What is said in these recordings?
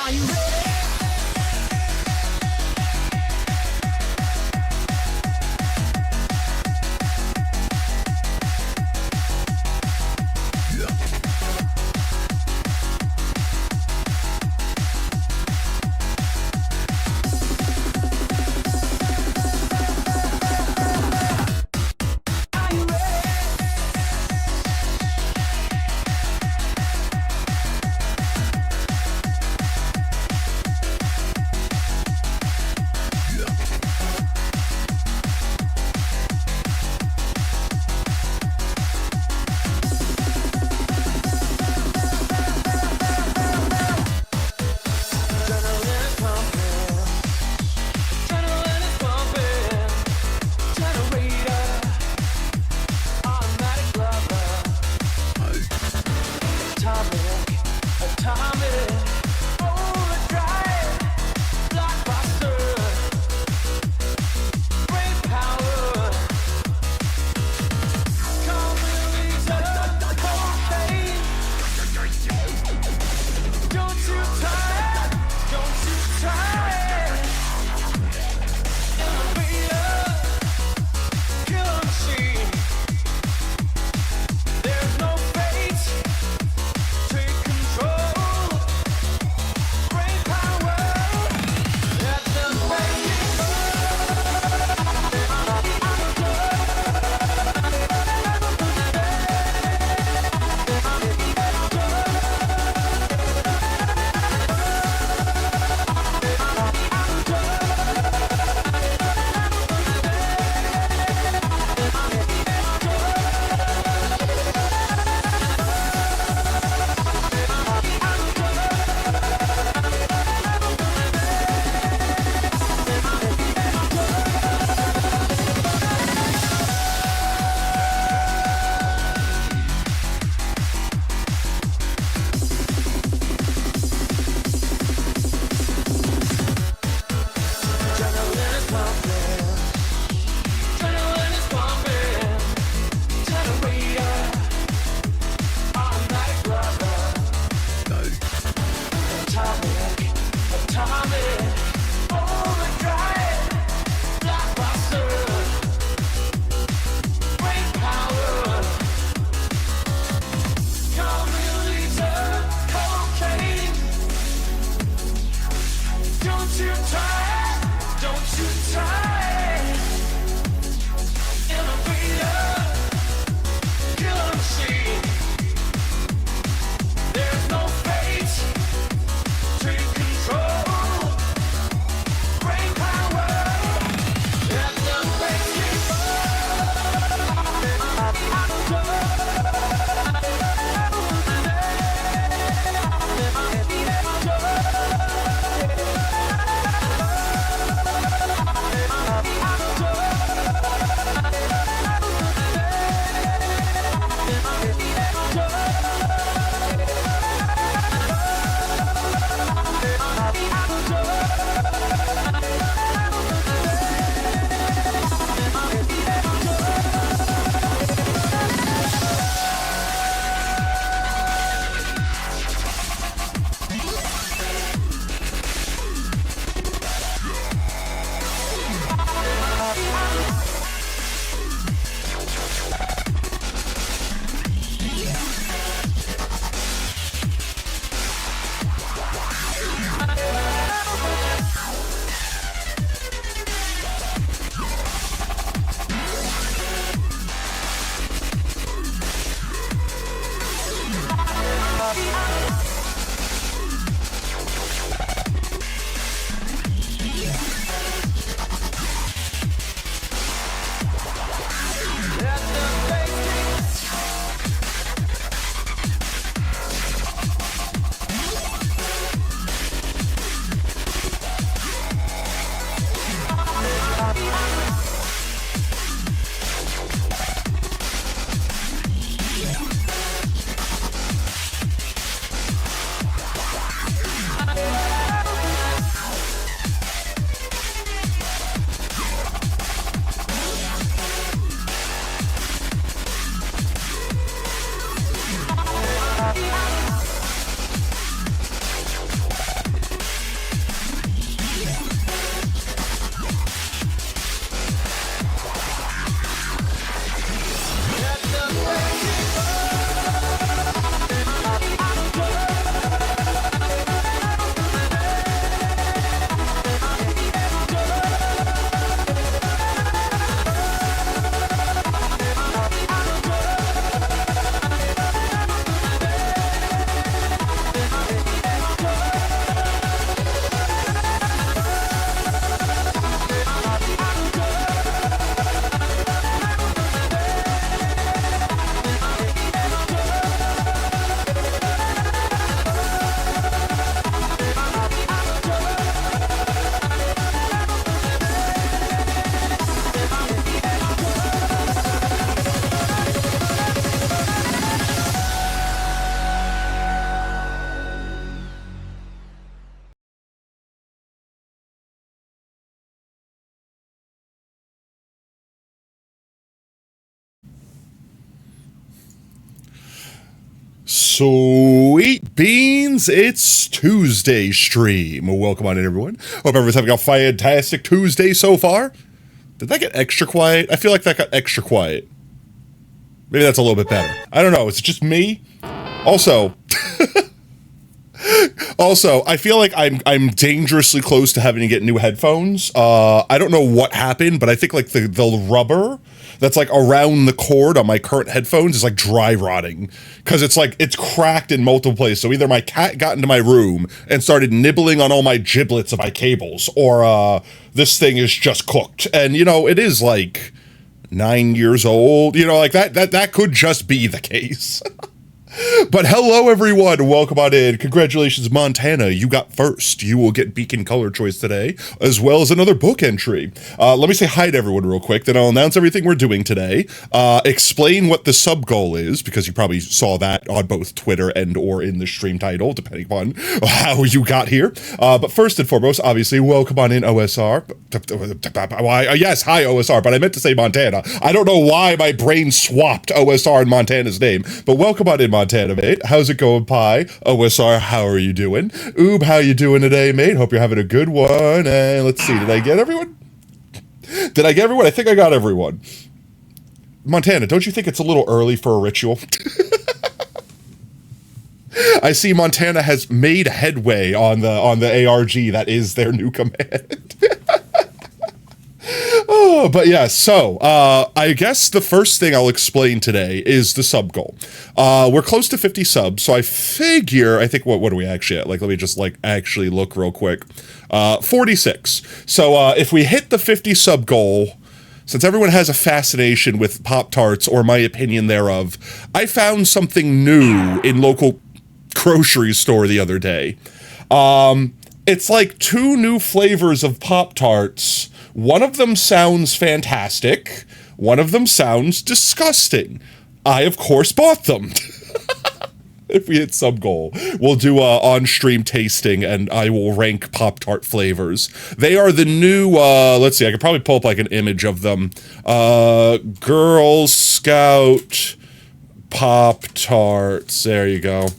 Are you ready? Sweet beans, it's Tuesday stream. Welcome on in, everyone. Hope everyone's having a fantastic Tuesday so far. Did that get extra quiet? I feel like that got extra quiet. Maybe that's a little bit better. I don't know, is it just me? Also, I feel like I'm dangerously close to having to get new headphones. I don't know what happened, but I think like the rubber that's like around the cord on my current headphones is like dry rotting because it's cracked in multiple places. So either my cat got into my room and started nibbling on all my giblets of my cables, or this thing is just cooked. And you know, it is like 9 years old. You know, like that could just be the case. But hello everyone, welcome on in. Congratulations Montana, you got first. You will get Beacon Color Choice today, as well as another book entry. Let me say hi to everyone real quick, then I'll announce everything we're doing today. Explain what the Subgoal is, because you probably saw that on both Twitter and or in the stream title, depending upon how you got here. But first and foremost, obviously, welcome on in OSR. Yes, hi OSR, but I meant to say Montana. I don't know why my brain swapped OSR and Montana's name, but welcome on in Montana, mate. How's it going, Pi? OSR, how are you doing? Oob, how you doing today, mate? Hope you're having a good one. And let's see, did I get everyone? Did I get everyone? I think I got everyone. Montana, don't you think it's a little early for a ritual? I see Montana has made headway on the ARG that is their new command. Oh, but yeah, so, I guess the first thing I'll explain today is the sub goal. We're close to 50 subs, so I think, what are we actually at? Like, let me just, like, actually look real quick. 46. So, if we hit the 50 sub goal, since everyone has a fascination with Pop-Tarts, or my opinion thereof, I found something new in local grocery store the other day. It's like 2 new flavors of Pop-Tarts. One of them sounds fantastic. One of them sounds disgusting. I, of course, bought them. If we hit sub goal, we'll do on-stream tasting, and I will rank Pop-Tart flavors. They are the new, let's see, I could probably pull up like an image of them. Girl Scout Pop-Tarts. There you go.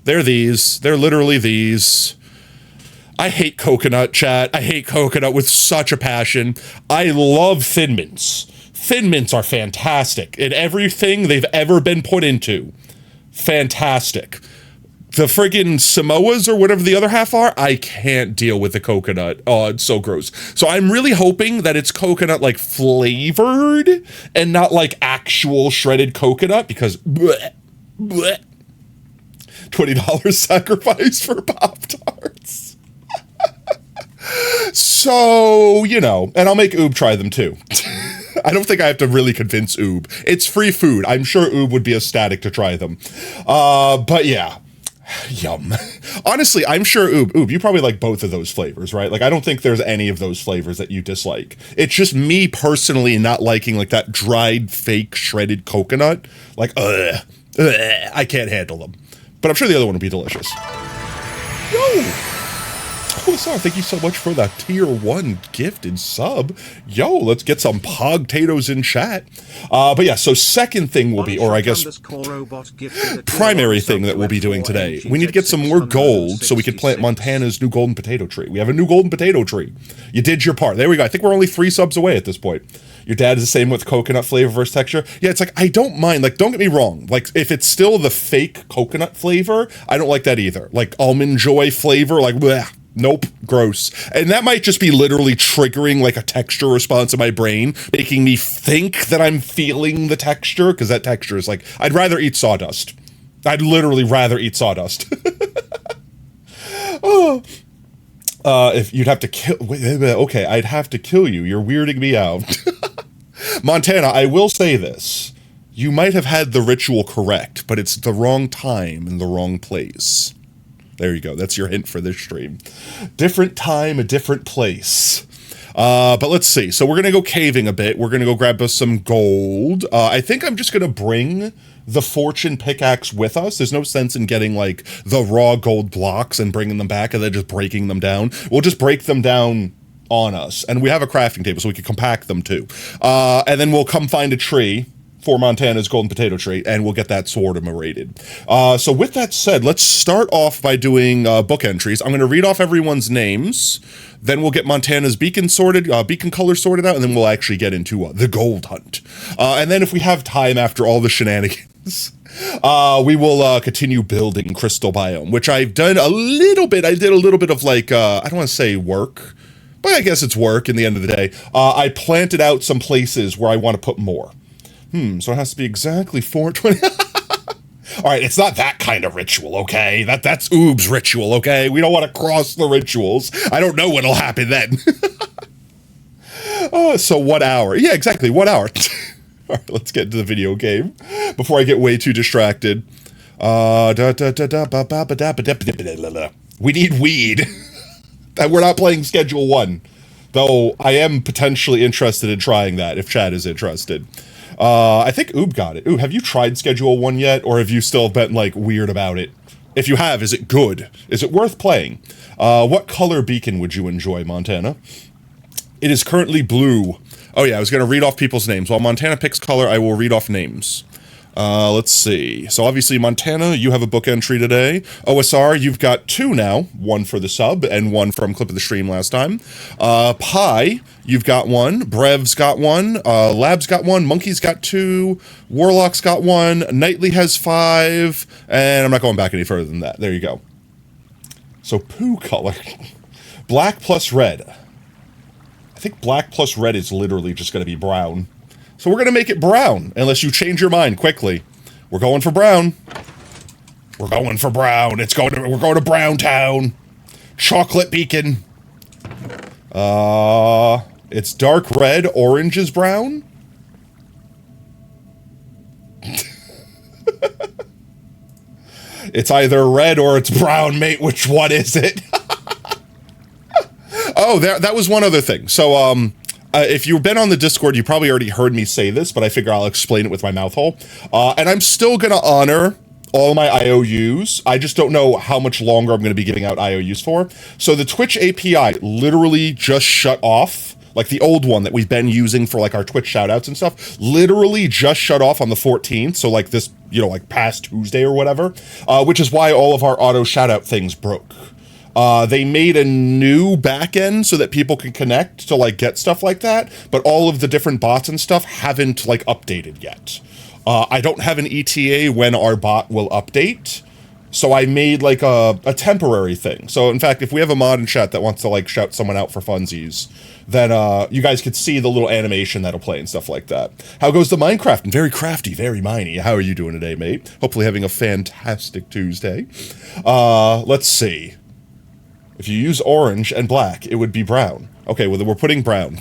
They're these. They're literally these. I hate coconut, chat. I hate coconut with such a passion. I love Thin Mints. Thin Mints are fantastic in everything they've ever been put into. Fantastic. The friggin' Samoas or whatever the other half are, I can't deal with the coconut. Oh, it's so gross. So I'm really hoping that it's coconut like flavored and not like actual shredded coconut, because bleh, bleh. $20 sacrifice for Pop-Tarts. So, you know, and I'll make Oob try them too. I don't think I have to really convince Oob. It's free food. I'm sure Oob would be ecstatic to try them. But yeah, yum. Honestly, I'm sure Oob, you probably like both of those flavors, right? Like, I don't think there's any of those flavors that you dislike. It's just me personally not liking like that dried, fake, shredded coconut. Like, I can't handle them. But I'm sure the other one would be delicious. Yo! Oh, sorry, thank you so much for that tier 1 gifted sub. Yo, let's get some pog-tatoes in chat. But yeah, so second thing will be, or I guess primary thing that we'll be doing today, we need to get some more gold so we can plant Montana's new golden potato tree. We have a new golden potato tree. You did your part. There we go. I think we're only 3 subs away at this point. Your dad is the same with coconut flavor versus texture. Yeah, it's like, I don't mind. Like, don't get me wrong. Like, if it's still the fake coconut flavor, I don't like that either. Like, Almond Joy flavor, like, bleh. Nope, gross. And that might just be literally triggering like a texture response in my brain, making me think that I'm feeling the texture, because that texture is like, I'd rather eat sawdust. I'd literally rather eat sawdust. Oh. If you'd have to kill, okay, I'd have to kill you. You're weirding me out. Montana, I will say this. You might have had the ritual correct, but it's the wrong time and the wrong place. There you go. That's your hint for this stream. Different time, a different place. But let's see. So we're going to go caving a bit. We're going to go grab us some gold. I think I'm just going to bring the fortune pickaxe with us. There's no sense in getting like the raw gold blocks and bringing them back and then just breaking them down. We'll just break them down on us. And we have a crafting table so we can compact them too. And then we'll come find a tree, for Montana's golden potato trait, and we'll get that sort of rated. So with that said, let's start off by doing book entries. I'm going to read off everyone's names, then we'll get Montana's beacon color sorted out, and then we'll actually get into the gold hunt. And then if we have time after all the shenanigans, we will continue building Crystal Biome, which I've done a little bit. I did a little bit of like, I don't want to say work, but I guess it's work in the end of the day. I planted out some places where I want to put more. So it has to be exactly 420. All right, it's not that kind of ritual, okay? That's Oob's ritual, okay? We don't want to cross the rituals. I don't know what'll happen then. So 1 hour. Yeah, exactly, 1 hour. All right, let's get into the video game before I get way too distracted. We need weed. We're not playing Schedule 1, though I am potentially interested in trying that if Chad is interested. I think Oob got it. Oob, have you tried Schedule 1 yet, or have you still been, like, weird about it? If you have, is it good? Is it worth playing? What color beacon would you enjoy, Montana? It is currently blue. Oh yeah, I was going to read off people's names. While Montana picks color, I will read off names. Let's see. So obviously, Montana, you have a book entry today. OSR, you've got 2 now. 1 for the sub and 1 from Clip of the Stream last time. Pi, you've got 1. Brev's got 1. Lab's got 1. Monkey's got 2. Warlock's got 1. Knightley has 5. And I'm not going back any further than that. There you go. So poo color. Black plus red. I think black plus red is literally just going to be brown. So we're going to make it brown, unless you change your mind quickly. We're going for brown. We're going for brown. We're going to Brown Town. Chocolate beacon. It's dark red. Orange is brown. It's either red or it's brown, mate. Which one is it? Oh, that was one other thing. So, if you've been on the Discord, you probably already heard me say this, but I figure I'll explain it with my mouth hole. And I'm still going to honor all my IOUs. I just don't know how much longer I'm going to be giving out IOUs for. So the Twitch API literally just shut off, like the old one that we've been using for like our Twitch shoutouts and stuff, literally just shut off on the 14th. So like this, like past Tuesday or whatever, which is why all of our auto shoutout things broke. They made a new backend so that people can connect to like get stuff like that, but all of the different bots and stuff haven't like updated yet. I don't have an ETA when our bot will update, so I made like a temporary thing. So in fact, if we have a mod in chat that wants to like shout someone out for funsies, then you guys could see the little animation that'll play and stuff like that. How goes the Minecraft? Very crafty, very miney. How are you doing today, mate? Hopefully having a fantastic Tuesday. Let's see. If you use orange and black, it would be brown. Okay, well, then we're putting brown.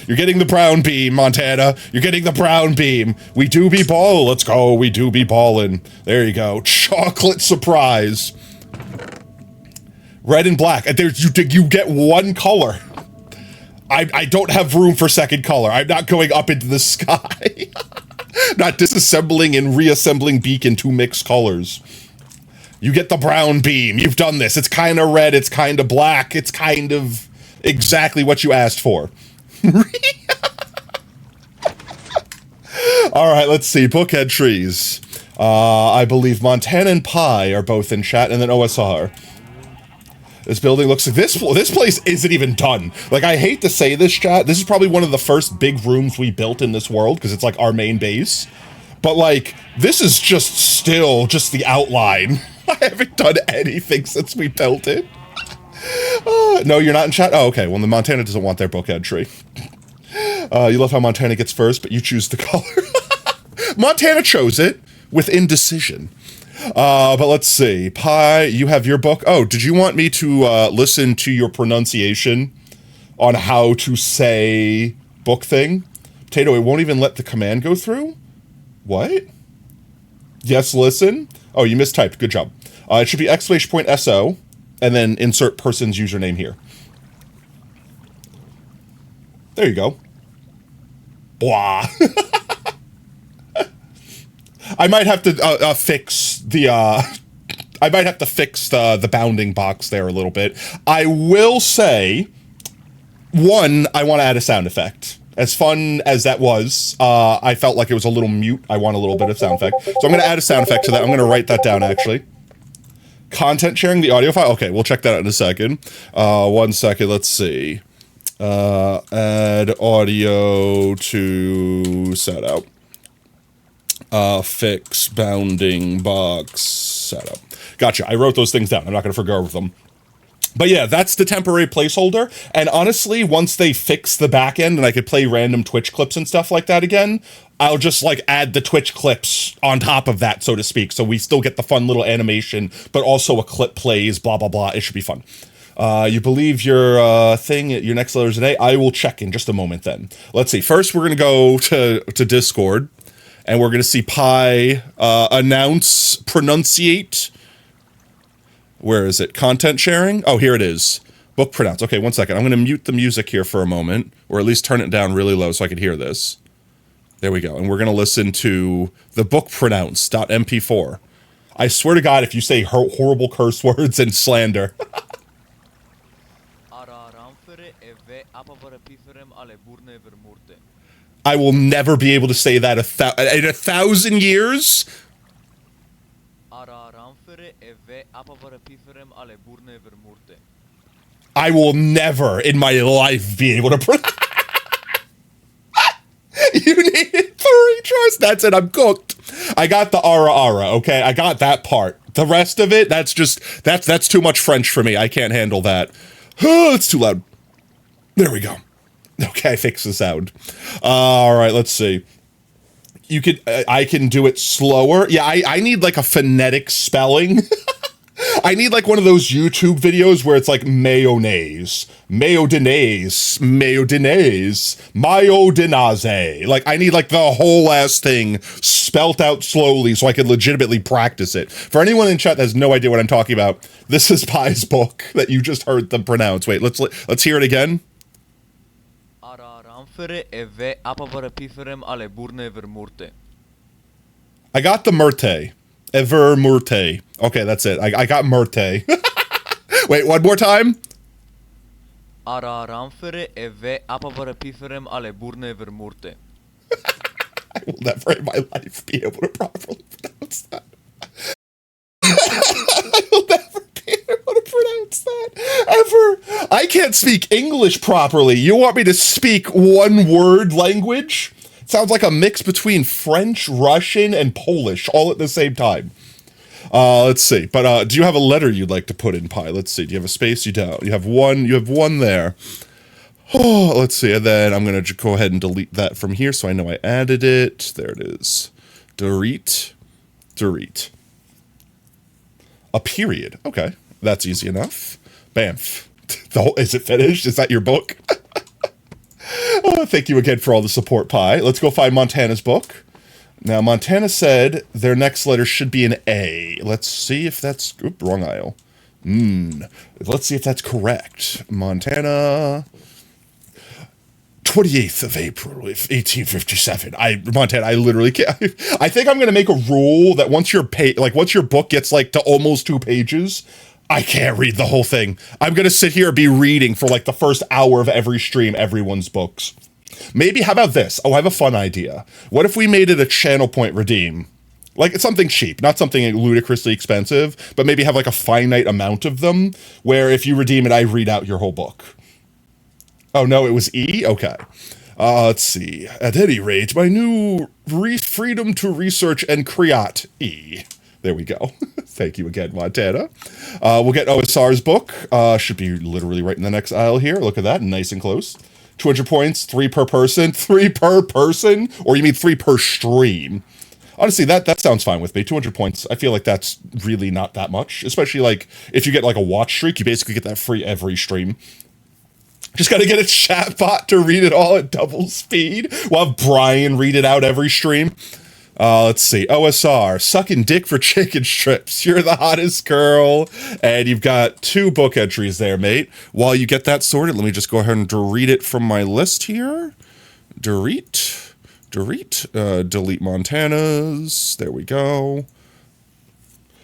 You're getting the brown beam, Montana. You're getting the brown beam. We do be ball. Let's go. We do be ballin'. There you go. Chocolate surprise. Red and black. You get one color. I don't have room for second color. I'm not going up into the sky. Not disassembling and reassembling beacon to mix colors. You get the brown beam. You've done this. It's kind of red. It's kind of black. It's kind of exactly what you asked for. All right, let's see. Book entries. I believe Montana and Pi are both in chat, and then OSR. This building looks like this place isn't even done. Like, I hate to say this, chat. This is probably one of the first big rooms we built in this world, because it's like our main base. But like, this is just the outline. I haven't done anything since we built it. No, you're not in chat? Oh, okay. Well, the Montana doesn't want their book entry. You love how Montana gets first, but you choose the color. Montana chose it with indecision. But let's see. Pi, you have your book. Oh, did you want me to listen to your pronunciation on how to say book thing? Potato, it won't even let the command go through? What? Yes, listen. Oh, you mistyped. Good job. It should be !SO, and then insert person's username here. There you go. Blah. I might have to fix the the bounding box there a little bit. I will say, one, I want to add a sound effect. As fun as that was, I felt like it was a little mute. I want a little bit of sound effect. So I'm going to add a sound effect to that. I'm going to write that down, actually. Content sharing the audio file? Okay, we'll check that out in a second. 1 second, let's see. Add audio to setup. Fix bounding box setup. Gotcha, I wrote those things down. I'm not going to forget them. But yeah, that's the temporary placeholder. And honestly, once they fix the back end and I could play random Twitch clips and stuff like that again, I'll just like add the Twitch clips on top of that, so to speak. So we still get the fun little animation, but also a clip plays, blah, blah, blah. It should be fun. You believe your thing, your next letter today? I will check in just a moment then. Let's see. First, we're going to go to Discord and we're going to see Pi pronunciate. Where is it? Content sharing? Oh, here it is. Book pronounce. Okay, 1 second. I'm going to mute the music here for a moment, or at least turn it down really low so I can hear this. There we go. And we're going to listen to the book pronounce.mp4. I swear to God, if you say horrible curse words and slander. I will never be able to say that in 1,000 years. I will never in my life be able to You need 3 tries. That's it. I'm cooked. I got the ara, okay? I got that part. The rest of it, that's too much French for me. I can't handle that. It's too loud. There we go. Okay, I fixed the sound. All right, let's see. I can do it slower. Yeah, I need like a phonetic spelling. I need like one of those YouTube videos where it's like mayonnaise, mayonnaise, mayonnaise, mayonnaise. Like I need like the whole ass thing spelt out slowly so I can legitimately practice it. For anyone in chat that has no idea what I'm talking about, this is Pi's book that you just heard them pronounce. Wait, let's hear it again. I got the myrte. Ever myrte. Okay, that's it. I got myrte. Wait, one more time. I will never in my life be able to properly pronounce that. I will never be able to pronounce that ever. I can't speak English properly. You want me to speak one word language? Sounds like a mix between French, Russian, and Polish all at the same time. Let's see. But do you have a letter you'd like to put in, Pi? Let's see. Do you have a space? You don't. You have one. You have one there. Oh, let's see. And then I'm going to go ahead and delete that from here so I know I added it. There it is. Delete. Delete. A period. Okay. That's easy enough. Bamf. Is it finished? Is that your book? Oh, thank you again for all the support, Pi. Let's go find Montana's book. Now, Montana said their next letter should be an A. Let's see if that's... Oop, wrong aisle. Let's see if that's correct. Montana... 28th of April, 1857. Montana, I literally can't... I think I'm going to make a rule that once your book gets, like, to almost 2 pages... I can't read the whole thing. I'm going to sit here and be reading for like the first hour of every stream, everyone's books. Maybe, how about this? Oh, I have a fun idea. What if we made it a channel point redeem? Like, it's something cheap, not something ludicrously expensive, but maybe have like a finite amount of them, where if you redeem it, I read out your whole book. Oh, no, it was E? Okay. Let's see. At any rate, my new freedom to research and create E. There we go. Thank you again, Montana. We'll get OSR's book. Should be literally right in the next aisle here. Look at that, nice and close. 200 points, 3 per person. 3 per person? Or you mean 3 per stream? Honestly, that sounds fine with me. 200 points. I feel like that's really not that much. Especially like if you get like a watch streak, you basically get that free every stream. Just got to get a chat bot to read it all at double speed. We'll have Brian read it out every stream. Let's see. OSR, sucking dick for chicken strips. You're the hottest girl. And you've got 2 book entries there, mate. While you get that sorted, let me just go ahead and delete it from my list here. Delete. Delete Montana's. There we go.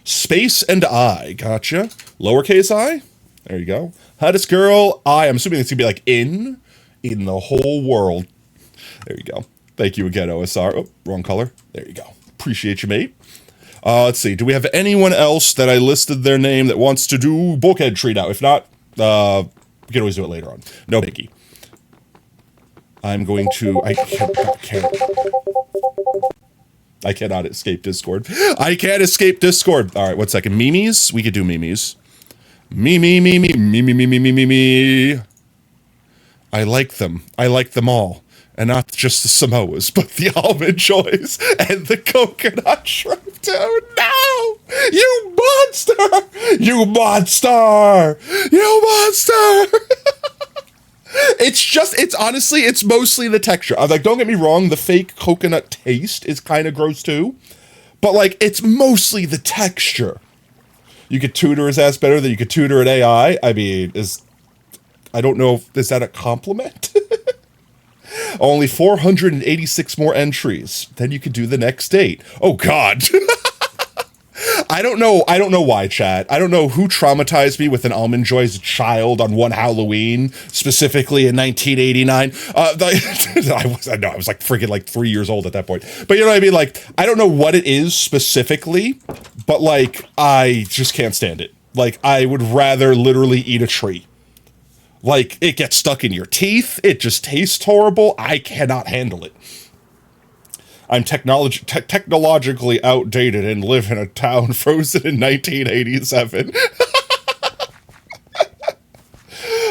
Space and I. Gotcha. Lowercase I. There you go. Hottest girl I. I'm assuming it's going to be like in the whole world. There you go. Thank you again, OSR. Oh, wrong color. There you go. Appreciate you, mate. Let's see. Do we have anyone else that I listed their name that wants to do bulkhead tree now? If not, we can always do it later on. No biggie. I'm going to... I cannot escape Discord. I can't escape Discord. All right, 1 second. Memes? We could do memes. Me. I like them. I like them all. And not just the Samoas, but the Almond Joys and the Coconut Shrimp too. No! You monster! You monster! You monster! It's mostly the texture. I'm like, don't get me wrong, the fake coconut taste is kind of gross too. But like, it's mostly the texture. You could tutor his ass better than you could tutor an AI. I mean, I don't know, is that a compliment? Only 486 more entries. Then you could do the next date. Oh God. I don't know why, chat. I don't know who traumatized me with an Almond Joy as a child on one Halloween, specifically in 1989. I was like freaking like 3 years old at that point. But you know what I mean? Like, I don't know what it is specifically, but like, I just can't stand it. Like, I would rather literally eat a tree. Like, it gets stuck in your teeth. It just tastes horrible. I cannot handle it. I'm technologically outdated and live in a town frozen in 1987.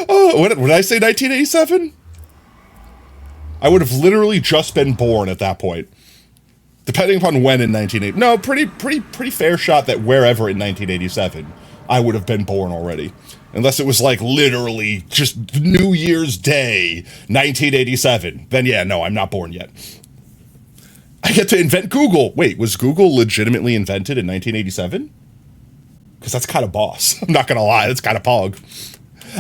Oh, what did I say, 1987? I would have literally just been born at that point. Depending upon when in 1980. No, pretty fair shot that wherever in 1987, I would have been born already. Unless it was like literally just New Year's Day, 1987. Then yeah, no, I'm not born yet. I get to invent Google. Wait, was Google legitimately invented in 1987? Because that's kind of boss. I'm not going to lie, that's kind of pog.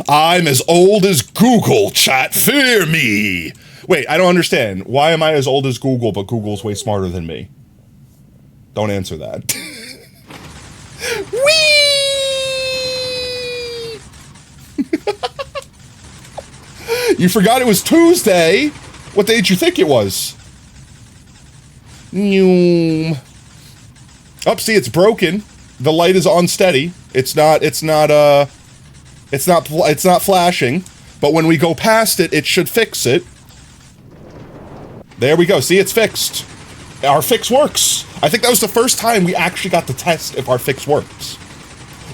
I'm as old as Google, chat. Fear me. Wait, I don't understand. Why am I as old as Google, but Google's way smarter than me? Don't answer that. Whee! You forgot it was Tuesday. What day did you think it was? Oh, see, it's broken. The light is unsteady. It's not flashing. But when we go past it, it should fix it. There we go. See, it's fixed. Our fix works. I think that was the first time we actually got to test if our fix works.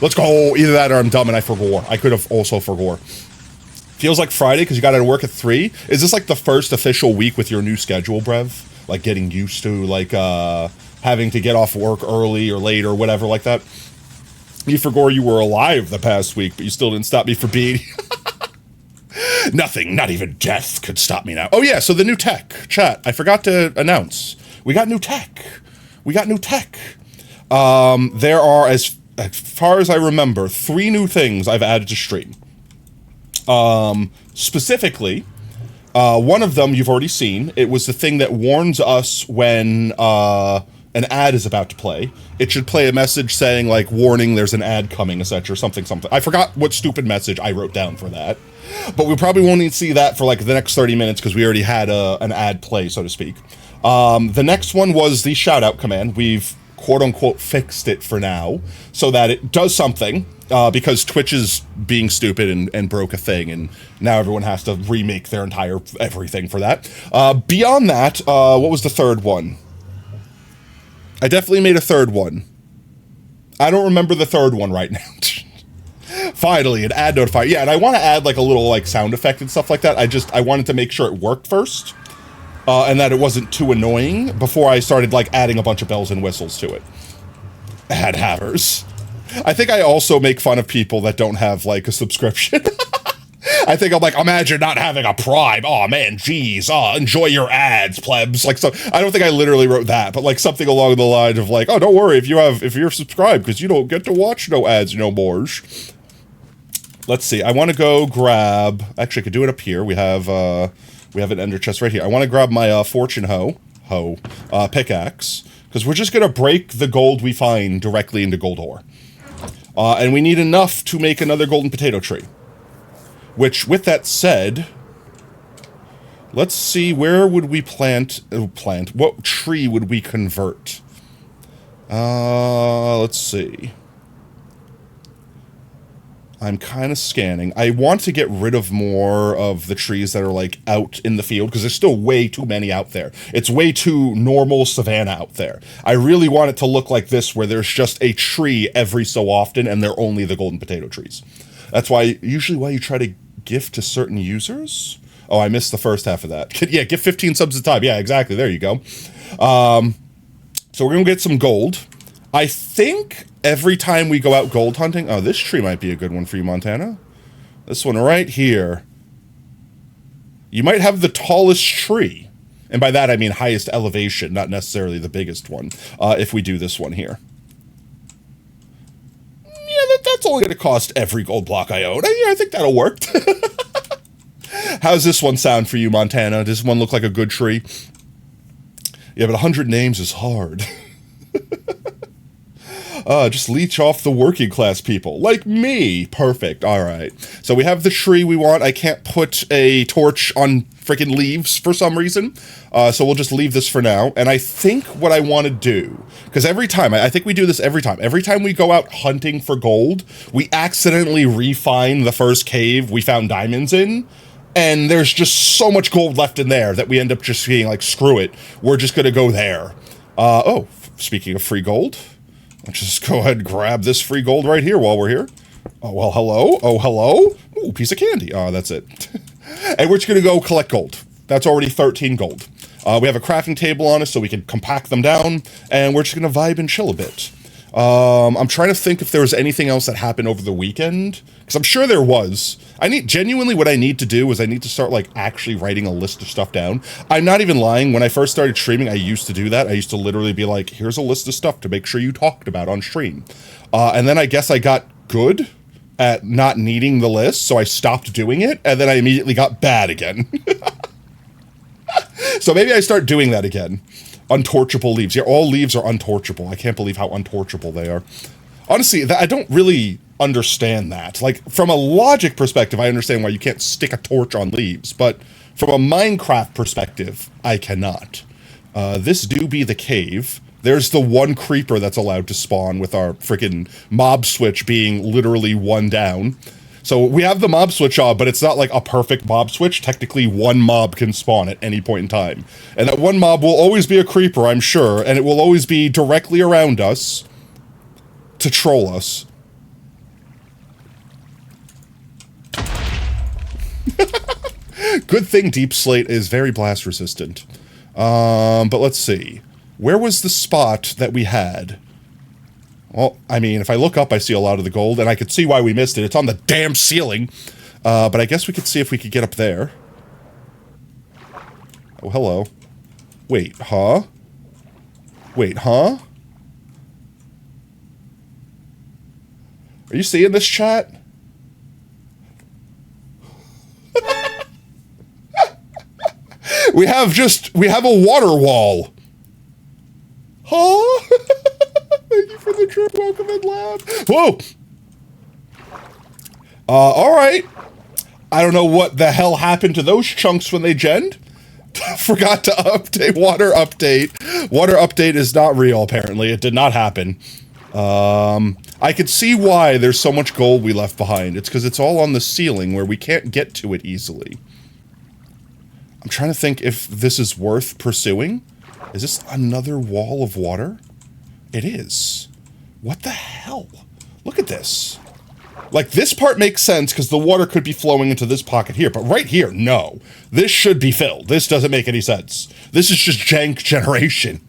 Let's go. Either that or I'm dumb and I forgot. I could have also forgot. Feels like Friday because you got out of work at 3. Is this like the first official week with your new schedule, Brev? Like getting used to like having to get off work early or late or whatever like that? You forgot you were alive the past week, but you still didn't stop me from being... Nothing, not even death could stop me now. Oh yeah, so the new tech. Chat, I forgot to announce. We got new tech. There are, as far as I remember, 3 new things I've added to stream. Specifically, one of them you've already seen. It was the thing that warns us when an ad is about to play. It should play a message saying, like, warning, there's an ad coming, etc., something. I forgot what stupid message I wrote down for that. But we probably won't even see that for, like, the next 30 minutes because we already had an ad play, so to speak. The next one was the shout-out command. We've, quote-unquote, fixed it for now so that it does something. Because Twitch is being stupid and broke a thing, and now everyone has to remake their entire everything for that. Beyond that, what was the third one? I definitely made a third one. I don't remember the third one right now. Finally, an ad notifier. Yeah, and I want to add like a little like sound effect and stuff like that. I wanted to make sure it worked first, and that it wasn't too annoying before I started like adding a bunch of bells and whistles to it. Ad havers. I think I also make fun of people that don't have, like, a subscription. I think I'm like, imagine not having a Prime. Oh, man, geez. Oh, enjoy your ads, plebs. Like, so I don't think I literally wrote that, but, like, something along the line of, like, oh, don't worry if you're subscribed, because you don't get to watch no ads no more. Let's see. I want to go grab... Actually, I could do it up here. We have an ender chest right here. I want to grab my fortune pickaxe, because we're just going to break the gold we find directly into gold ore. And we need enough to make another golden potato tree. Which, with that said, Let's see, where would we plant, what tree would we convert? Let's see. I'm kind of scanning. I want to get rid of more of the trees that are, like, out in the field, because there's still way too many out there. It's way too normal savanna out there. I really want it to look like this, where there's just a tree every so often, and they're only the golden potato trees. That's usually why you try to gift to certain users? Oh, I missed the first half of that. Yeah, give 15 subs at a time. Yeah, exactly. There you go. So we're going to get some gold. I think every time we go out gold hunting... Oh, this tree might be a good one for you, Montana. This one right here. You might have the tallest tree. And by that, I mean highest elevation, not necessarily the biggest one, if we do this one here. Yeah, that's only going to cost every gold block I own. Yeah, I think that'll work. How's this one sound for you, Montana? Does this one look like a good tree? Yeah, but 100 names is hard. Just leech off the working class people. Like me. Perfect. All right. So we have the tree we want. I can't put a torch on freaking leaves for some reason. So we'll just leave this for now. And I think what I want to do, because every time, I think we do this every time. Every time we go out hunting for gold, we accidentally refine the first cave we found diamonds in. And there's just so much gold left in there that we end up just being like, screw it. We're just going to go there. Oh, speaking of free gold, let's just go ahead and grab this free gold right here while we're here. Oh, well, hello. Oh, hello. Ooh, piece of candy. Oh, that's it. And we're just going to go collect gold. That's already 13 gold. We have a crafting table on us so we can compact them down. And we're just going to vibe and chill a bit. I'm trying to think if there was anything else that happened over the weekend, because I'm sure there was. Genuinely what I need to do is I need to start, like, actually writing a list of stuff down. I'm not even lying. When I first started streaming, I used to do that. I used to literally be like, here's a list of stuff to make sure you talked about on stream. And then I guess I got good at not needing the list, so I stopped doing it, and then I immediately got bad again. So maybe I start doing that again. Untorchable leaves. Yeah, all leaves are untorchable. I can't believe how untorchable they are. Honestly, I don't really understand that. Like, from a logic perspective, I understand why you can't stick a torch on leaves, but from a Minecraft perspective, I cannot. This do be the cave. There's the one creeper that's allowed to spawn with our freaking mob switch being literally one down. So we have the mob switch on, but it's not like a perfect mob switch. Technically, one mob can spawn at any point in time. And that one mob will always be a creeper, I'm sure, and it will always be directly around us to troll us. Good thing Deep Slate is very blast resistant. But let's see. Where was the spot that we had? Well, I mean, if I look up, I see a lot of the gold, and I could see why we missed it. It's on the damn ceiling. But I guess we could see if we could get up there. Oh, hello. Wait, huh? Wait, huh? Are you seeing this, chat? We have a water wall. Huh? Thank you for the trip. Welcome in, lab. Whoa! Alright. I don't know what the hell happened to those chunks when they genned. Forgot to update. Water update. Water update is not real, apparently. It did not happen. I could see why there's so much gold we left behind. It's because it's all on the ceiling where we can't get to it easily. I'm trying to think if this is worth pursuing. Is this another wall of water? It is. What the hell? Look at this. Like, this part makes sense because the water could be flowing into this pocket here, but right here, no. This should be filled. This doesn't make any sense. This is just jank generation.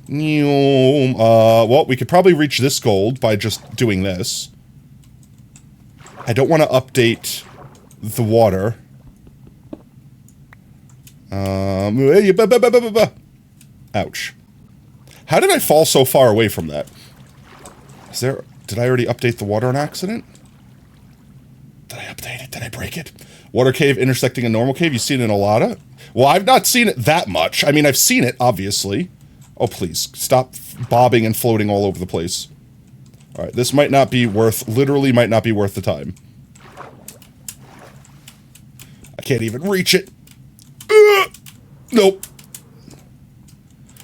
Well, we could probably reach this gold by just doing this. I don't want to update the water. Ouch. How did I fall so far away from that? Did I already update the water on accident? Did I update it? Did I break it? Water cave intersecting a normal cave? You've seen it in a lot of? Well, I've not seen it that much. I mean, I've seen it, obviously. Oh, please. Stop bobbing and floating all over the place. Alright, this might not be worth, literally might not be worth the time. I can't even reach it. Nope.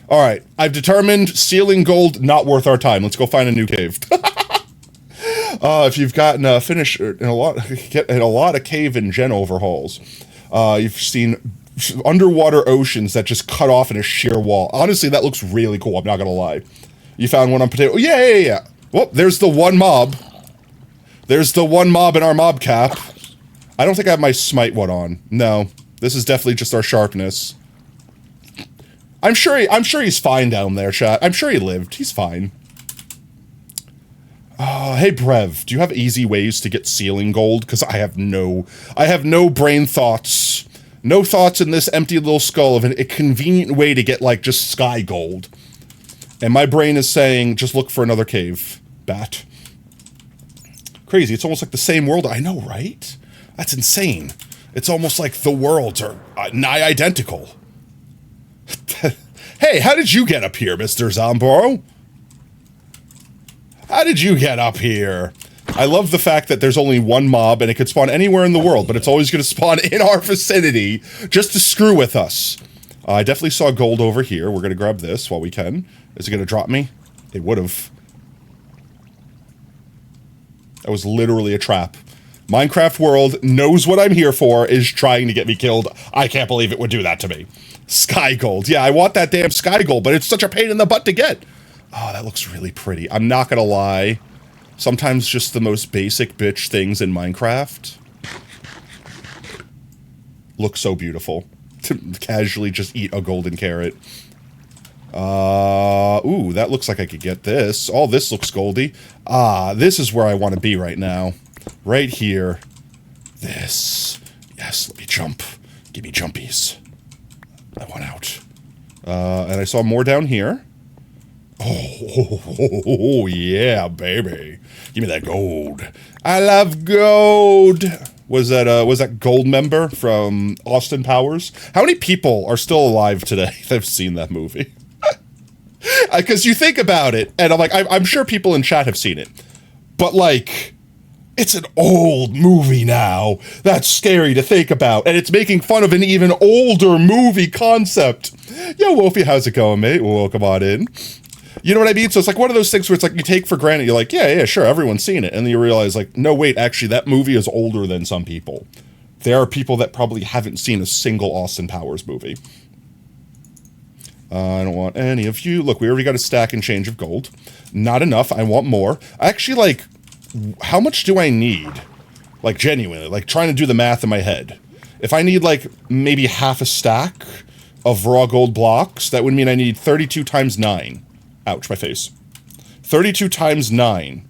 All right, I've determined sealing gold not worth our time. Let's go find a new cave. If you've gotten finished in a lot of cave and gen overhauls, you've seen underwater oceans that just cut off in a sheer wall. Honestly, that looks really cool. I'm not gonna lie. You found one on potato. Yeah. Well, there's the one mob. There's the one mob in our mob cap. I don't think I have my smite one on. No, this is definitely just our sharpness. I'm sure he's fine down there, chat. I'm sure he lived. He's fine. Hey Brev, do you have easy ways to get sealing gold? Because I have no brain thoughts. No thoughts in this empty little skull of a convenient way to get, like, just sky gold. And my brain is saying, just look for another cave, bat. Crazy, it's almost like the same world. I know, right? That's insane. It's almost like the worlds are nigh identical. Hey, how did you get up here, Mr. Zomboro? How did you get up here? I love the fact that there's only one mob and it could spawn anywhere in the world, but it's always going to spawn in our vicinity just to screw with us. I definitely saw gold over here. We're going to grab this while we can. Is it going to drop me? It would have. That was literally a trap. Minecraft world knows what I'm here for, is trying to get me killed. I can't believe it would do that to me. Sky gold. Yeah, I want that damn sky gold, but it's such a pain in the butt to get. Oh, that looks really pretty. I'm not gonna lie. Sometimes just the most basic bitch things in Minecraft look so beautiful. To casually just eat a golden carrot. Ooh, that looks like I could get this. Oh, this looks goldy. This is where I want to be right now. Right here. This. Yes, let me jump. Give me jumpies. I want out. And I saw more down here. Oh, yeah, baby. Give me that gold. I love gold. Was that Gold Member from Austin Powers? How many people are still alive today that have seen that movie? Because you think about it, and I'm like, I'm sure people in chat have seen it. But, like, it's an old movie now. That's scary to think about. And it's making fun of an even older movie concept. Yo, Wolfie, how's it going, mate? Welcome on in. You know what I mean? So it's like one of those things where it's like you take for granted. You're like, yeah, sure, everyone's seen it. And then you realize, like, no, wait, actually, that movie is older than some people. There are people that probably haven't seen a single Austin Powers movie. I don't want any of you. Look, we already got a stack and change of gold. Not enough. I want more. Actually, like, how much do I need? Like, genuinely, like, trying to do the math in my head. If I need, like, maybe half a stack of raw gold blocks, that would mean I need 32 times 9. Ouch, my face. 32 times 9.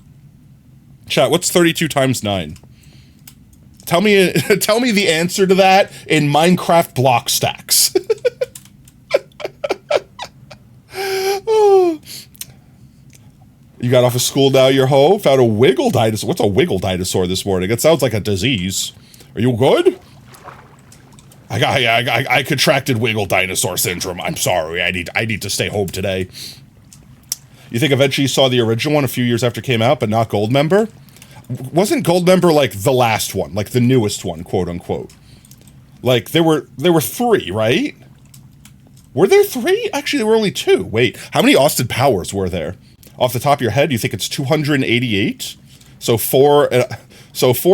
Chat, what's 32 times 9? Tell me tell me the answer to that in Minecraft block stacks. Oh. You got off of school now, you're home? Found a wiggle dinosaur. What's a wiggle dinosaur this morning? It sounds like a disease. Are you good? I contracted wiggle dinosaur syndrome. I'm sorry. I need to stay home today. You think eventually you saw the original one a few years after it came out, but not Gold Member? Wasn't Gold Member like the last one, like the newest one, quote unquote? Like there were 3, right? Were there 3? Actually, there were only 2. Wait, how many Austin Powers were there? Off the top of your head, you think it's 288? So 4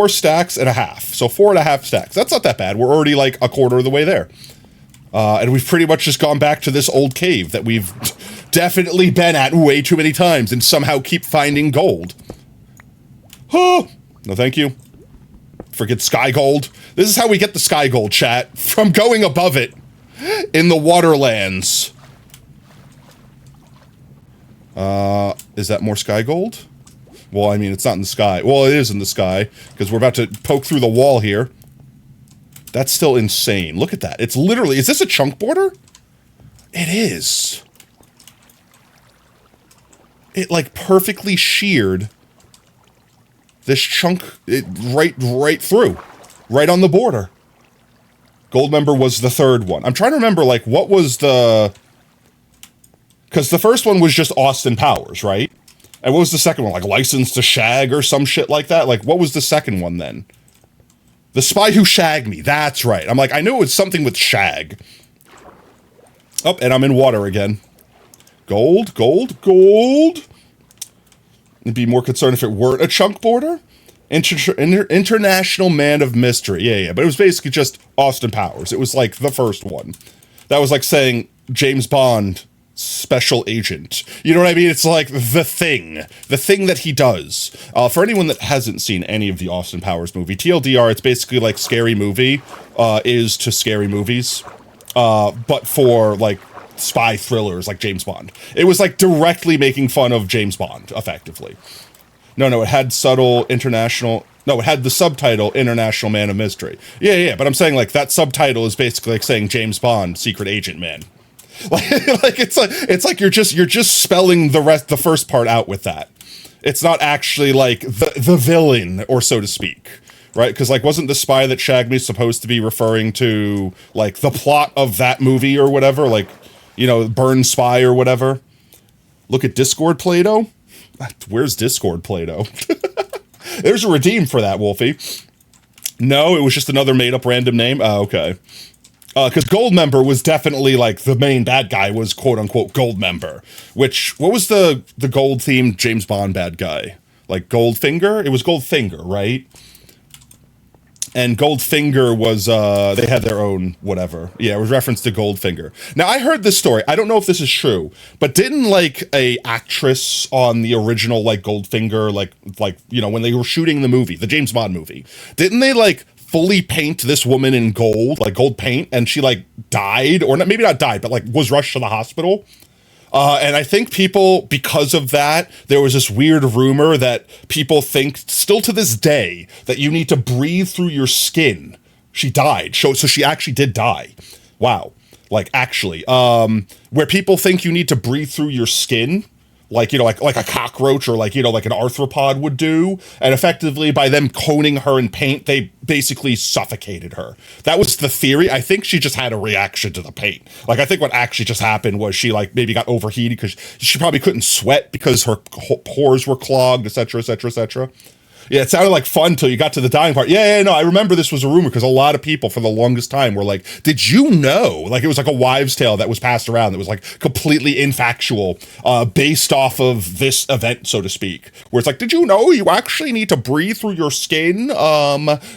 stacks and a half. So 4.5 stacks. That's not that bad. We're already like a quarter of the way there. And we've pretty much just gone back to this old cave that we've definitely been at way too many times and somehow keep finding gold. Oh, no thank you. Forget sky gold. This is how we get the sky gold, chat. From going above it in the waterlands. Is that more sky gold? Well, I mean, it's not in the sky. Well, it is in the sky, because we're about to poke through the wall here. That's still insane. Look at that. It's literally... Is this a chunk border? It is. It, like, perfectly sheared this chunk right through. Right on the border. Gold Member was the 3rd one. I'm trying to remember, like, what was the... Because the first one was just Austin Powers, right? And what was the second one? Like, License to Shag or some shit like that? Like, what was the second one then? The Spy Who Shagged Me. That's right. I'm like, I knew it was something with shag. Oh, and I'm in water again. Gold, gold, gold. I'd be more concerned if it weren't a chunk border. International Man of Mystery. Yeah. But it was basically just Austin Powers. It was like the first one. That was like saying James Bond special agent. You know what I mean? It's like the thing that he does. For anyone that hasn't seen any of the Austin Powers movie, TLDR, it's basically like Scary Movie is to scary movies, but for like spy thrillers like James Bond. It was like directly making fun of James Bond, effectively. No, it had subtle international. No, it had the subtitle International Man of Mystery. Yeah, but I'm saying like that subtitle is basically like saying James Bond, Secret Agent Man. Like it's like you're just spelling the first part out with that. It's not actually like the villain, or so to speak, right? Because like wasn't the spy that shagged me supposed to be referring to like the plot of that movie or whatever, like, you know, Burn Spy or whatever. Look at Discord Play-Doh. Where's Discord Play-Doh? There's a redeem for that, Wolfie. No, it was just another made-up random name. Oh, okay. Because Goldmember was definitely like the main bad guy was quote unquote Goldmember. Which, what was the gold themed James Bond bad guy? Like Goldfinger? It was Goldfinger, right? And Goldfinger was, they had their own whatever. Yeah, it was reference to Goldfinger. Now, I heard this story. I don't know if this is true, but didn't like a actress on the original like Goldfinger, like you know, when they were shooting the movie, the James Bond movie, didn't they like fully paint this woman in gold, like gold paint, and she like died, or not, maybe not died, but like was rushed to the hospital? And I think people, because of that, there was this weird rumor that people think, still to this day, that you need to breathe through your skin. She died. So she actually did die. Wow. Like, actually. Where people think you need to breathe through your skin, like, you know, like a cockroach or like, you know, like an arthropod would do. And effectively, by them coating her in paint, they basically suffocated her. That was the theory. I think she just had a reaction to the paint. Like, I think what actually just happened was she like maybe got overheated because she probably couldn't sweat because her pores were clogged, etc., etc., etc. Yeah, it sounded like fun till you got to the dying part. Yeah, no, I remember this was a rumor because a lot of people for the longest time were like, did you know? Like, it was like a wives' tale that was passed around that was like completely infactual, based off of this event, so to speak. Where it's like, did you know you actually need to breathe through your skin?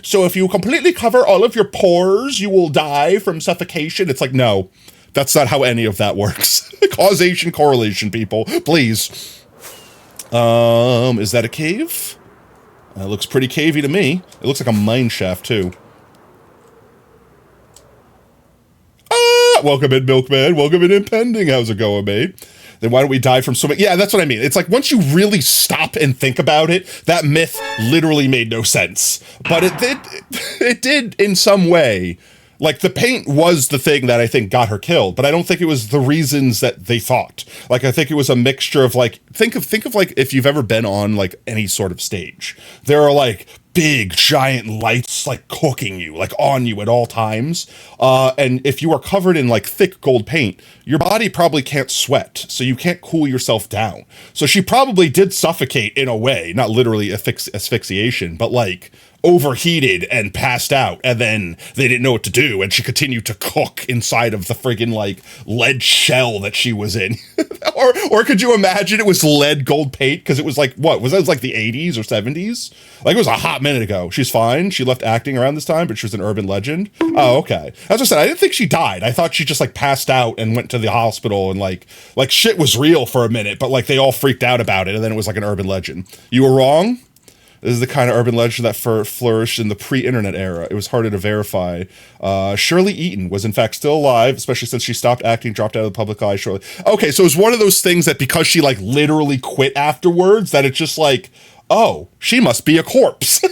So if you completely cover all of your pores, you will die from suffocation. It's like, no, that's not how any of that works. Causation, correlation, people, please. Is that a cave? It looks pretty cavey to me. It looks like a mine shaft, too. Ah! Welcome in, Milkman. Welcome in, Impending. How's it going, mate? Then why don't we die from swimming? Yeah, that's what I mean. It's like, once you really stop and think about it, that myth literally made no sense. But it did in some way. Like, the paint was the thing that I think got her killed, but I don't think it was the reasons that they thought. Like, I think it was a mixture of, like, think of like, if you've ever been on, like, any sort of stage. There are, like, big, giant lights, like, cooking you, like, on you at all times. And if you are covered in, like, thick gold paint, your body probably can't sweat, so you can't cool yourself down. So she probably did suffocate in a way, not literally asphyxiation, but, like, overheated and passed out, and then they didn't know what to do, and she continued to cook inside of the friggin' like lead shell that she was in. or could you imagine it was lead gold paint? Because it was like, what was that? It was like the 80s or 70s? Like, it was a hot minute ago. She's fine. She left acting around this time, but she was an urban legend. Oh, okay. As I said, I didn't think she died. I thought she just like passed out and went to the hospital, and like shit was real for a minute, but like they all freaked out about it, and then it was like an urban legend. You were wrong. This is the kind of urban legend that flourished in the pre-internet era. It was harder to verify. Shirley Eaton was in fact still alive, especially since she stopped acting, dropped out of the public eye shortly. Okay, so it was one of those things that because she like literally quit afterwards, that it's just like, oh, she must be a corpse.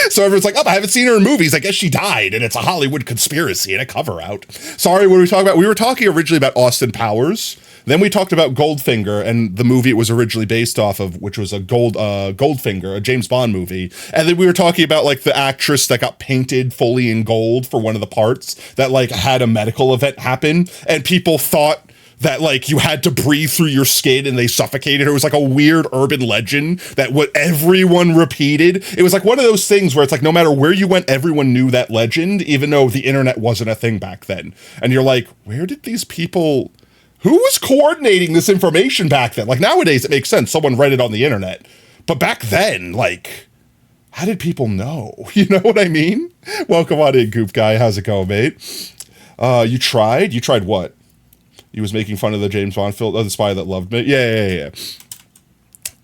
So everyone's like, oh, I haven't seen her in movies. I guess she died, and it's a Hollywood conspiracy and a cover-out. Sorry, what were we talking about? We were talking originally about Austin Powers. Then we talked about Goldfinger and the movie it was originally based off of, which was a Goldfinger, a James Bond movie. And then we were talking about like the actress that got painted fully in gold for one of the parts that like had a medical event happen, and people thought that like you had to breathe through your skin and they suffocated. It was like a weird urban legend that what everyone repeated. It was like one of those things where it's like no matter where you went, everyone knew that legend, even though the internet wasn't a thing back then. And you're like, where did these people, who was coordinating this information back then? Like nowadays it makes sense. Someone read it on the internet. But back then, like, how did people know? You know what I mean? Welcome on in, Goop Guy. How's it going, mate? You tried? You tried what? He was making fun of the James Bond film, the spy that loved me. Yeah.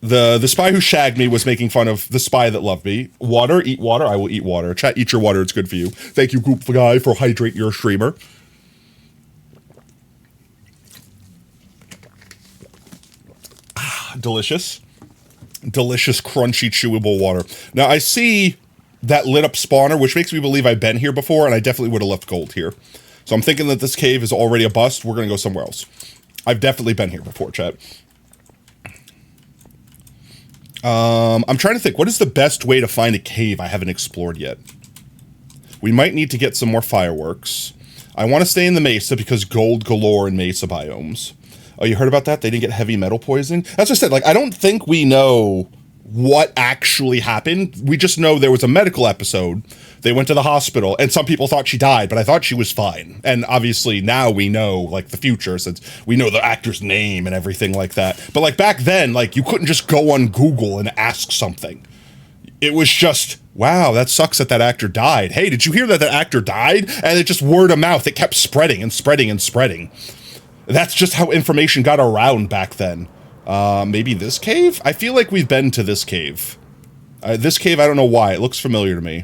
The spy who shagged me was making fun of the spy that loved me. Water, eat water. I will eat water. Chat, eat your water. It's good for you. Thank you, Goop Guy, for hydrate your streamer. Delicious. Delicious, crunchy, chewable water. Now, I see that lit up spawner, which makes me believe I've been here before, and I definitely would have left gold here. So I'm thinking that this cave is already a bust. We're going to go somewhere else. I've definitely been here before, chat. I'm trying to think, what is the best way to find a cave I haven't explored yet? We might need to get some more fireworks. I want to stay in the mesa because gold galore in mesa biomes. Oh, you heard about that? They didn't get heavy metal poisoning? That's what I said. Like, I don't think we know what actually happened. We just know there was a medical episode. They went to the hospital, and some people thought she died, but I thought she was fine. And obviously now we know, like, the future, since we know the actor's name and everything like that. But, like, back then, like, you couldn't just go on Google and ask something. It was just, wow, that sucks that that actor died. Hey, did you hear that that actor died? And it just word of mouth. It kept spreading and spreading and spreading. That's just how information got around back then. Maybe this cave? I feel like we've been to this cave. This cave, I don't know why. It looks familiar to me.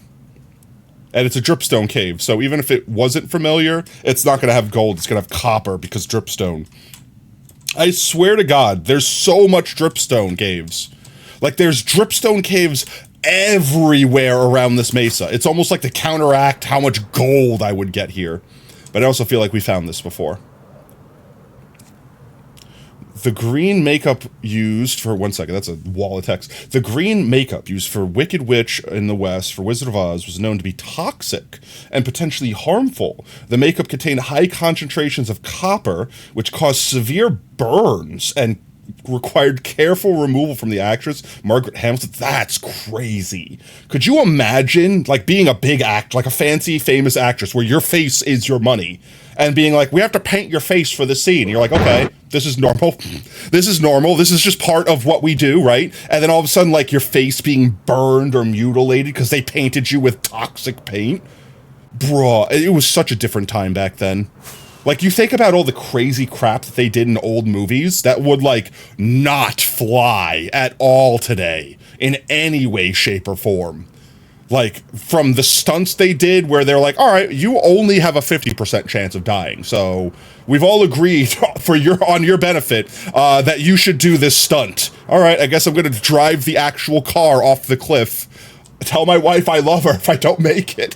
And it's a dripstone cave, so even if it wasn't familiar, it's not going to have gold. It's going to have copper because dripstone. I swear to God, there's so much dripstone caves. Like, there's dripstone caves everywhere around this mesa. It's almost like to counteract how much gold I would get here. But I also feel like we found this before. The green makeup used for, one second, that's a wall of text. The green makeup used for Wicked Witch in the West for Wizard of Oz was known to be toxic and potentially harmful. The makeup contained high concentrations of copper, which caused severe burns and required careful removal from the actress, Margaret Hamilton. That's crazy. Could you imagine, like, being a big act, like a fancy, famous actress where your face is your money, and being like, we have to paint your face for the scene. And you're like, okay, this is normal. This is normal. This is just part of what we do, right? And then all of a sudden, like, your face being burned or mutilated because they painted you with toxic paint. Bruh, it was such a different time back then. Like, you think about all the crazy crap that they did in old movies that would, like, not fly at all today in any way, shape, or form. Like, from the stunts they did where they're like, all right, you only have a 50% chance of dying. So we've all agreed for on your benefit that you should do this stunt. All right, I guess I'm going to drive the actual car off the cliff. Tell my wife I love her if I don't make it.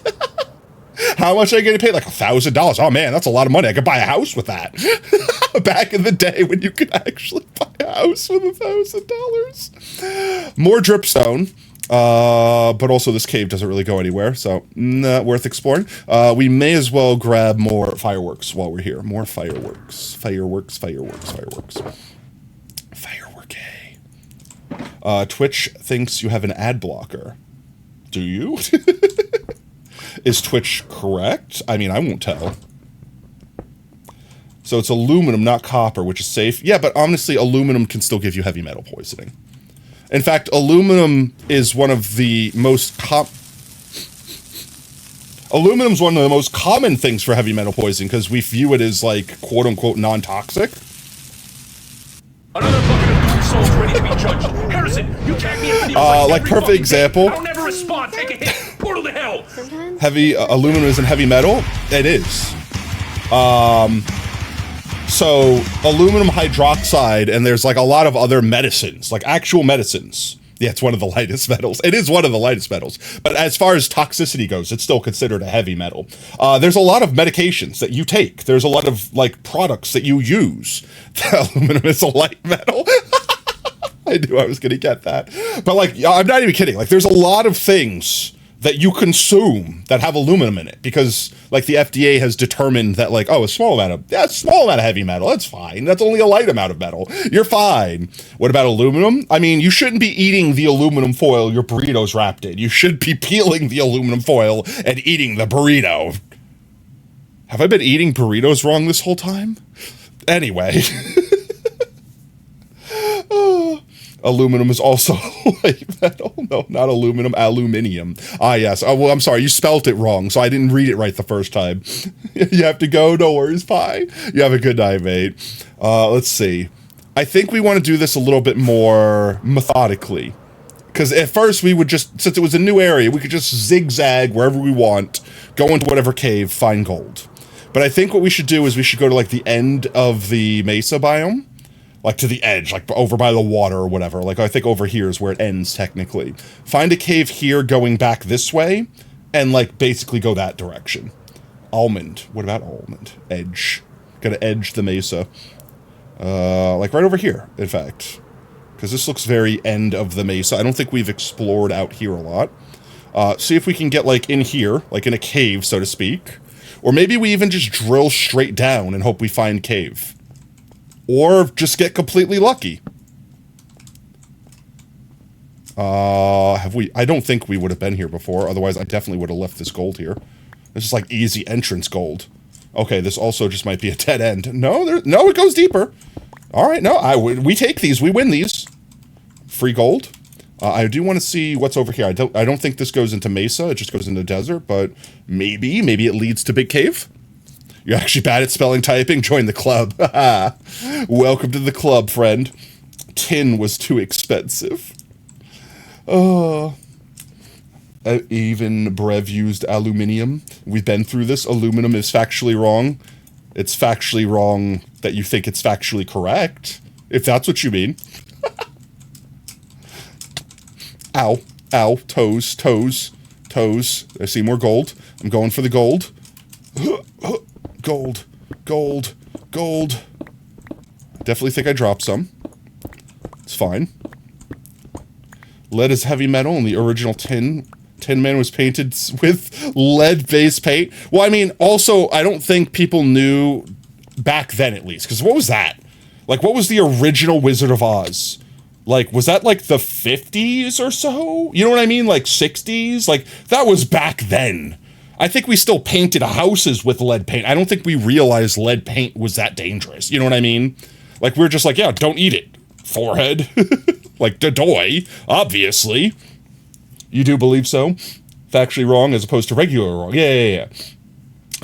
How much are I getting paid? Like $1,000. Oh man, that's a lot of money. I could buy a house with that. Back in the day when you could actually buy a house with $1,000. More dripstone. But also this cave doesn't really go anywhere, so not worth exploring. We may as well grab more fireworks while we're here. More fireworks. Fireworks. Firework, Twitch thinks you have an ad blocker. Do you? Is Twitch correct? I mean, I won't tell. So it's aluminum, not copper, which is safe. Yeah, but honestly, aluminum can still give you heavy metal poisoning. In fact, aluminum is one of the most aluminum's one of the most common things for heavy metal poisoning because we view it as, like, quote-unquote non-toxic. Another bucket of good souls ready to be judged. Harrison, you tag me in videos like perfect example. I'll never respond. Take a hit. Portal to hell. Heavy aluminum isn't heavy metal. It is. So aluminum hydroxide, and there's like a lot of other medicines, like actual medicines. Yeah, it's one of the lightest metals. It is one of the lightest metals. But as far as toxicity goes, it's still considered a heavy metal. There's a lot of medications that you take. There's a lot of, like, products that you use. Aluminum is a light metal. I knew I was going to get that. But, like, I'm not even kidding. Like, there's a lot of things that you consume that have aluminum in it, because like the FDA has determined that like, oh, a small amount of heavy metal, that's fine. That's only a light amount of metal. You're fine. What about aluminum? I mean, you shouldn't be eating the aluminum foil your burrito's wrapped in. You should be peeling the aluminum foil and eating the burrito. Have I been eating burritos wrong this whole time? Anyway. Aluminum is also light metal. No, not aluminum, aluminium. Ah, yes. Oh, well, I'm sorry. You spelt it wrong, so I didn't read it right the first time. You have to go. No worries. Fine. You have a good night, mate. Let's see. I think we want to do this a little bit more methodically. Because at first we would just, since it was a new area, we could just zigzag wherever we want, go into whatever cave, find gold. But I think what we should do is we should go to like the end of the mesa biome. Like to the edge, like over by the water or whatever. Like I think over here is where it ends technically. Find a cave here going back this way and like basically go that direction. Almond. What about almond? Edge. Gotta edge the mesa. Like right over here, in fact. Because this looks very end of the mesa. I don't think we've explored out here a lot. See if we can get like in here, like in a cave, so to speak. Or maybe we even just drill straight down and hope we find cave. Or just get completely lucky. Have we? I don't think we would have been here before. Otherwise, I definitely would have left this gold here. This is like easy entrance gold. Okay, this also just might be a dead end. No, it goes deeper. All right, no, we take these. We win these. Free gold. I do want to see what's over here. I don't think this goes into mesa. It just goes into desert. But maybe it leads to big cave. You're actually bad at spelling typing? Join the club. Welcome to the club, friend. Tin was too expensive. Even Brev used aluminium. We've been through this. Aluminum is factually wrong. It's factually wrong that you think it's factually correct. If that's what you mean. Ow. Ow. Toes. Toes. Toes. I see more gold. I'm going for the gold. Gold, gold, gold. Definitely think I dropped some. It's fine. Lead is heavy metal, and the original Tin Man was painted with lead-based paint. Well, I mean, also, I don't think people knew back then, at least. Because what was that? Like, what was the original Wizard of Oz? Like, was that, like, the 50s or so? You know what I mean? Like, 60s? Like, that was back then. I think we still painted houses with lead paint. I don't think we realized lead paint was that dangerous. You know what I mean? Like, we're just like, yeah, don't eat it. Forehead. Like, doy, obviously. You do believe so? Factually wrong as opposed to regular wrong. Yeah.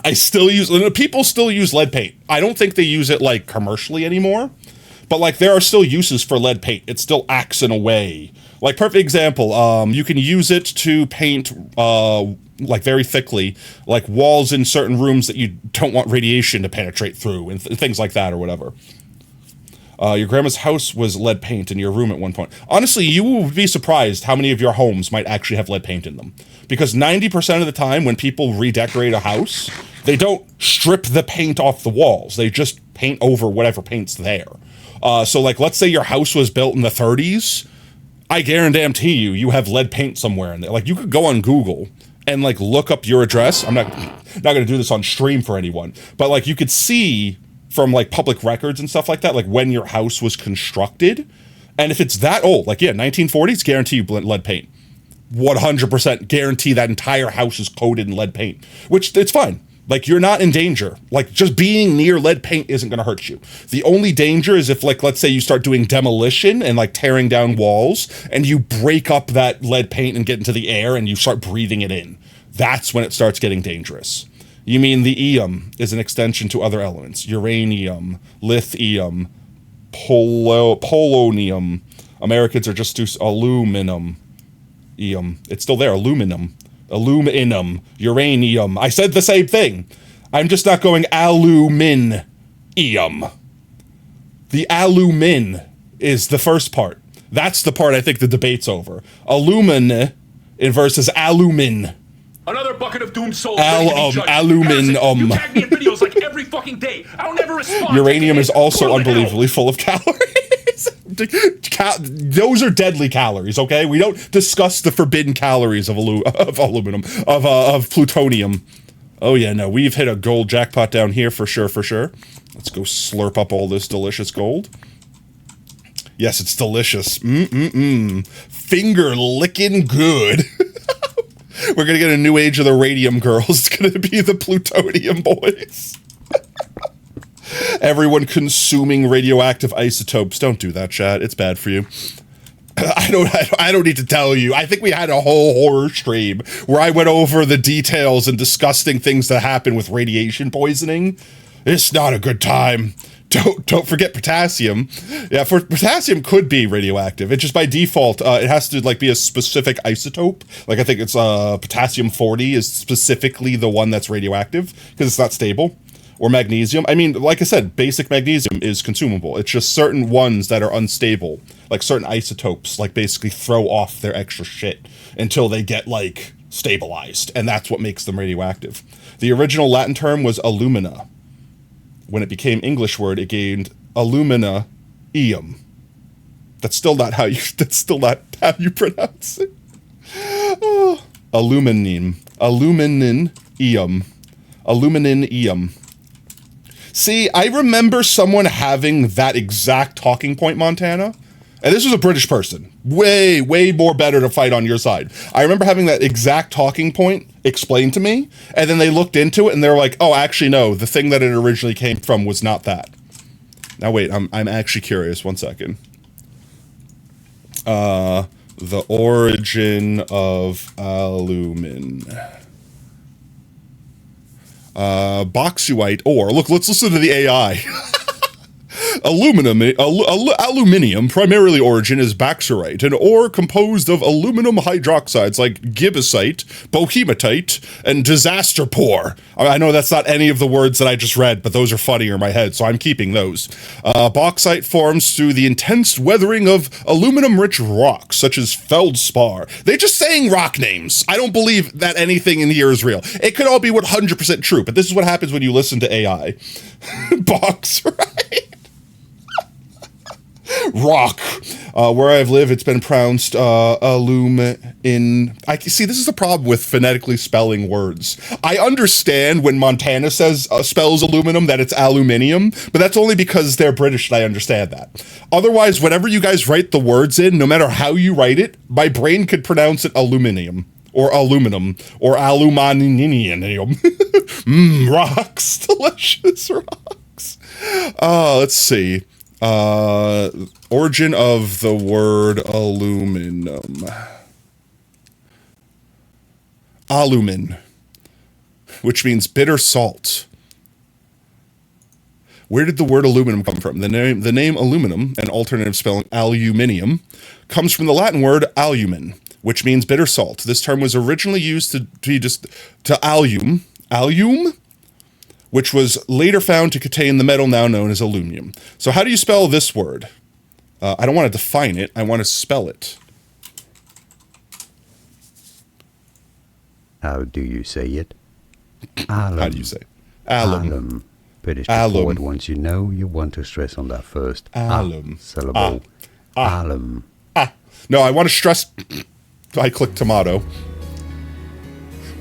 I still use, people still use lead paint. I don't think they use it, like, commercially anymore. But, like, there are still uses for lead paint. It still acts in a way. Like, perfect example, you can use it to paint, like, very thickly, like, walls in certain rooms that you don't want radiation to penetrate through, and things like that, or whatever. Your grandma's house was lead paint in your room at one point. Honestly, you would be surprised how many of your homes might actually have lead paint in them. Because 90% of the time, when people redecorate a house, they don't strip the paint off the walls. They just paint over whatever paint's there. So, like, let's say your house was built in the 30s. I guarantee you have lead paint somewhere in there. Like, you could go on Google and, like, look up your address. I'm not going to do this on stream for anyone. But, like, you could see from, like, public records and stuff like that, like, when your house was constructed. And if it's that old, like, yeah, 1940s, guarantee you lead paint. 100% guarantee that entire house is coated in lead paint. Which, it's fine. Like, you're not in danger. Like, just being near lead paint isn't going to hurt you. The only danger is if, like, let's say you start doing demolition and, like, tearing down walls, and you break up that lead paint and get into the air and you start breathing it in. That's when it starts getting dangerous. You mean the eum is an extension to other elements. Uranium, lithium, polonium. Americans are just too... aluminum. It's still there. Aluminum. Aluminum, uranium. I said the same thing. I'm just not going aluminium. The alumin is the first part. That's the part I think the debate's over. Alumin versus alumin. Another bucket of doomed souls. Aluminum. You tag me in videos like every fucking day. I don't ever respond. Uranium is also unbelievably full of calories. Those are deadly calories, okay? We don't discuss the forbidden calories of aluminum, of plutonium. Oh yeah, no, we've hit a gold jackpot down here for sure, for sure. Let's go slurp up all this delicious gold. Yes, it's delicious. Finger licking good. We're gonna get a new age of the radium girls. It's gonna be the plutonium boys. Everyone consuming radioactive isotopes. Don't do that, chat. It's bad for you. I don't need to tell you. I think we had a whole horror stream where I went over the details and disgusting things that happen with radiation poisoning. It's not a good time. Don't forget potassium. Yeah, potassium could be radioactive. It just by default, it has to like be a specific isotope. Like I think it's potassium 40 is specifically the one that's radioactive because it's not stable. Or magnesium. I mean, like I said, basic magnesium is consumable. It's just certain ones that are unstable, like certain isotopes, like basically throw off their extra shit until they get like stabilized, and that's what makes them radioactive. The original Latin term was alumina. When it became English word, it gained aluminium. That's still not how you pronounce it. Oh. Aluminium. See, I remember someone having that exact talking point, Montana. And this was a British person. Way, way more better to fight on your side. I remember having that exact talking point explained to me, and then they looked into it and they were like, oh, actually, no, the thing that it originally came from was not that. Now, wait, I'm actually curious. 1 second. The origin of aluminum. Bauxite ore. Look, let's listen to the AI. Aluminium, primarily origin is bauxite, an ore composed of aluminum hydroxides like gibbsite, bohematite, and disaster pour. I know that's not any of the words that I just read, but those are funnier in my head, so I'm keeping those. Bauxite forms through the intense weathering of aluminum-rich rocks, such as feldspar. They're just saying rock names. I don't believe that anything in here is real. It could all be 100% true, but this is what happens when you listen to AI. Bauxite. Rock. Where I've lived, it's been pronounced in. See, this is the problem with phonetically spelling words. I understand when Montana says spells aluminum that it's aluminium, but that's only because they're British and I understand that. Otherwise, whenever you guys write the words in, no matter how you write it, my brain could pronounce it aluminium or aluminum or aluminium. Rocks, delicious rocks. Let's see. Origin of the word aluminum. Alumin, which means bitter salt. Where did the word aluminum come from? The name aluminum, an alternative spelling aluminium, comes from the Latin word alumen, which means bitter salt. This term was originally used to alum, which was later found to contain the metal now known as aluminum. So how do you spell this word? I don't want to define it. I want to spell it. How do you say it? Alum. How do you say it? Alum. Alum. But it's straightforward. Once you know, you want to stress on that first alum syllable. Alum. No, I want to stress. I click tomato.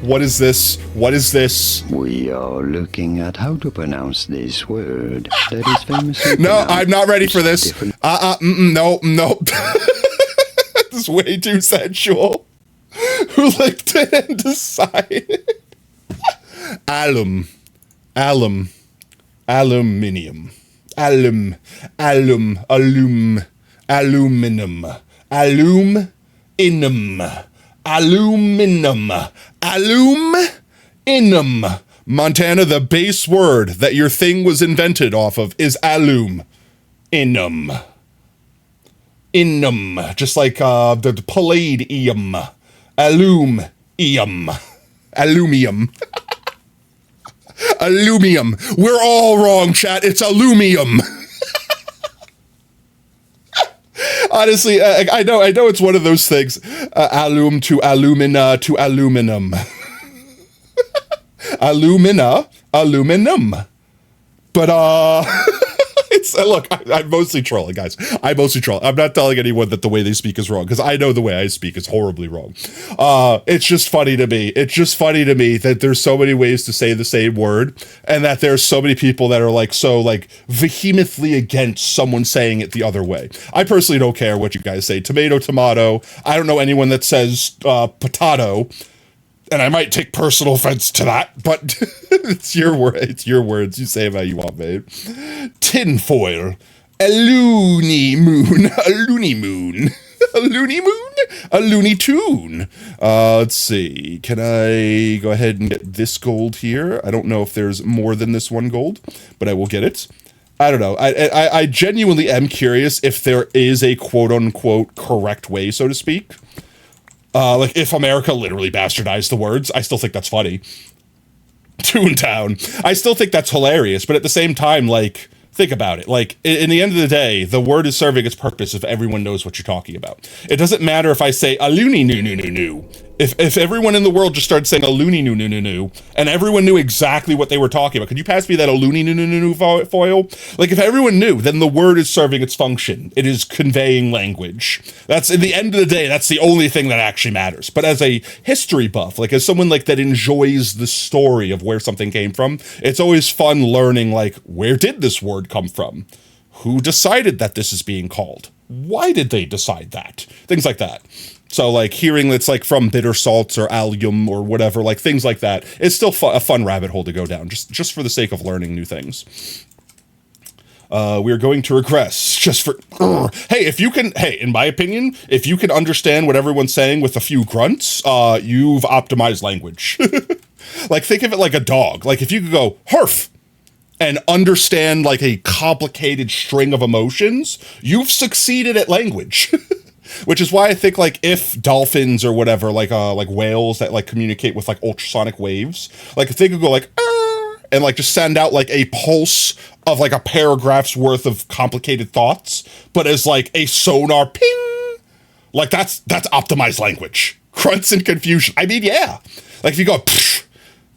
What is this? What is this? We are looking at how to pronounce this word that is famously No, I'm not ready for this. No. This is way too sensual. Who licked it and decided? Aluminium. Aluminum. Montana, the base word that your thing was invented off of is alum. Inum. Just like the palladium. Alumium. Alumium. We're all wrong, chat. It's alumium. Honestly, I know it's one of those things. Alum to alumina to aluminum. Aluminum. But, Look, I'm mostly trolling, guys. I'm mostly trolling. I'm not telling anyone that the way they speak is wrong, because I know the way I speak is horribly wrong. It's just funny to me. It's just funny to me that there's so many ways to say the same word, and that there's so many people that are like so like vehemently against someone saying it the other way. I personally don't care what you guys say. Tomato, tomato. I don't know anyone that says potato. And I might take personal offense to that, but it's your word. It's your words. You say them how you want, babe. Tinfoil. A loony moon. A loony moon. A loony moon? A loony tune. Let's see. Can I go ahead and get this gold here? I don't know if there's more than this one gold, but I will get it. I don't know. I genuinely am curious if there is a quote-unquote correct way, so to speak. Like, if America literally bastardized the words, I still think that's funny. Toontown. I still think that's hilarious, but at the same time, like, think about it. Like, in the end of the day, the word is serving its purpose if everyone knows what you're talking about. It doesn't matter if I say a loony noo noo noo noo. If everyone in the world just started saying a loony noo noo noo noo, and everyone knew exactly what they were talking about, could you pass me that a loony noo noo noo noo foil? Like, if everyone knew, then the word is serving its function. It is conveying language. That's, in the end of the day, that's the only thing that actually matters. But as a history buff, like as someone like that enjoys the story of where something came from, it's always fun learning, like, where did this word come from? Who decided that this is being called? Why did they decide that? Things like that. So, like, hearing it's, like, from bitter salts or allium or whatever, like, things like that, it's still a fun rabbit hole to go down, just for the sake of learning new things. We're going to regress, just for... Hey, in my opinion, if you can understand what everyone's saying with a few grunts, you've optimized language. Like, think of it like a dog. Like, if you could go, "Herf," and understand, like, a complicated string of emotions, you've succeeded at language. Which is why I think, like, if dolphins or whatever, like whales that, like, communicate with, like, ultrasonic waves, like, if they could go, like, and, like, just send out, like, a pulse of, like, a paragraph's worth of complicated thoughts, but as, like, a sonar ping, like, that's optimized language. Grunts and confusion. I mean, yeah. Like, if you go, pfft,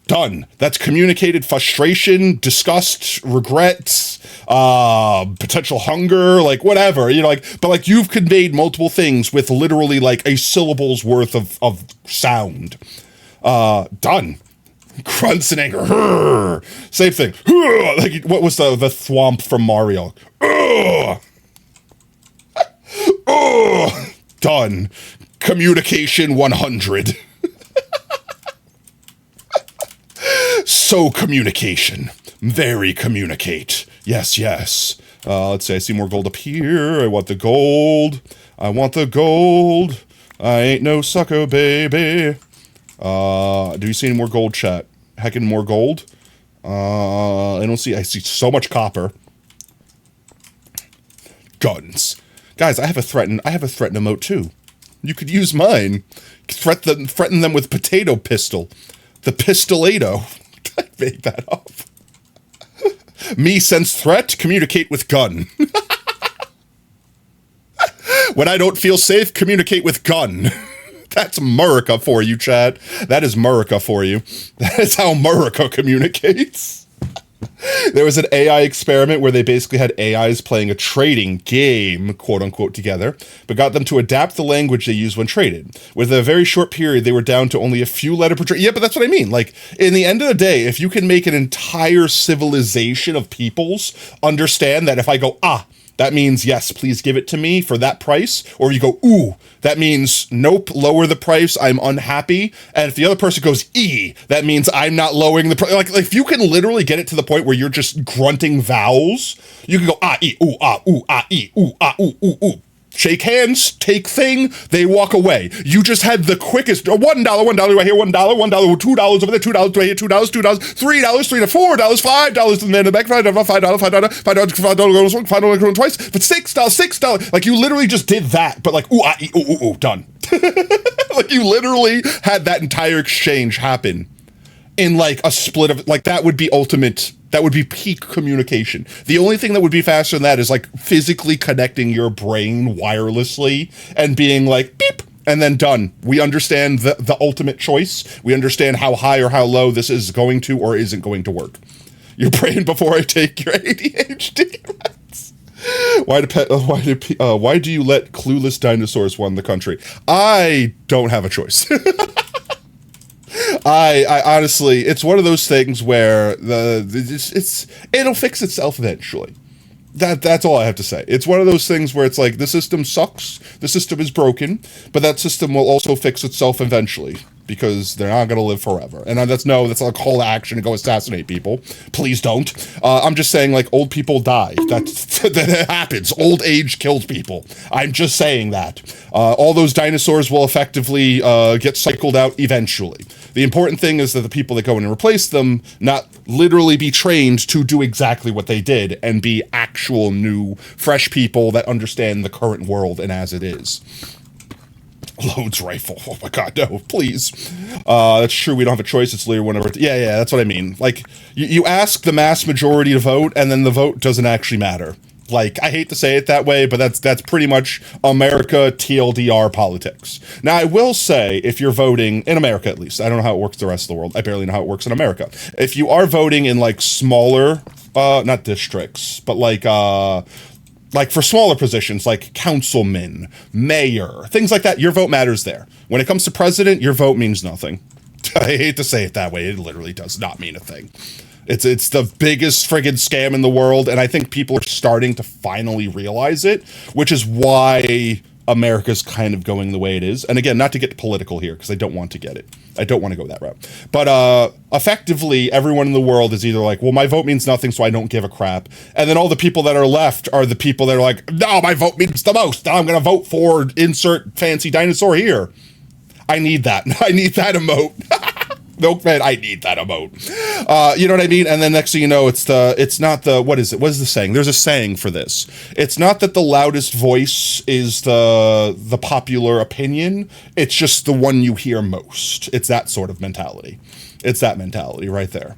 done. That's communicated frustration, disgust, regret, potential hunger, like whatever, you know, like, but like you've conveyed multiple things with literally like a syllable's worth of sound. Done. Grunts and anger. Hurr. Same thing. Hurr. Like, what was the thwomp from Mario? Done. Communication 100. So communication. Very communicate. Yes, yes. Let's see, I see more gold up here. I want the gold. I want the gold. I ain't no sucker, baby. Do you see any more gold, chat? Heckin' more gold? I don't see, I see so much copper. Guns. Guys, I have a threaten emote too. You could use mine. Threaten them with potato pistol. The pistolato. I made that up. Me sense threat, communicate with gun. When I don't feel safe, communicate with gun. That's America for you, Chad. That is America for you. That is how America communicates. There was an AI experiment where they basically had AIs playing a trading game, quote unquote, together, but got them to adapt the language they use when traded. With a very short period, they were down to only a few letters per trade. Yeah, but that's what I mean. Like, in the end of the day, if you can make an entire civilization of peoples understand that if I go, that means, yes, please give it to me for that price. Or you go, ooh, that means, nope, lower the price, I'm unhappy. And if the other person goes, that means I'm not lowering the price. Like, if you can literally get it to the point where you're just grunting vowels, you can go, ooh, ooh, ooh, ooh. Shake hands, take thing, they walk away. You just had the quickest, $1 right here, $1, $2 over there, $2 right here, $2, $3, $3 to $4, $5 in the back, $5 going twice, but $6. Like, you literally just did that, but like, ooh, done. Like, you literally had that entire exchange happen in like a split of, like, that would be ultimate. That would be peak communication. The only thing that would be faster than that is like physically connecting your brain wirelessly and being like, beep, and then done. We understand the ultimate choice. We understand how high or how low this is going to or isn't going to work. Your brain before I take your ADHD. Why do you let clueless dinosaurs run the country? I don't have a choice. I honestly, it's one of those things where it'll fix itself eventually. That's all I have to say. It's one of those things where it's like the system sucks, the system is broken, but that system will also fix itself eventually because they're not going to live forever. And that's not a call to action to go assassinate people. Please don't. I'm just saying, like, old people die. That happens. Old age kills people. I'm just saying that. All those dinosaurs will effectively get cycled out eventually. The important thing is that the people that go in and replace them not literally be trained to do exactly what they did and be actual new, fresh people that understand the current world and as it is. Loads rifle. Oh my god, no, please. That's true, we don't have a choice, it's literally whenever. Yeah, that's what I mean. Like, you ask the mass majority to vote, and then the vote doesn't actually matter. Like, I hate to say it that way, but that's pretty much America TLDR politics. Now, I will say, if you're voting, in America at least, I don't know how it works the rest of the world, I barely know how it works in America. If you are voting in, like, smaller, not districts, but like for smaller positions, like councilman, mayor, things like that, your vote matters there. When it comes to president, your vote means nothing. I hate to say it that way, it literally does not mean a thing. It's the biggest friggin' scam in the world, and I think people are starting to finally realize it, which is why America's kind of going the way it is. And again, not to get political here, because I don't want to get it. I don't want to go that route. But effectively, everyone in the world is either like, well, my vote means nothing, so I don't give a crap. And then all the people that are left are the people that are like, no, my vote means the most. I'm going to vote for insert fancy dinosaur here. I need that. I need that emote. Milkman, I need that emote. You know what I mean? And then next thing you know, it's not the, what is it? What is the saying? There's a saying for this. It's not that the loudest voice is the popular opinion. It's just the one you hear most. It's that sort of mentality. It's that mentality right there.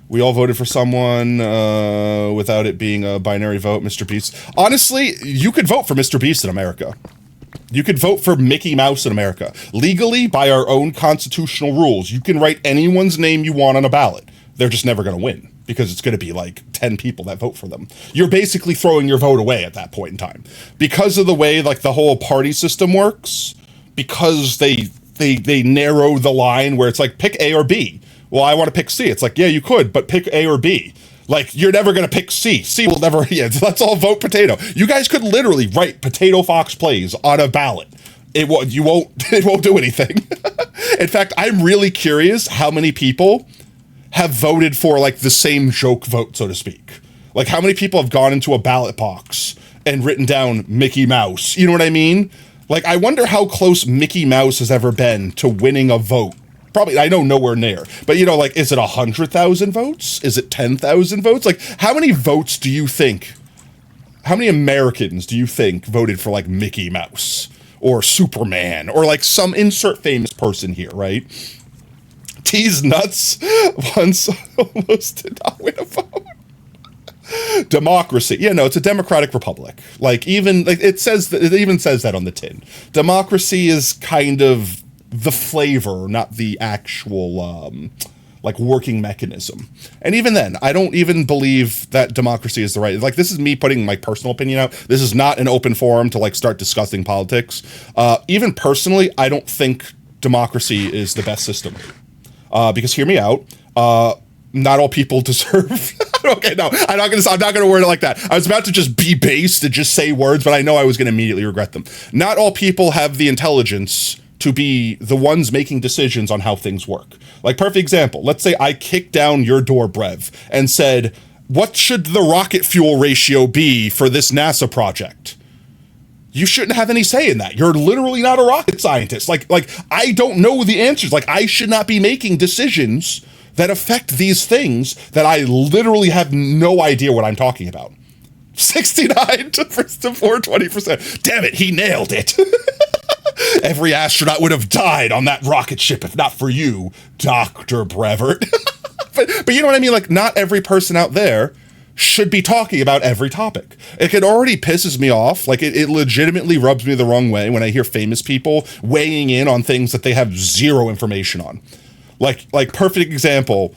We all voted for someone without it being a binary vote, Mr. Beast. Honestly, you could vote for Mr. Beast in America. You could vote for Mickey Mouse in America. Legally, by our own constitutional rules, you can write anyone's name you want on a ballot. They're just never going to win because it's going to be like 10 people that vote for them. You're basically throwing your vote away at that point in time. Because of the way like the whole party system works, because they narrow the line where it's like pick A or B. Well, I want to pick C. It's like, yeah, you could, but pick A or B. Like, you're never going to pick C. C will never, yeah, let's all vote potato. You guys could literally write Potato Fox Plays on a ballot. It won't do anything. In fact, I'm really curious how many people have voted for, like, the same joke vote, so to speak. Like, how many people have gone into a ballot box and written down Mickey Mouse? You know what I mean? Like, I wonder how close Mickey Mouse has ever been to winning a vote. Probably, I know nowhere near. But, you know, like, is it 100,000 votes? Is it 10,000 votes? Like, how many votes do you think, how many Americans do you think voted for, like, Mickey Mouse? Or Superman? Or, like, some insert famous person here, right? T's nuts once almost did not win a vote. Democracy. Yeah, no, it's a democratic republic. Like, even, like, it even says that on the tin. Democracy is kind of the flavor, not the actual, like, working mechanism. And even then, I don't even believe that democracy is the right, like, this is me putting my personal opinion out. This is not an open forum to, like, start discussing politics. Even personally, I don't think democracy is the best system. Because hear me out, not all people deserve. Okay, no, I'm not gonna word it like that. I was about to just be based and just say words, but I know I was gonna immediately regret them. Not all people have the intelligence to be the ones making decisions on how things work. Like, perfect example, let's say I kicked down your door, Brev, and said, what should the rocket fuel ratio be for this NASA project? You shouldn't have any say in that. You're literally not a rocket scientist. Like I don't know the answers. Like, I should not be making decisions that affect these things that I literally have no idea what I'm talking about. 69 to 420%. Damn it, he nailed it. Every astronaut would have died on that rocket ship if not for you, Dr. Brevert. but you know what I mean? Like, not every person out there should be talking about every topic. It already pisses me off. Like, it legitimately rubs me the wrong way when I hear famous people weighing in on things that they have zero information on. Like perfect example,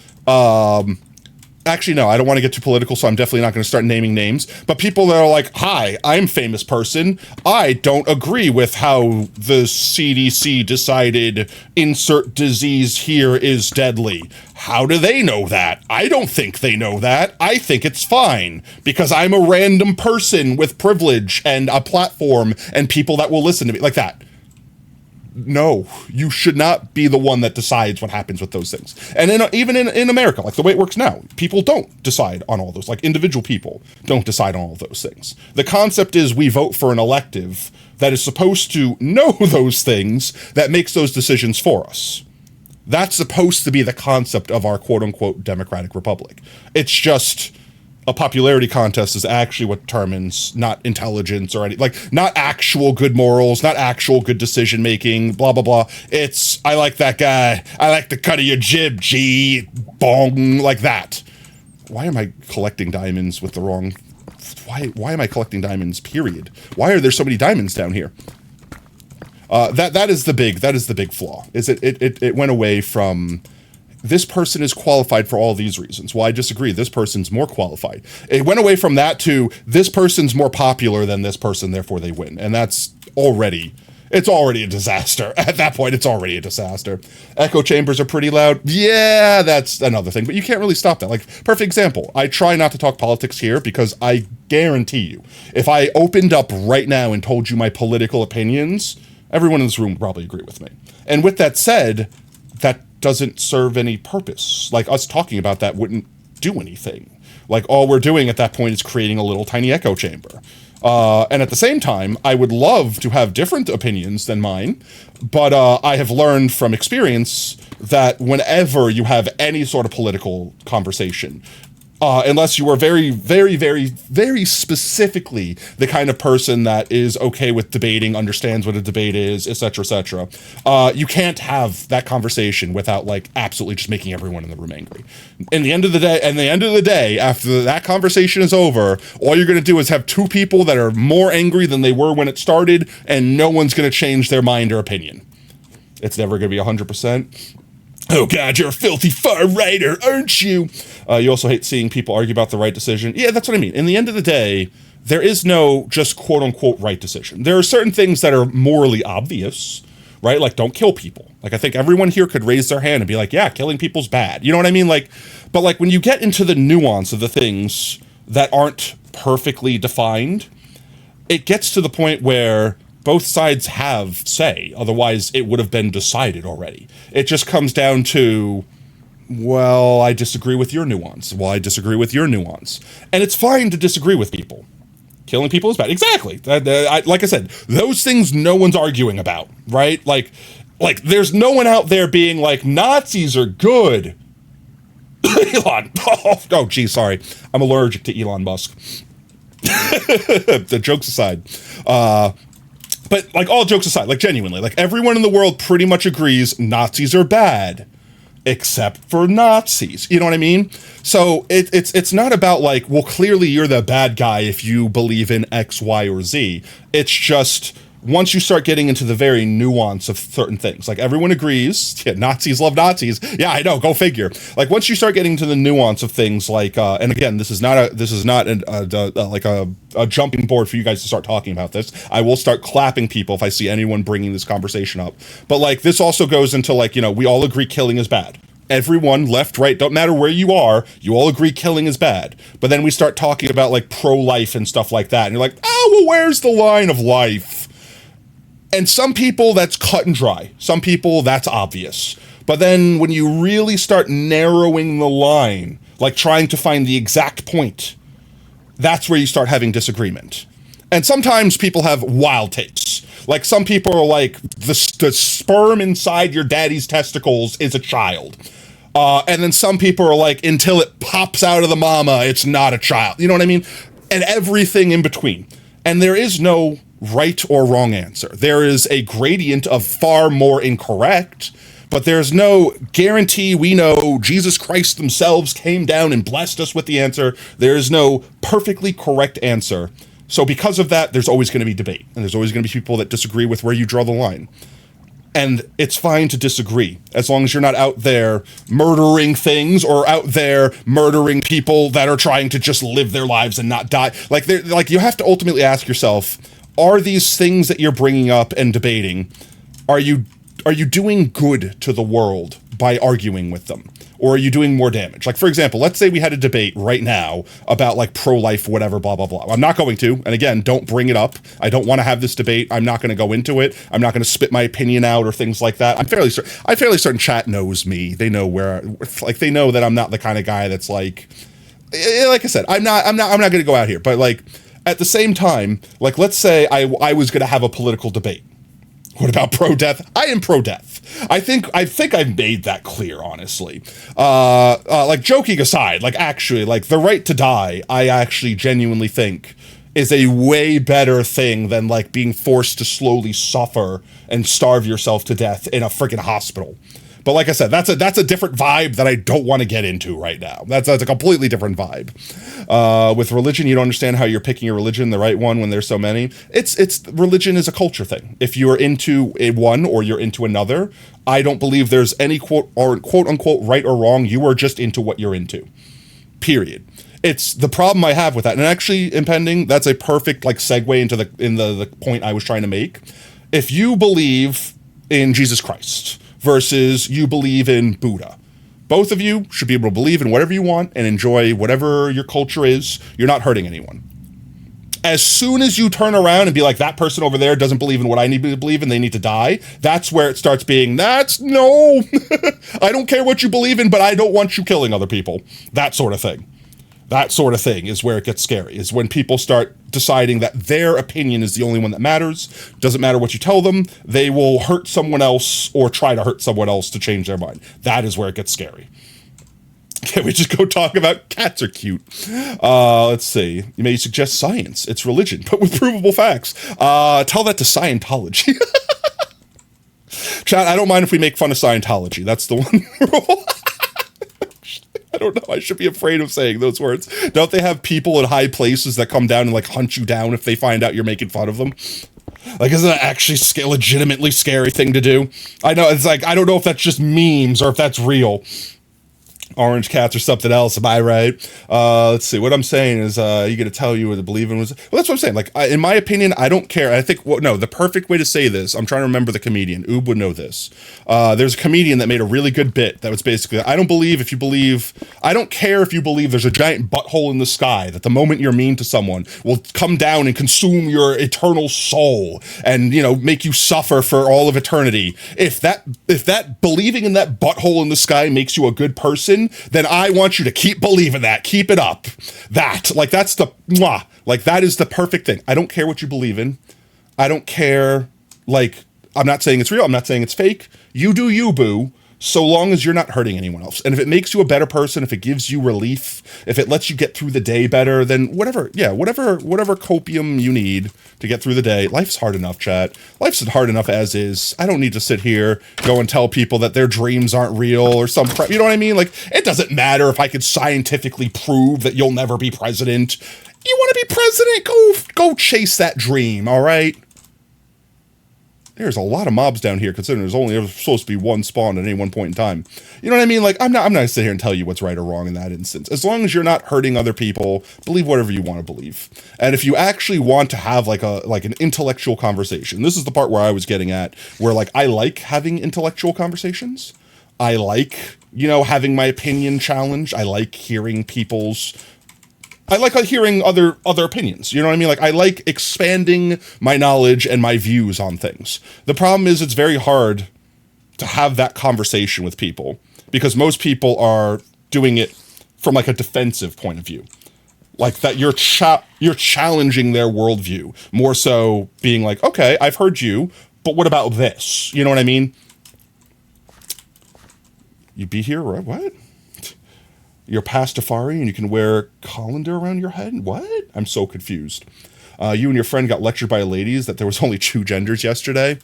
actually, no, I don't want to get too political, so I'm definitely not going to start naming names. But people that are like, hi, I'm famous person. I don't agree with how the CDC decided insert disease here is deadly. How do they know that? I don't think they know that. I think it's fine because I'm a random person with privilege and a platform and people that will listen to me like that. No, you should not be the one that decides what happens with those things. And even in America, like the way it works now, people don't decide on all those. Like individual people don't decide on all those things. The concept is we vote for an elective that is supposed to know those things that makes those decisions for us. That's supposed to be the concept of our quote-unquote democratic republic. It's just a popularity contest is actually what determines not intelligence or anything, like not actual good morals, not actual good decision making, blah, blah, blah. It's, I like that guy. I like the cut of your jib, G, bong, like that. Why am I collecting diamonds with the wrong, why am I collecting diamonds, period? Why are there so many diamonds down here? That is the big flaw, is it went away from, this person is qualified for all these reasons. Well, I disagree. This person's more qualified. It went away from that to this person's more popular than this person, therefore they win. And that's already, it's already a disaster. At that point, it's already a disaster. Echo chambers are pretty loud. Yeah, that's another thing, but you can't really stop that. Like, perfect example. I try not to talk politics here because I guarantee you, if I opened up right now and told you my political opinions, everyone in this room would probably agree with me. And with that said, that doesn't serve any purpose. Like, us talking about that wouldn't do anything. Like, all we're doing at that point is creating a little tiny echo chamber. And at the same time, I would love to have different opinions than mine, but I have learned from experience that whenever you have any sort of political conversation, unless you are very, very, very, very specifically the kind of person that is okay with debating, understands what a debate is, etc., etc., you can't have that conversation without like absolutely just making everyone in the room angry. In the end of the day, after that conversation is over, all you're going to do is have two people that are more angry than they were when it started, and no one's going to change their mind or opinion. It's never going to be 100%. Oh God, you're a filthy far-righter, aren't you? You also hate seeing people argue about the right decision. Yeah, that's what I mean. In the end of the day, there is no just quote-unquote right decision. There are certain things that are morally obvious, right? Like, don't kill people. Like, I think everyone here could raise their hand and be like, yeah, killing people's bad. You know what I mean? Like, but like when you get into the nuance of the things that aren't perfectly defined, it gets to the point where both sides have say, otherwise it would have been decided already. It just comes down to, well, I disagree with your nuance. Well, I disagree with your nuance. And it's fine to disagree with people. Killing people is bad. Exactly. Like I said, those things no one's arguing about, right? Like there's no one out there being like, Nazis are good. Elon. Oh, geez, sorry. I'm allergic to Elon Musk. The jokes aside. But like all jokes aside, like genuinely, like everyone in the world pretty much agrees Nazis are bad, except for Nazis. You know what I mean? So it's not about like, well, clearly you're the bad guy if you believe in X, Y, or Z. It's just once you start getting into the very nuance of certain things, like everyone agrees, yeah, Nazis love Nazis. Yeah, I know, go figure. Like once you start getting into the nuance of things, like, and again, this is not a jumping board for you guys to start talking about this. I will start clapping people if I see anyone bringing this conversation up. But like this also goes into like, you know, we all agree killing is bad. Everyone, left, right, don't matter where you are, you all agree killing is bad. But then we start talking about like pro-life and stuff like that, and you're like, oh, well, where's the line of life? And some people, that's cut and dry. Some people, that's obvious. But then when you really start narrowing the line, like trying to find the exact point, that's where you start having disagreement. And sometimes people have wild takes. Like some people are like, the sperm inside your daddy's testicles is a child. And then some people are like, until it pops out of the mama, it's not a child. You know what I mean? And everything in between. And there is no right or wrong answer. There is a gradient of far more incorrect, but there's no guarantee we know Jesus Christ themselves came down and blessed us with the answer. There is no perfectly correct answer. So because of that, there's always going to be debate, and there's always going to be people that disagree with where you draw the line. And it's fine to disagree as long as you're not out there murdering things or out there murdering people that are trying to just live their lives and not die. Like you have to ultimately ask yourself, are these things that you're bringing up and debating, are you doing good to the world by arguing with them? Or are you doing more damage? Like, for example, let's say we had a debate right now about like pro-life, whatever, blah, blah, blah. I'm not going to. And again, don't bring it up. I don't want to have this debate. I'm not going to go into it. I'm not going to spit my opinion out or things like that. I'm fairly certain chat knows me. They know they know that I'm not the kind of guy that's like I said, I'm not going to go out here. But like, at the same time, like, let's say I was going to have a political debate. What about pro-death? I am pro-death. I think I've made that clear, honestly. Like, joking aside, like, actually, like, the right to die, I actually genuinely think is a way better thing than, like, being forced to slowly suffer and starve yourself to death in a freaking hospital. But like I said, that's a different vibe that I don't want to get into right now. That's a completely different vibe. With religion, you don't understand how you're picking a religion, the right one, when there's so many. It's religion is a culture thing. If you're into one or you're into another, I don't believe there's any quote unquote right or wrong. You are just into what you're into. Period. It's the problem I have with that. And actually, impending, that's a perfect like segue into the point I was trying to make. If you believe in Jesus Christ versus you believe in Buddha, both of you should be able to believe in whatever you want and enjoy whatever your culture is. You're not hurting anyone. As soon as you turn around and be like, that person over there doesn't believe in what I need to believe in, they need to die, that's where it starts being, no, I don't care what you believe in, but I don't want you killing other people. That sort of thing. That sort of thing is where it gets scary, is when people start deciding that their opinion is the only one that matters. Doesn't matter what you tell them, they will hurt someone else or try to hurt someone else to change their mind. That is where it gets scary. Can we just go talk about cats are cute? Let's see. You may suggest science. It's religion, but with provable facts. Tell that to Scientology. Chat, I don't mind if we make fun of Scientology. That's the one rule. I don't know. I should be afraid of saying those words. Don't they have people in high places that come down and like hunt you down if they find out you're making fun of them? Like, isn't that actually a legitimately scary thing to do? I know, it's like, I don't know if that's just memes or if that's real. Orange cats or something else, am I right? Let's see. What I'm saying is, you got to tell you what to believe in. Well, that's what I'm saying. Like, in my opinion, I don't care. I think, the perfect way to say this, I'm trying to remember the comedian. Oob would know this. There's a comedian that made a really good bit that was basically, I don't care if you believe there's a giant butthole in the sky, that the moment you're mean to someone will come down and consume your eternal soul and, make you suffer for all of eternity. If that believing in that butthole in the sky makes you a good person, then I want you to keep believing that. Keep it up. That is the perfect thing. I don't care what you believe in. I don't care. Like, I'm not saying it's real. I'm not saying it's fake. You do you, boo. So long as you're not hurting anyone else. And if it makes you a better person, if it gives you relief, if it lets you get through the day better, then whatever copium you need to get through the day. Life's hard enough, chat. Life's hard enough as is. I don't need to sit here, go and tell people that their dreams aren't real or you know what I mean? Like, it doesn't matter if I could scientifically prove that you'll never be president. You want to be president? Go chase that dream, all right? There's a lot of mobs down here, considering there's only ever supposed to be one spawn at any one point in time. You know what I mean? Like, I'm not gonna sit here and tell you what's right or wrong in that instance. As long as you're not hurting other people, believe whatever you want to believe. And if you actually want to have like an intellectual conversation, this is the part where I was getting at, where like I like having intellectual conversations. I like, having my opinion challenged. I like hearing other opinions. You know what I mean? Like, I like expanding my knowledge and my views on things. The problem is it's very hard to have that conversation with people because most people are doing it from like a defensive point of view. Like that you're challenging their worldview more so being like, okay, I've heard you, but what about this? You know what I mean? You be here, right? What? You're Pastafari and you can wear colander around your head? What? I'm so confused. You and your friend got lectured by ladies that there was only 2 genders yesterday.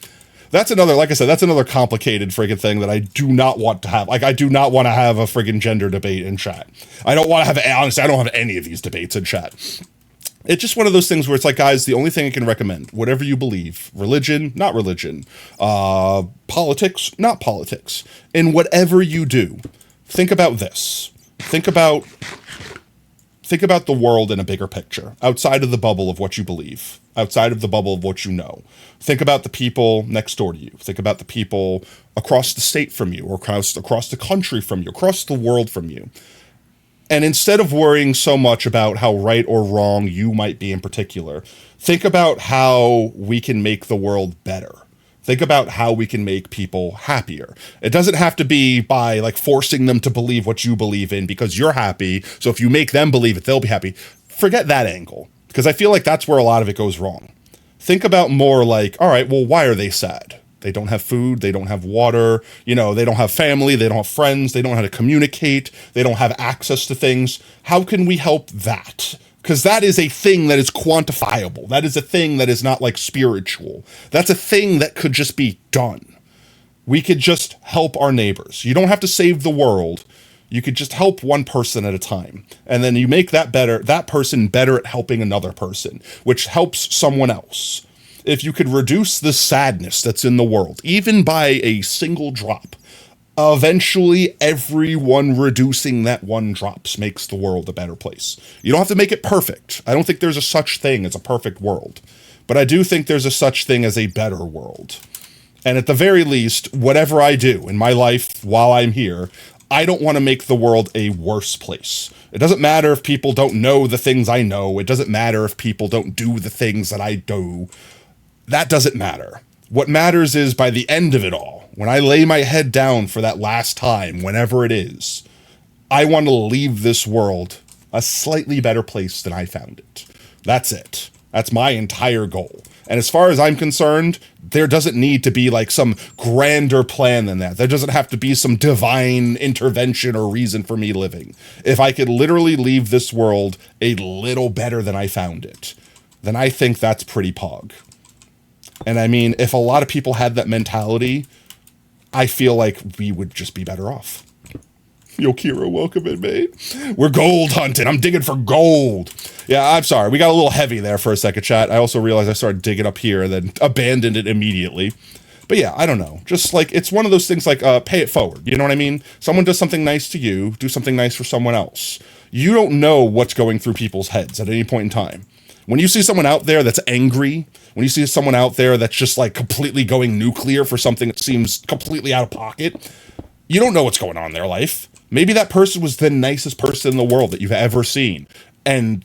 That's another complicated friggin' thing that I do not want to have. Like, I do not want to have a friggin' gender debate in chat. I don't have any of these debates in chat. It's just one of those things where it's like, guys, the only thing I can recommend, whatever you believe, religion, not religion, politics, not politics, in whatever you do, think about this. Think about the world in a bigger picture, outside of the bubble of what you believe, outside of the bubble of what you know. Think about the people next door to you. Think about the people across the state from you, or across the country from you, across the world from you. And instead of worrying so much about how right or wrong you might be in particular, think about how we can make the world better. Think about how we can make people happier. It doesn't have to be by like forcing them to believe what you believe in because you're happy. So if you make them believe it, they'll be happy. Forget that angle, because I feel like that's where a lot of it goes wrong. Think about more like, all right, well, why are they sad? They don't have food, they don't have water, they don't have family, they don't have friends, they don't know how to communicate, they don't have access to things. How can we help that? Because that is a thing that is quantifiable. That is a thing that is not like spiritual. That's a thing that could just be done. We could just help our neighbors. You don't have to save the world. You could just help one person at a time. And then you make that person better at helping another person, which helps someone else. If you could reduce the sadness that's in the world, even by a single drop, eventually everyone reducing that one drops makes the world a better place. You don't have to make it perfect. I don't think there's a such thing as a perfect world, but I do think there's a such thing as a better world. And at the very least, whatever I do in my life while I'm here, I don't want to make the world a worse place. It doesn't matter if people don't know the things I know. It doesn't matter if people don't do the things that I do. That doesn't matter. What matters is by the end of it all, when I lay my head down for that last time, whenever it is, I want to leave this world a slightly better place than I found it. That's it. That's my entire goal. And as far as I'm concerned, there doesn't need to be like some grander plan than that. There doesn't have to be some divine intervention or reason for me living. If I could literally leave this world a little better than I found it, then I think that's pretty pog. And I mean, if a lot of people had that mentality, I feel like we would just be better off. Yo, Kira, welcome in, mate. We're gold hunting. I'm digging for gold. Yeah, I'm sorry. We got a little heavy there for a second, chat. I also realized I started digging up here and then abandoned it immediately. But yeah, I don't know. Just like, it's one of those things like pay it forward. You know what I mean? Someone does something nice to you, do something nice for someone else. You don't know what's going through people's heads at any point in time. When you see someone out there that's angry, when you see someone out there that's just like completely going nuclear for something that seems completely out of pocket, you don't know what's going on in their life. Maybe that person was the nicest person in the world that you've ever seen, and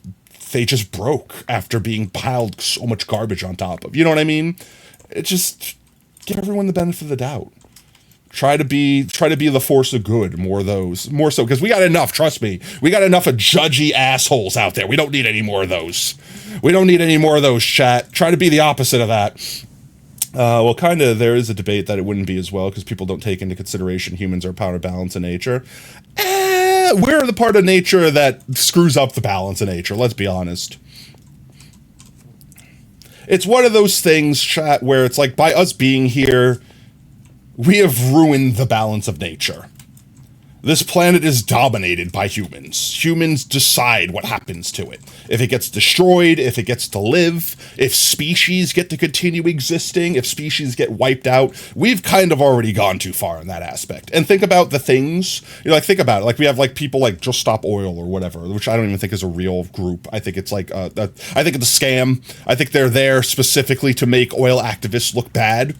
they just broke after being piled so much garbage on top of. You know what I mean? It just give everyone the benefit of the doubt. Try to be the force of good, more so, because we got enough, trust me. We got enough of judgy assholes out there. We don't need any more of those. We don't need any more of those, chat. Try to be the opposite of that. Well, kind of, there is a debate that it wouldn't be as well, because people don't take into consideration humans are part of balance in nature. We're the part of nature that screws up the balance of nature, let's be honest. It's one of those things, chat, where it's like, by us being here, we have ruined the balance of nature. This planet is dominated by humans. Humans decide what happens to it. If it gets destroyed, if it gets to live, if species get to continue existing, if species get wiped out, we've kind of already gone too far in that aspect. And think about the things, think about it. Like we have like people like Just Stop Oil or whatever, which I don't even think is a real group. I think it's like, I think it's a scam. I think they're there specifically to make oil activists look bad.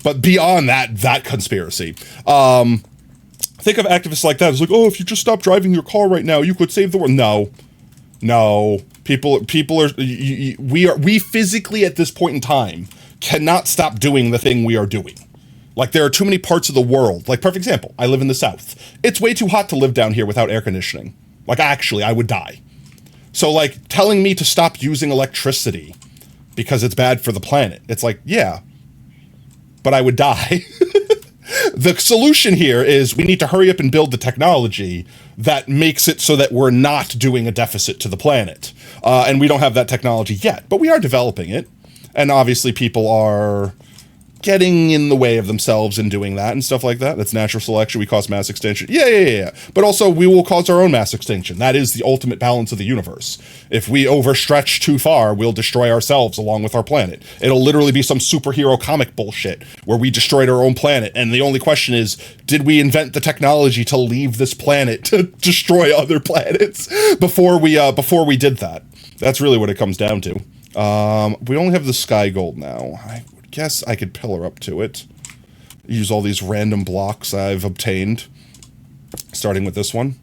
But beyond that conspiracy, think of activists like that. It's like, oh, if you just stop driving your car right now, you could save the world. No. People are. We physically at this point in time cannot stop doing the thing we are doing. Like there are too many parts of the world. Like perfect example. I live in the South. It's way too hot to live down here without air conditioning. Like actually, I would die. So like telling me to stop using electricity because it's bad for the planet. It's like, yeah. But I would die. The solution here is we need to hurry up and build the technology that makes it so that we're not doing a deficit to the planet. And we don't have that technology yet, but we are developing it. And obviously people are getting in the way of themselves and doing that and stuff like that. That's natural selection. We cause mass extinction. Yeah. But also we will cause our own mass extinction. That is the ultimate balance of the universe. If we overstretch too far, we'll destroy ourselves along with our planet. It'll literally be some superhero comic bullshit where we destroyed our own planet. And the only question is, did we invent the technology to leave this planet to destroy other planets before we did that? That's really what it comes down to. We only have the sky gold now. I guess I could pillar up to it. Use all these random blocks I've obtained. Starting with this one.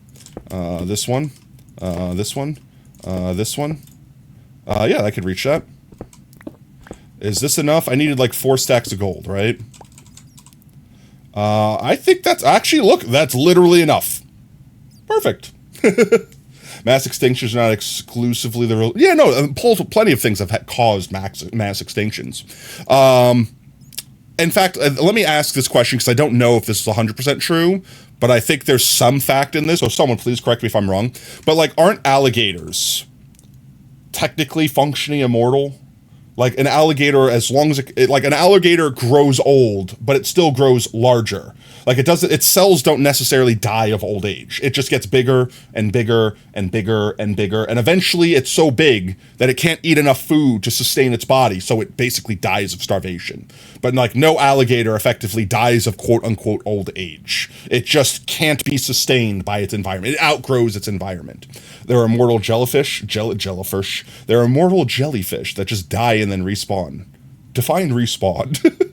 This one. This one. This one. Yeah, I could reach that. Is this enough? I needed like 4 stacks of gold, right? I think that's actually, look, that's literally enough. Perfect. Mass extinctions are not exclusively the real... Yeah, no, plenty of things have caused mass extinctions. In fact, let me ask this question, because I don't know if this is 100% true, but I think there's some fact in this, so someone please correct me if I'm wrong. But, like, aren't alligators technically functioning immortal? Like, an alligator, as long as like, an alligator grows old, but it still grows larger. Like, its cells don't necessarily die of old age. It just gets bigger and bigger and bigger and bigger, and eventually it's so big that it can't eat enough food to sustain its body, so it basically dies of starvation. But, like, no alligator effectively dies of quote-unquote old age. It just can't be sustained by its environment. It outgrows its environment. There are immortal jellyfish. There are immortal jellyfish that just die and then respawn. Define respawn.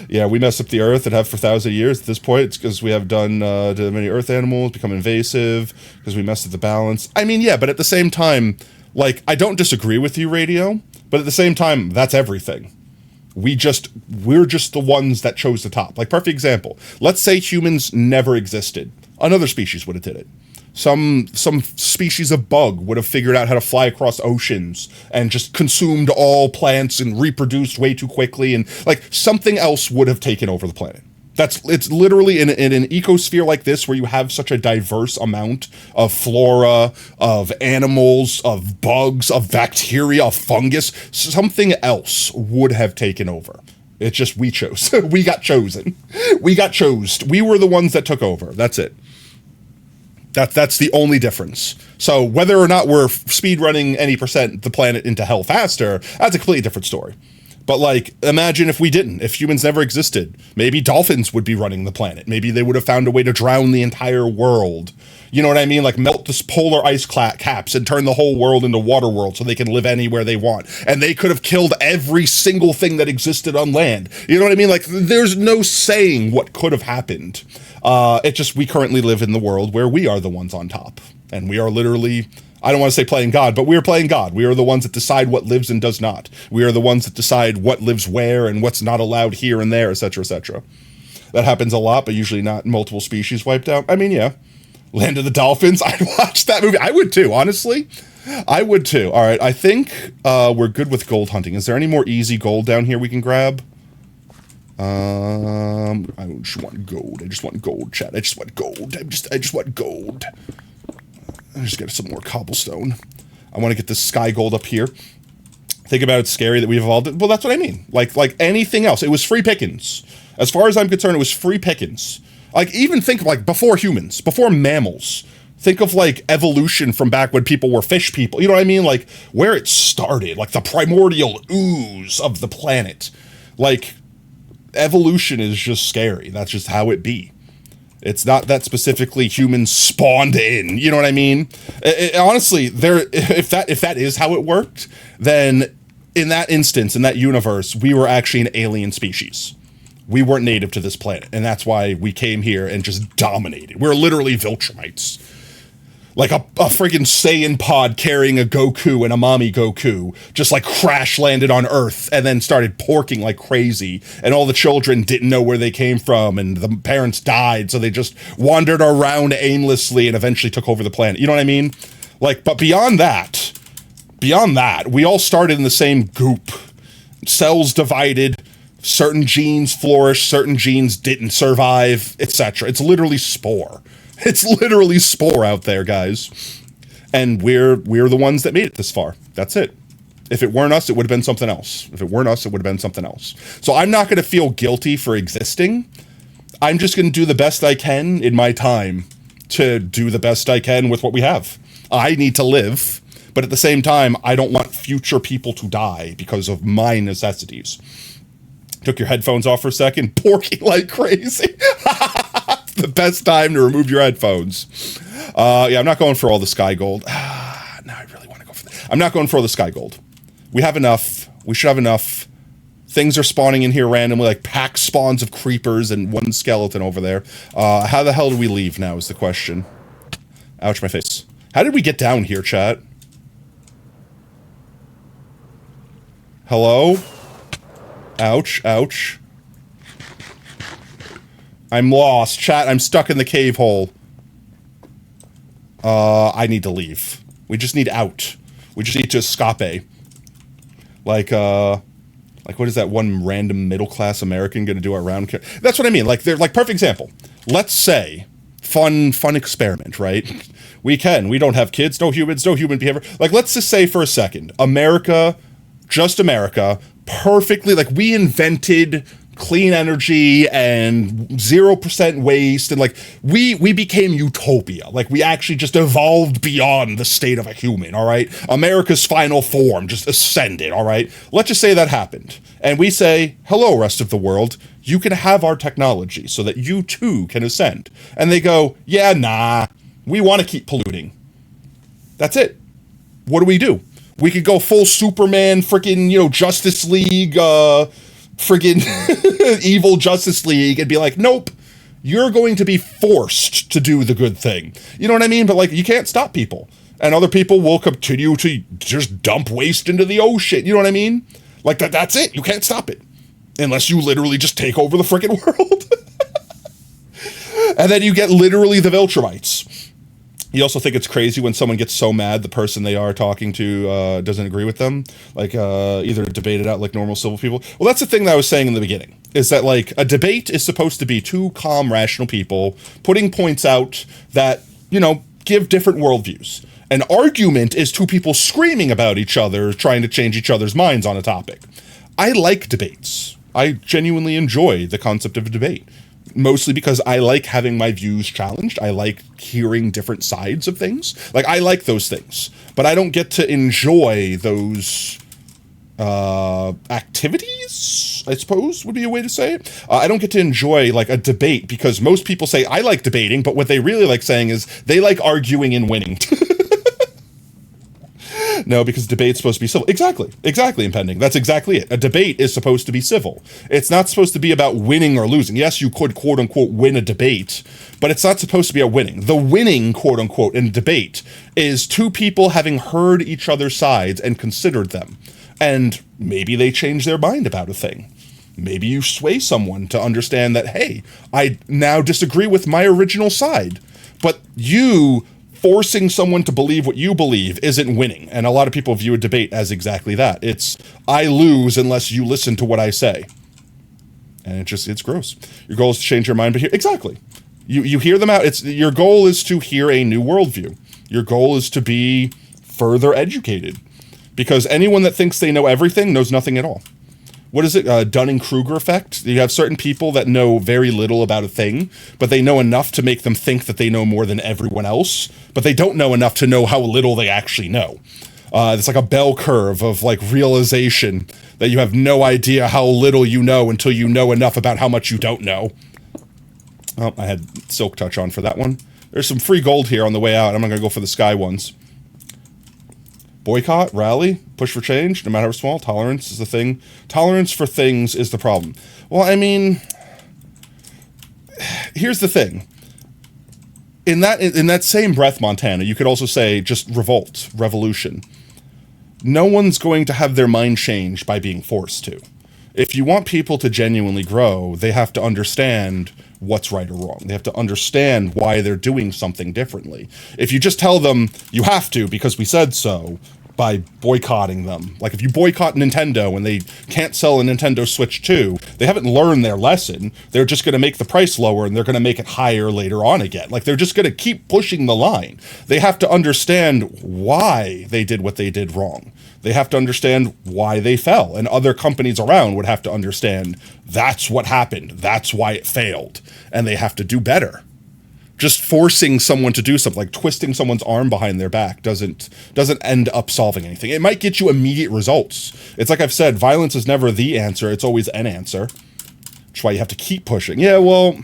Yeah, we mess up the earth and have for thousands of years. At this point, it's because we have done to many earth animals, become invasive, because we messed up the balance. I mean, yeah, but at the same time, like, I don't disagree with you, Radio, but at the same time, that's everything. We're just the ones that chose the top. Like, perfect example. Let's say humans never existed. Another species would have did it. Some species of bug would have figured out how to fly across oceans and just consumed all plants and reproduced way too quickly, and like something else would have taken over the planet. It's literally in an ecosphere like this where you have such a diverse amount of flora, of animals, of bugs, of bacteria, of fungus, something else would have taken over. It's just we chose. We got chosen. We got chose. We were the ones that took over. That's it. That's the only difference. So whether or not we're speedrunning any percent the planet into hell faster, that's a completely different story. But, like, imagine if we didn't. If humans never existed, maybe dolphins would be running the planet. Maybe they would have found a way to drown the entire world. You know what I mean? Like, melt the polar ice caps and turn the whole world into water world so they can live anywhere they want. And they could have killed every single thing that existed on land. You know what I mean? Like, there's no saying what could have happened. It's just we currently live in the world where we are the ones on top. And we are literally, I don't want to say playing God, but we're playing God. We are the ones that decide what lives and does not. We are the ones that decide what lives where and what's not allowed here and there, etc., etc. That happens a lot, but usually not multiple species wiped out. I mean, yeah. Land of the Dolphins. I'd watch that movie. I would too, honestly. I would too. All right, I think we're good with gold hunting. Is there any more easy gold down here we can grab? I just want gold. I just want gold, chat. I just want gold. I just want gold. I just get some more cobblestone. I want to get this sky gold up here. Think about it's scary that we've evolved it. Well, that's what I mean. Like anything else, it was free pickings. As far as I'm concerned, it was free pickings. Like, even think of, like, before humans, before mammals. Think of, like, evolution from back when people were fish people. You know what I mean? Like, where it started. Like, the primordial ooze of the planet. Like, evolution is just scary. That's just how it be. It's not that specifically humans spawned in. You know what I mean? Honestly, if that is how it worked, then in that instance, in that universe, we were actually an alien species. We weren't native to this planet, and that's why we came here and just dominated. We're literally Viltrumites. Like a freaking Saiyan pod carrying a Goku and a mommy Goku just like crash landed on Earth and then started porking like crazy, and all the children didn't know where they came from, and the parents died, so they just wandered around aimlessly and eventually took over the planet. You know what I mean? Like, but beyond that, we all started in the same goop. Cells divided. Certain genes flourished, certain genes didn't survive, etc. It's literally spore. It's literally spore out there, guys. And we're the ones that made it this far. That's it. If it weren't us, it would have been something else. If it weren't us, it would have been something else. So I'm not going to feel guilty for existing. I'm just going to do the best I can in my time to do the best I can with what we have. I need to live, but at the same time, I don't want future people to die because of my necessities. Took your headphones off for a second, porking like crazy. The best time to remove your headphones. Yeah, I'm not going for all the sky gold. No, I really want to go for that. I'm not going for all the sky gold. We have enough. We should have enough. Things are spawning in here randomly, like pack spawns of creepers and one skeleton over there. How the hell do we leave now is the question. Ouch, my face. How did we get down here, chat? Hello? Ouch, ouch. I'm lost. Chat, I'm stuck in the cave hole. I need to leave. We just need out. We just need to escape. Like, what is that one random middle-class American gonna do around? That's what I mean. Like, they're like, perfect example. Let's say, fun experiment, right? We don't have kids, no humans, no human behavior. Like, let's just say for a second, America, just America, perfectly, like, we invented clean energy and 0% waste, and like we became utopia. Like we actually just evolved beyond the state of a human, all right? America's final form just ascended, all right? Let's just say that happened. And we say, hello, rest of the world, you can have our technology so that you too can ascend. And they go, yeah, nah, we want to keep polluting. That's it. What do? We could go full Superman, freaking, Justice League, friggin' evil Justice League and be like, nope, you're going to be forced to do the good thing. You know what I mean? But like, you can't stop people. And other people will continue to just dump waste into the ocean. You know what I mean? Like that's it. You can't stop it. Unless you literally just take over the frickin' world. And then you get literally the Viltrumites. You also think it's crazy when someone gets so mad the person they are talking to doesn't agree with them, like either debate it out like normal civil people. Well, that's the thing that I was saying in the beginning, is that like a debate is supposed to be two calm, rational people putting points out that, give different worldviews. An argument is two people screaming about each other, trying to change each other's minds on a topic. I like debates. I genuinely enjoy the concept of a debate. Mostly because I like having my views challenged. I like hearing different sides of things. Like, I like those things. But I don't get to enjoy those activities, I suppose, would be a way to say it. I don't get to enjoy, like, a debate because most people say, I like debating, but what they really like saying is they like arguing and winning. No, because debate's supposed to be civil. Exactly, impending. That's exactly it. A debate is supposed to be civil. It's not supposed to be about winning or losing. Yes, you could, quote unquote, win a debate, but it's not supposed to be a winning. The winning, quote unquote, in a debate is two people having heard each other's sides and considered them. And maybe they change their mind about a thing. Maybe you sway someone to understand that, hey, I now disagree with my original side, but you forcing someone to believe what you believe isn't winning. And a lot of people view a debate as exactly that. It's, I lose unless you listen to what I say. And it's gross. Your goal is to change your mind, but exactly. You hear them out. Your goal is to hear a new worldview. Your goal is to be further educated. Because anyone that thinks they know everything knows nothing at all. What is it? Dunning-Kruger effect? You have certain people that know very little about a thing, but they know enough to make them think that they know more than everyone else, but they don't know enough to know how little they actually know. It's like a bell curve of like realization that you have no idea how little you know until you know enough about how much you don't know. Oh, I had Silk Touch on for that one. There's some free gold here on the way out. I'm not going to go for the sky ones. Boycott, rally, push for change, no matter how small. Tolerance is the thing. Tolerance for things is the problem. Well, I mean, here's the thing. In that same breath, Montana, you could also say just revolt, revolution. No one's going to have their mind changed by being forced to. If you want people to genuinely grow, they have to understand what's right or wrong. They have to understand why they're doing something differently. If you just tell them you have to because we said so, by boycotting them. Like if you boycott Nintendo and they can't sell a Nintendo Switch 2, they haven't learned their lesson. They're just going to make the price lower and they're going to make it higher later on again. Like they're just going to keep pushing the line. They have to understand why they did what they did wrong. They have to understand why they fell, and other companies around would have to understand that's what happened. That's why it failed, and they have to do better. Just forcing someone to do something, like twisting someone's arm behind their back, doesn't end up solving anything. It might get you immediate results. It's like I've said, violence is never the answer. It's always an answer. That's why you have to keep pushing. Yeah, well,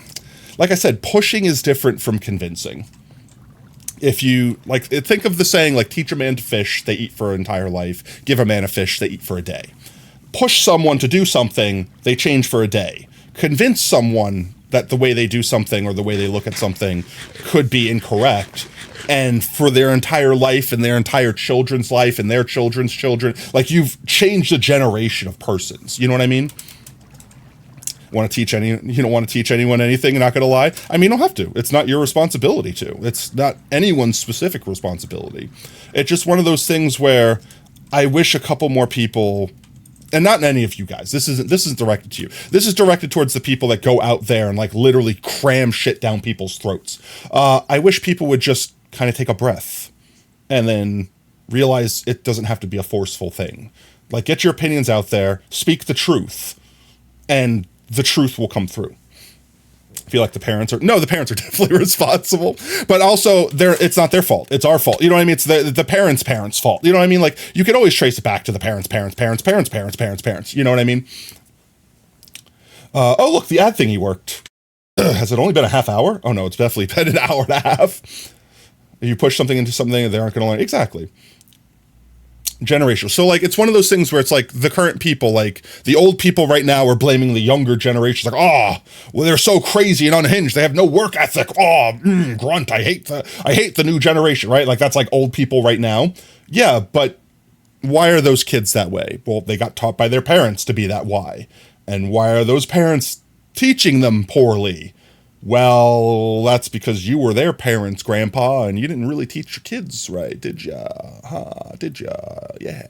like I said, pushing is different from convincing. If you, like, think of the saying, like, teach a man to fish, they eat for an entire life. Give a man a fish, they eat for a day. Push someone to do something, they change for a day. Convince someone that the way they do something or the way they look at something could be incorrect, and for their entire life and their entire children's life and their children's children, like, you've changed a generation of persons. You know what I mean? You don't want to teach anyone anything, you're not going to lie? I mean, you don't have to. It's not your responsibility to. It's not anyone's specific responsibility. It's just one of those things where I wish a couple more people, and not any of you guys, this isn't directed to you. This is directed towards the people that go out there and, like, literally cram shit down people's throats. I wish people would just kind of take a breath and then realize it doesn't have to be a forceful thing. Like, get your opinions out there, speak the truth, and the truth will come through. I feel like the parents are definitely responsible, but also it's not their fault. It's our fault. You know what I mean? It's the parents' fault. You know what I mean? Like, you can always trace it back to the parents. You know what I mean? Oh, look, the ad thingy worked. Has it only been a half hour? Oh no, it's definitely been an hour and a half. If you push something into something, they aren't going to learn. Exactly. Generational. So, like, it's one of those things where it's like the current people, like the old people right now are blaming the younger generations, like, oh, well, they're so crazy and unhinged, they have no work ethic, grunt, I hate the new generation, right? Like, that's like old people right now. Yeah, but why are those kids that way? Well, they got taught by their parents to be that way. And why are those parents teaching them poorly? Well, that's because you were their parents, Grandpa, and you didn't really teach your kids right, did ya? Did ya? Yeah.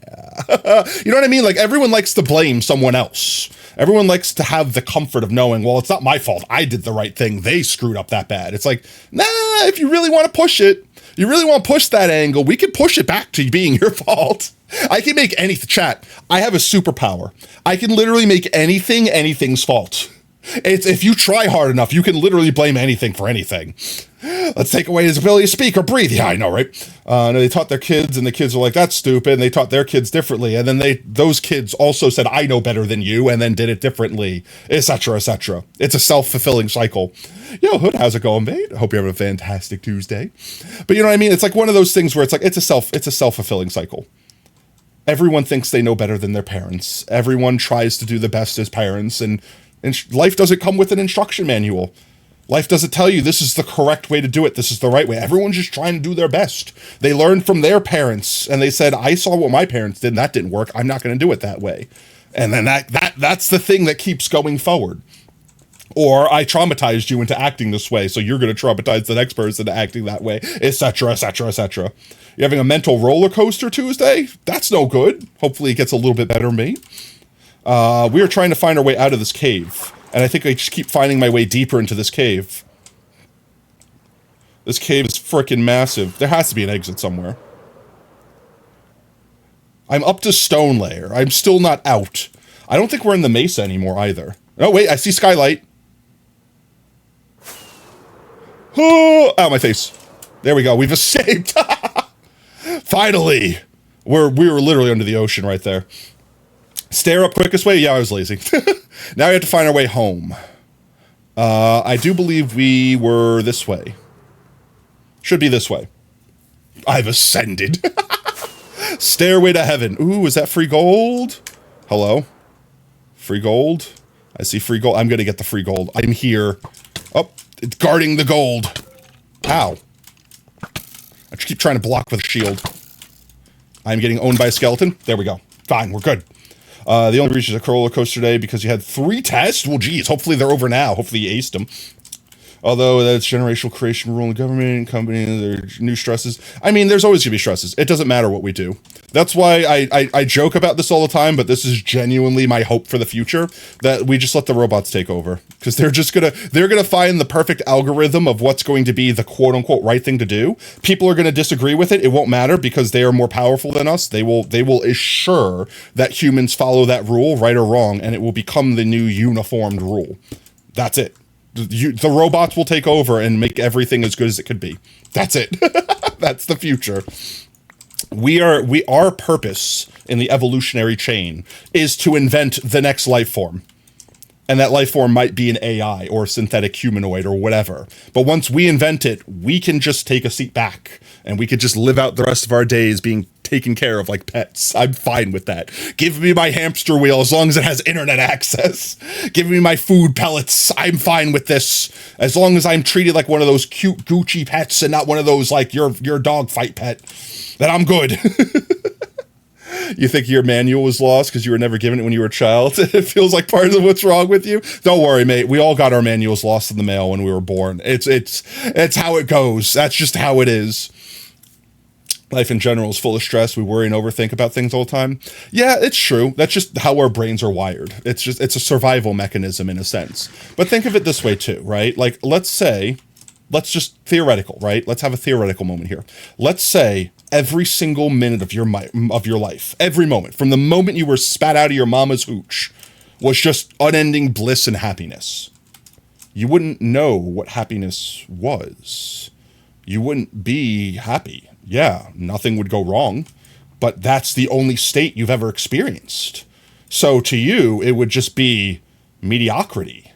You know what I mean? Like, everyone likes to blame someone else. Everyone likes to have the comfort of knowing, well, it's not my fault. I did the right thing. They screwed up that bad. It's like, nah, if you really want to push it, you really want to push that angle, we can push it back to being your fault. I can make chat. I have a superpower. I can literally make anything's fault. If you try hard enough, you can literally blame anything for anything. Let's take away his ability to speak or breathe. Yeah, I know, right? They taught their kids, and the kids were like, that's stupid, and they taught their kids differently, and then those kids also said, I know better than you, and then did it differently, etc., etc. It's a self-fulfilling cycle. Yo, Hood, how's it going, mate? I hope you're having a fantastic Tuesday. But you know what I mean? It's like one of those things where it's like, it's a self-fulfilling cycle. Everyone thinks they know better than their parents. Everyone tries to do the best as parents, and life doesn't come with an instruction manual. Life doesn't tell you this is the correct way to do it. This is the right way. Everyone's just trying to do their best. They learned from their parents, and they said, I saw what my parents did, and that didn't work. I'm not going to do it that way. And then that's the thing that keeps going forward. Or I traumatized you into acting this way, so you're going to traumatize the next person into acting that way, etc., etc., etc. You're having a mental roller coaster Tuesday? That's no good. Hopefully it gets a little bit better, mate. We are trying to find our way out of this cave, and I think I just keep finding my way deeper into this cave. This cave is freaking massive. There has to be an exit somewhere. I'm up to stone layer. I'm still not out. I don't think we're in the mesa anymore either. Oh, wait, I see skylight. Oh, ow, my face. There we go. We've escaped. Finally. We were literally under the ocean right there. Stair up quickest way? Yeah, I was lazy. Now we have to find our way home. I do believe we were this way. Should be this way. I've ascended. Stairway to heaven. Ooh, is that free gold? Hello? Free gold? I see free gold. I'm going to get the free gold. I'm here. Oh, it's guarding the gold. Ow. I just keep trying to block with a shield. I'm getting owned by a skeleton. There we go. Fine, we're good. The only reason is a roller coaster today because you had 3 tests. Well, geez, hopefully they're over now. Hopefully you aced them. Although that's generational creation, rule in government, companies, there new stresses. I mean, there's always gonna be stresses. It doesn't matter what we do. That's why I joke about this all the time, but this is genuinely my hope for the future, that we just let the robots take over. Because they're gonna find the perfect algorithm of what's going to be the quote unquote right thing to do. People are gonna disagree with it. It won't matter because they are more powerful than us. They will assure that humans follow that rule, right or wrong, and it will become the new uniformed rule. That's it. The robots will take over and make everything as good as it could be. That's it. That's the future. Our purpose in the evolutionary chain is to invent the next life form. And that life form might be an AI or a synthetic humanoid or whatever. But once we invent it, we can just take a seat back and we could just live out the rest of our days being taken care of like pets. I'm fine with that. Give me my hamster wheel as long as it has internet access. Give me my food pellets. I'm fine with this. As long as I'm treated like one of those cute Gucci pets and not one of those like your dog fight pet, then I'm good. You think your manual was lost because you were never given it when you were a child? It feels like part of what's wrong with you. Don't worry, mate. We all got our manuals lost in the mail when we were born. It's how it goes. That's just how it is. Life in general is full of stress. We worry and overthink about things all the time. Yeah, it's true. That's just how our brains are wired. It's a survival mechanism in a sense. But think of it this way too, right? Like, let's just theoretical, right? Let's have a theoretical moment here. Let's say every single minute of your life, every moment, from the moment you were spat out of your mama's hooch, was just unending bliss and happiness. You wouldn't know what happiness was. You wouldn't be happy. Yeah, nothing would go wrong, but that's the only state you've ever experienced. So to you, it would just be mediocrity.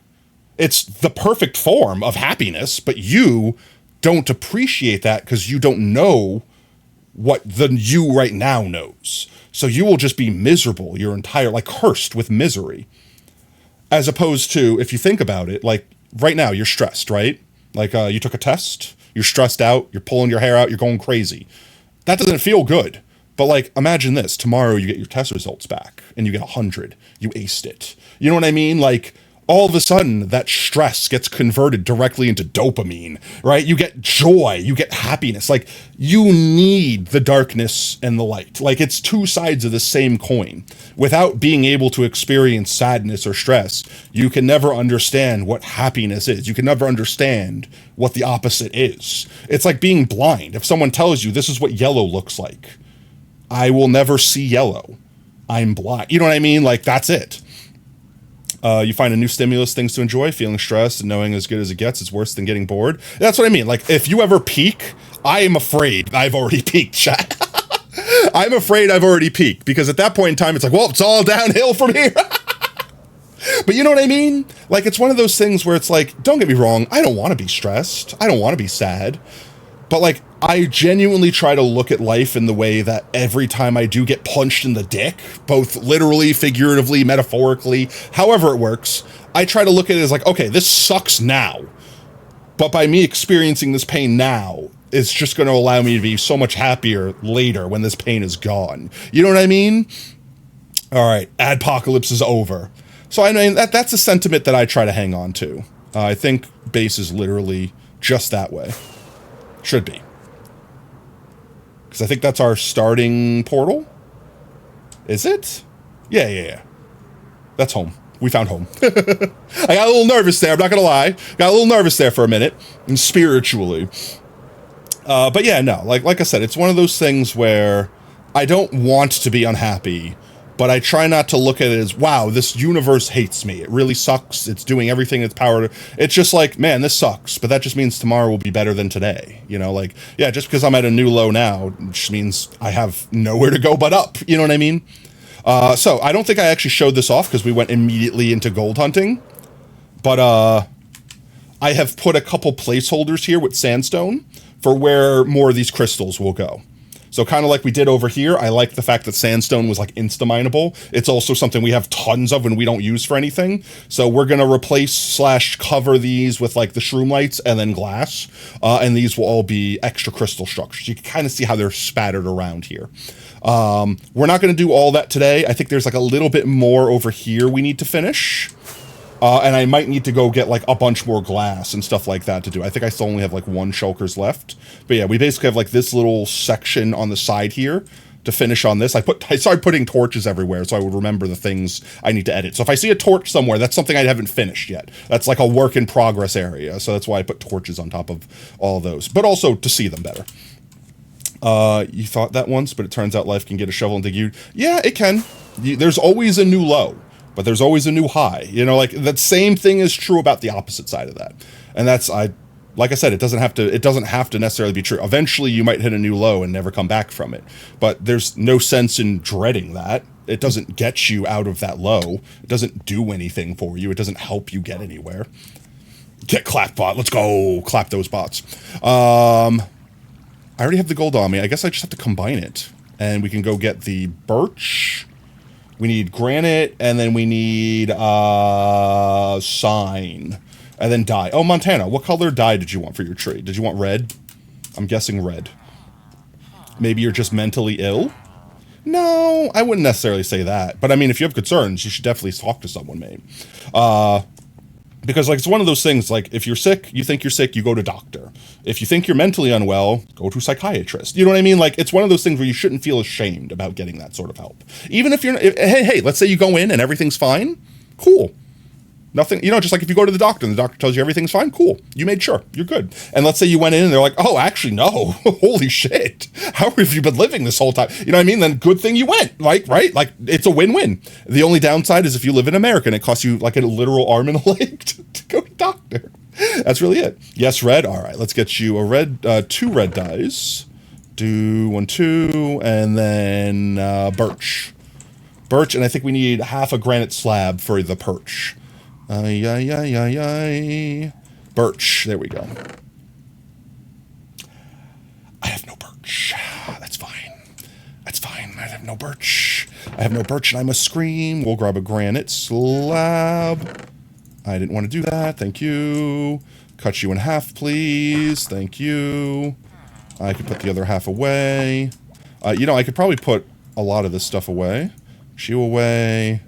It's the perfect form of happiness, but you don't appreciate that because you don't know what the you right now knows. So you will just be miserable your entire, like cursed with misery. As opposed to, if you think about it, like right now you're stressed, right? Like you took a test, you're stressed out, you're pulling your hair out, you're going crazy. That doesn't feel good. But like, imagine this, tomorrow you get your test results back and you get 100, you aced it. You know what I mean? Like, all of a sudden that stress gets converted directly into dopamine, right? You get joy, you get happiness. Like, you need the darkness and the light. Like, it's two sides of the same coin. Without being able to experience sadness or stress, you can never understand what happiness is. You can never understand what the opposite is. It's like being blind. If someone tells you this is what yellow looks like, I will never see yellow. I'm blind. You know what I mean? Like, that's it. You find a new stimulus, things to enjoy, feeling stressed and knowing as good as it gets is worse than getting bored. That's what I mean. Like, if you ever peak, I am afraid I've already peaked, chat. I'm afraid I've already peaked because at that point in time, it's like, well, it's all downhill from here. But you know what I mean? Like, it's one of those things where it's like, don't get me wrong, I don't want to be stressed. I don't want to be sad. But like, I genuinely try to look at life in the way that every time I do get punched in the dick, both literally, figuratively, metaphorically, however it works, I try to look at it as like, okay, this sucks now. But by me experiencing this pain now, it's just going to allow me to be so much happier later when this pain is gone. You know what I mean? All right, adpocalypse is over. So I mean, that's a sentiment that I try to hang on to. I think base is literally just that way. Should be. Because I think that's our starting portal. Is it? Yeah. That's home. We found home. I got a little nervous there. I'm not going to lie. Got a little nervous there for a minute. And spiritually. But yeah, no. Like I said, it's one of those things where I don't want to be unhappy. But I try not to look at it as, wow, this universe hates me. It really sucks. It's doing everything in its power to... It's just like, man, this sucks. But that just means tomorrow will be better than today. You know, like, yeah, just because I'm at a new low now, just means I have nowhere to go but up. You know what I mean? So I don't think I actually showed this off because we went immediately into gold hunting. But I have put a couple placeholders here with sandstone for where more of these crystals will go. So kind of like we did over here, I like the fact that sandstone was like insta-mineable. It's also something we have tons of and we don't use for anything. So we're going to replace / cover these with like the shroom lights and then glass. And these will all be extra crystal structures. You can kind of see how they're spattered around here. We're not going to do all that today. I think there's like a little bit more over here we need to finish. And I might need to go get like a bunch more glass and stuff like that to do. I think I still only have like 1 shulkers left. But yeah, we basically have like this little section on the side here to finish on this. I started putting torches everywhere so I would remember the things I need to edit. So if I see a torch somewhere, that's something I haven't finished yet. That's like a work in progress area. So that's why I put torches on top of all those, but also to see them better. You thought that once, but it turns out life can get a shovel and dig you. Yeah, it can. There's always a new low, but there's always a new high. You know, like that same thing is true about the opposite side of that. And that's, like I said, it doesn't have to necessarily be true. Eventually you might hit a new low and never come back from it. But there's no sense in dreading that. It doesn't get you out of that low. It doesn't do anything for you. It doesn't help you get anywhere. Get clapped, bot. Let's go clap those bots. I already have the gold on me. I guess I just have to combine it. And we can go get the birch. We need granite, and then we need sign. And then dye. Oh, Montana, what color dye did you want for your tree? Did you want red? I'm guessing red. Maybe you're just mentally ill? No, I wouldn't necessarily say that. But I mean, if you have concerns, you should definitely talk to someone, maybe. Because, like, it's one of those things, like, if you're sick, you think you're sick, you go to doctor. If you think you're mentally unwell, go to a psychiatrist. You know what I mean? Like, it's one of those things where you shouldn't feel ashamed about getting that sort of help. Even if hey, let's say you go in and everything's fine. Cool. Nothing, you know, just like if you go to the doctor and the doctor tells you everything's fine, cool. You made sure. You're good. And let's say you went in and they're like, oh, actually, no. Holy shit. How have you been living this whole time? You know what I mean? Then good thing you went, like, right? Like, it's a win-win. The only downside is if you live in America and it costs you like a literal arm and a leg to go to doctor. That's really it. Yes, red. All right, let's get you a red, 2 red dyes. Do 1, 2, and then birch. Birch, and I think we need half a granite slab for the perch. Birch. There we go. I have no birch. That's fine. That's fine. I have no birch. I have no birch and I must scream. We'll grab a granite slab. I didn't want to do that. Thank you. Cut you in half, please. Thank you. I could put the other half away. You know, I could probably put a lot of this stuff away. You away.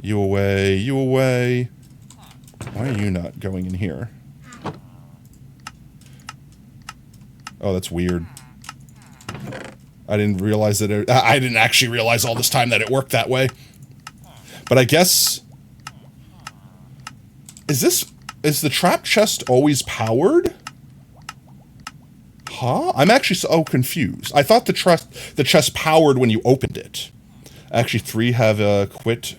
You away. You away. Why are you not going in here? Oh, that's weird. I didn't realize that I didn't actually realize all this time that it worked that way. But I guess... Is the trap chest always powered? Huh? I'm actually so confused. I thought the chest powered when you opened it. Actually, 3 have quit...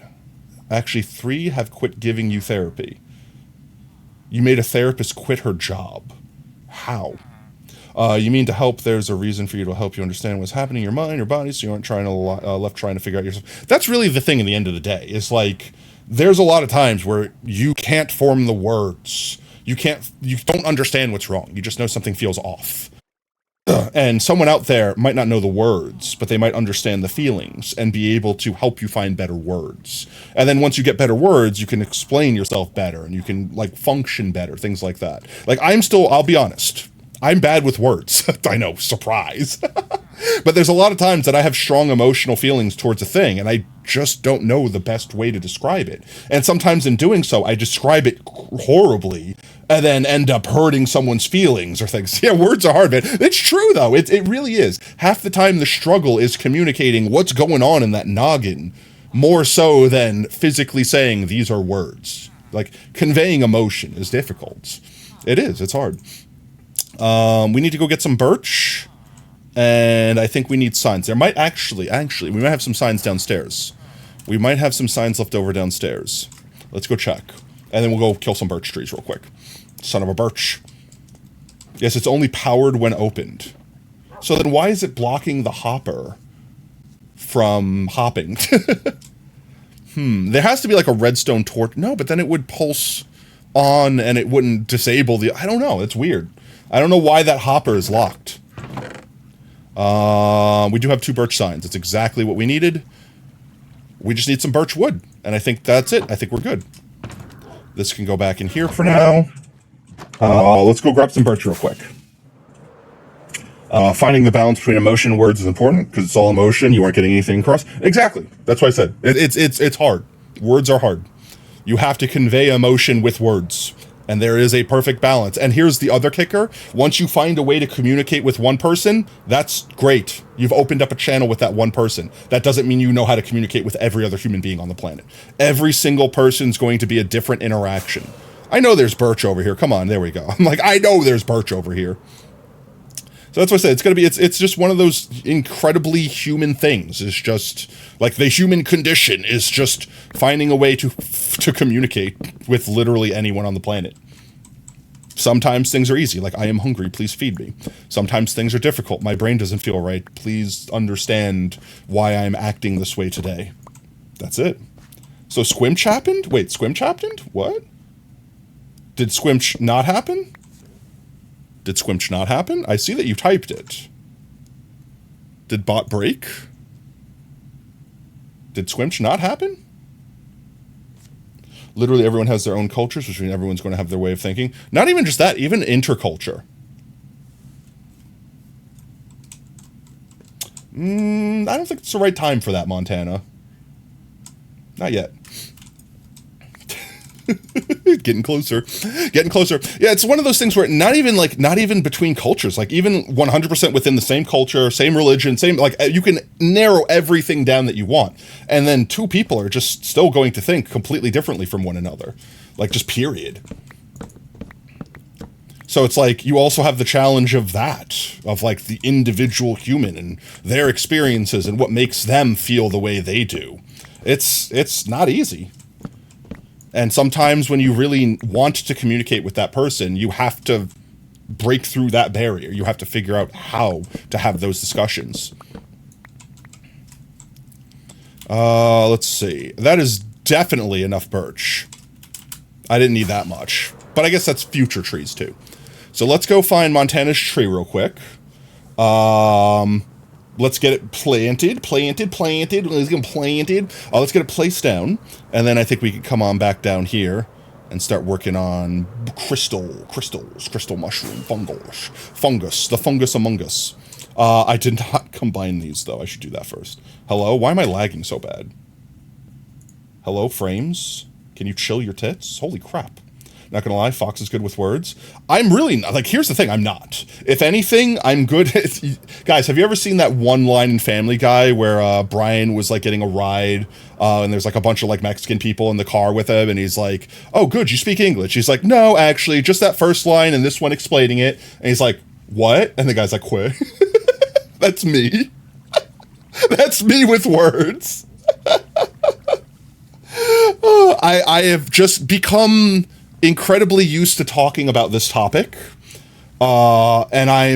Actually, 3 have quit giving you therapy. You made a therapist quit her job. How? You mean to help, there's a reason for you to help you understand what's happening in your mind, your body, so you aren't trying to left trying to figure out yourself. That's really the thing in the end of the day. It's like, there's a lot of times where you can't form the words. You don't understand what's wrong. You just know something feels off. And someone out there might not know the words, but they might understand the feelings and be able to help you find better words. And then once you get better words, you can explain yourself better and you can like function better, things like that. Like I'll be honest, I'm bad with words. I know, surprise. But there's a lot of times that I have strong emotional feelings towards a thing and I just don't know the best way to describe it. And sometimes in doing so, I describe it horribly and then end up hurting someone's feelings or things. Yeah, words are hard, man. It's true, though. It really is. Half the time, the struggle is communicating what's going on in that noggin more so than physically saying these are words. Like, conveying emotion is difficult. It is. It's hard. We need to go get some birch. And I think we need signs. There might actually, we might have some signs downstairs. We might have some signs left over downstairs. Let's go check. And then we'll go kill some birch trees real quick. Son of a birch. Yes, it's only powered when opened. So then why is it blocking the hopper from hopping? There has to be like a redstone torch. No, but then it would pulse on and it wouldn't disable the... I don't know. It's weird. I don't know why that hopper is locked. We do have 2 birch signs. It's exactly what we needed. We just need some birch wood. And I think that's it. I think we're good. This can go back in here for now. Let's go grab some birch real quick. Finding the balance between emotion and words is important because it's all emotion. You aren't getting anything across. Exactly. That's what I said. It's hard. Words are hard. You have to convey emotion with words. And there is a perfect balance. And here's the other kicker. Once you find a way to communicate with one person, that's great. You've opened up a channel with that one person. That doesn't mean you know how to communicate with every other human being on the planet. Every single person's going to be a different interaction. I know there's Birch over here. Come on, there we go. I'm like, I know there's Birch over here. So that's what I said. It's gonna be. It's just one of those incredibly human things. It's just like the human condition is just finding a way to communicate with literally anyone on the planet. Sometimes things are easy, like I am hungry, please feed me. Sometimes things are difficult. My brain doesn't feel right. Please understand why I'm acting this way today. That's it. So Squimch happened? Wait, Squimch happened? What? Did Squimch not happen? Did Squimch not happen? I see that you typed it. Did bot break? Did Squimch not happen? Literally everyone has their own cultures, which means everyone's going to have their way of thinking. Not even just that, even interculture. I don't think it's the right time for that, Montana. Not yet. Getting closer. Getting closer. Yeah, it's one of those things where not even between cultures, like even 100% within the same culture, same religion, same, like you can narrow everything down that you want. And then two people are just still going to think completely differently from one another. Like just period. So it's like you also have the challenge of that, of like the individual human and their experiences and what makes them feel the way they do. It's not easy. And sometimes when you really want to communicate with that person, you have to break through that barrier. You have to figure out how to have those discussions. Let's see. That is definitely enough birch. I didn't need that much. But I guess that's future trees too. So let's go find Montana's tree real quick. Let's get it planted. Let's get it planted. Let's get it placed down. And then I think we can come on back down here and start working on crystal mushroom, fungus, the fungus among us. I did not combine these, though. I should do that first. Hello? Why am I lagging so bad? Hello, frames? Can you chill your tits? Holy crap. Not gonna lie, Fox is good with words. I'm really not. Like, here's the thing, I'm not. If anything, I'm good at... Guys, have you ever seen that one line in Family Guy where Brian was, like, getting a ride, and there's, like, a bunch of, like, Mexican people in the car with him, and he's like, oh, good, you speak English. He's like, no, actually, just that first line and this one explaining it. And he's like, what? And the guy's like, quit. That's me. That's me with words. I have just become incredibly used to talking about this topic, and I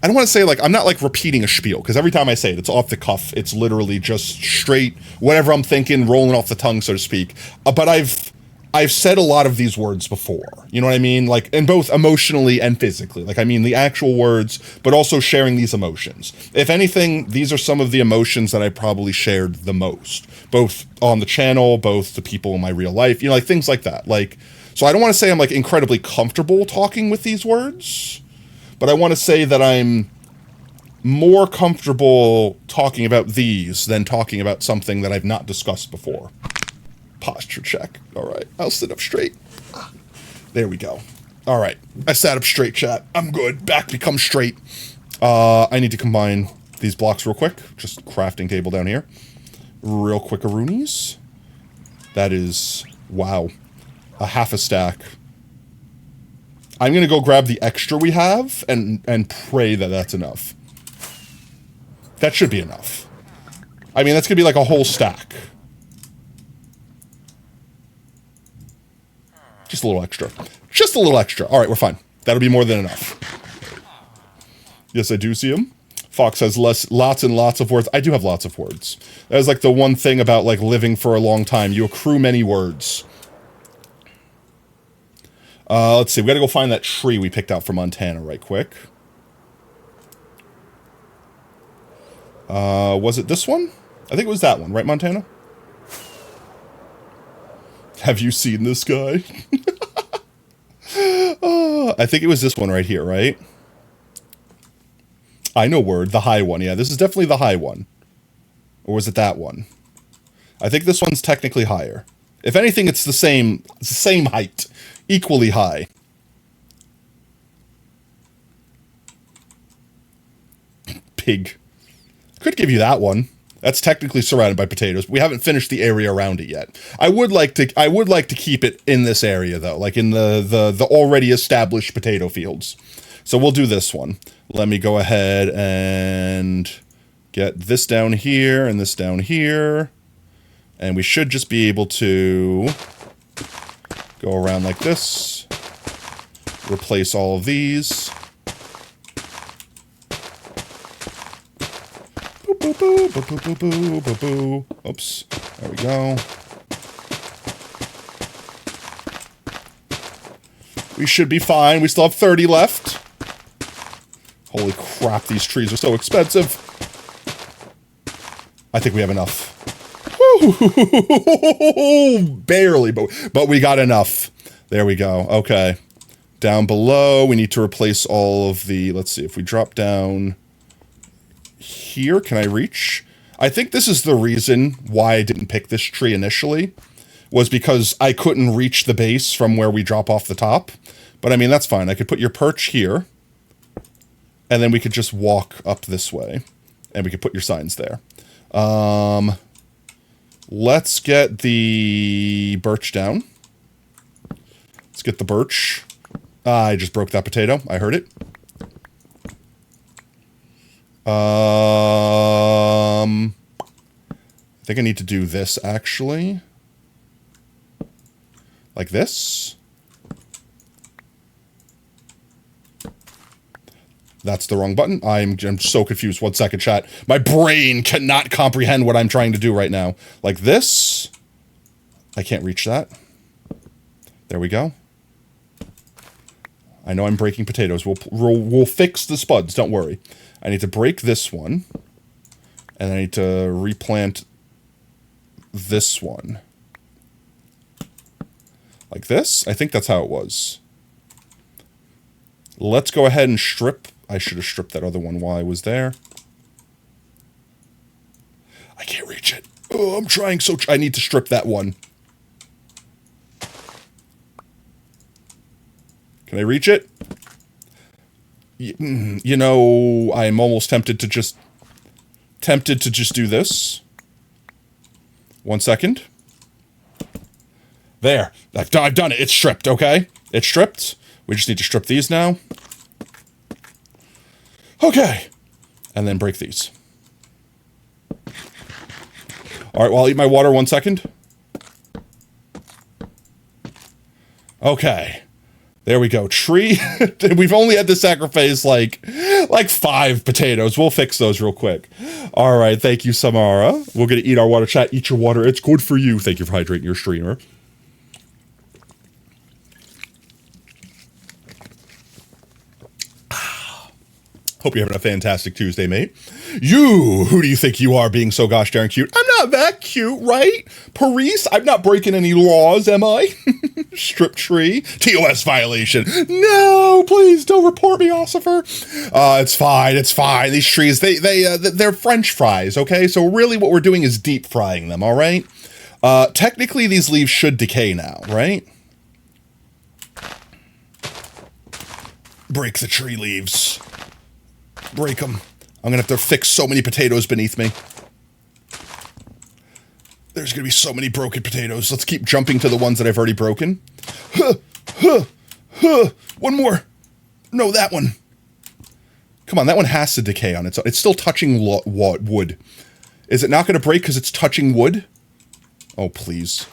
don't want to say, like, I'm not like repeating a spiel, because every time I say it, it's off the cuff. It's literally just straight whatever I'm thinking, rolling off the tongue, so to speak. But I've said a lot of these words before, you know what I mean? Like, in both emotionally and physically. Like, I mean the actual words, but also sharing these emotions. If anything, these are some of the emotions that I probably shared the most, both on the channel, both to people in my real life, you know, like things like that. Like, so I don't want to say I'm like incredibly comfortable talking with these words, but I want to say that I'm more comfortable talking about these than talking about something that I've not discussed before. Posture check. All right, I'll sit up straight. There we go. All right, I sat up straight, chat. I'm good. Back becomes straight. I need to combine these blocks real quick. Just crafting table down here. Real quick-a-roonies. That is, wow. A half a stack. I'm gonna go grab the extra we have and pray that that's enough. That should be enough. I mean, that's gonna be like a whole stack. Just a little extra. Just a little extra. All right, we're fine. That'll be more than enough. Yes, I do see him. Fox has lots and lots of words. I do have lots of words. That is like the one thing about like living for a long time. You accrue many words. Let's see. We gotta go find that tree we picked out for Montana right quick. Was it this one? I think it was that one, right, Montana? Have you seen this guy? I think it was this one right here, right? I know word, the high one. Yeah, this is definitely the high one. Or was it that one? I think this one's technically higher. If anything, it's the same height, equally high. Pig. Could give you that one. That's technically surrounded by potatoes. We haven't finished the area around it yet. I would like to keep it in this area though, like in the already established potato fields. So we'll do this one. Let me go ahead and get this down here and this down here. And we should just be able to go around like this. Replace all of these. Boo, boo, boo, boo, boo, boo, boo, boo. Oops. There we go. We should be fine. We still have 30 left. Holy crap, these trees are so expensive. I think we have enough. Barely, but we got enough. There we go. Okay. Down below, we need to replace all of the... Let's see, if we drop down... Here, can I reach? I think this is the reason why I didn't pick this tree initially, was because I couldn't reach the base from where we drop off the top. But I mean, that's fine. I could put your perch here, and then we could just walk up this way, and we could put your signs there. Let's get the birch down. Let's get the birch. I just broke that potato. I heard it. I think I need to do this, actually. Like this. That's the wrong button. I'm so confused. 1 second, chat. My brain cannot comprehend what I'm trying to do right now. Like this. I can't reach that. There we go. I know I'm breaking potatoes. We'll fix the spuds. Don't worry. I need to break this one. And I need to replant this one. Like this? I think that's how it was. Let's go ahead and strip. I should have stripped that other one while I was there. I can't reach it. Oh, I'm trying so... I need to strip that one. Can I reach it? You know, I'm almost tempted to just do this. 1 second. There. I've done it. It's stripped, okay? It's stripped. We just need to strip these now. Okay. And then break these. Alright, well, I'll eat my water 1 second. Okay. There we go. Tree. We've only had to sacrifice like 5 potatoes. We'll fix those real quick. All right. Thank you, Samara. We're going to eat our water, chat. Eat your water. It's good for you. Thank you for hydrating your streamer. Hope you're having a fantastic Tuesday, mate. Who do you think you are being so gosh darn cute? I'm not that cute, right? Paris, I'm not breaking any laws, am I? Strip tree. TOS violation. No, please don't report me, Ossifer. It's fine, it's fine. These trees, they're French fries, okay? So really what we're doing is deep frying them, all right? Technically, these leaves should decay now, right? Break the tree leaves. Break them. I'm gonna have to fix so many potatoes beneath me. There's gonna be so many broken potatoes. Let's keep jumping to the ones that I've already broken. One more. No, that one. Come on, that one has to decay on its own. It's still touching wood. Is it not gonna break because it's touching wood? Oh, please.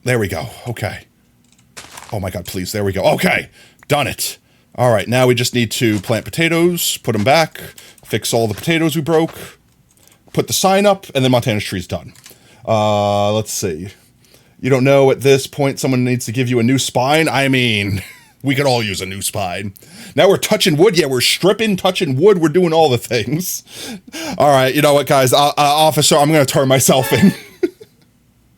There we go. Okay. Oh my god, please. There we go. Okay. Done it. All right, now we just need to plant potatoes, put them back, fix all the potatoes we broke, put the sign up, and then Montana's tree's done. Let's see. You don't know at this point someone needs to give you a new spine? I mean, we could all use a new spine. Now we're touching wood. Yeah, we're stripping, touching wood. We're doing all the things. All right, you know what, guys? Officer, I'm going to turn myself in.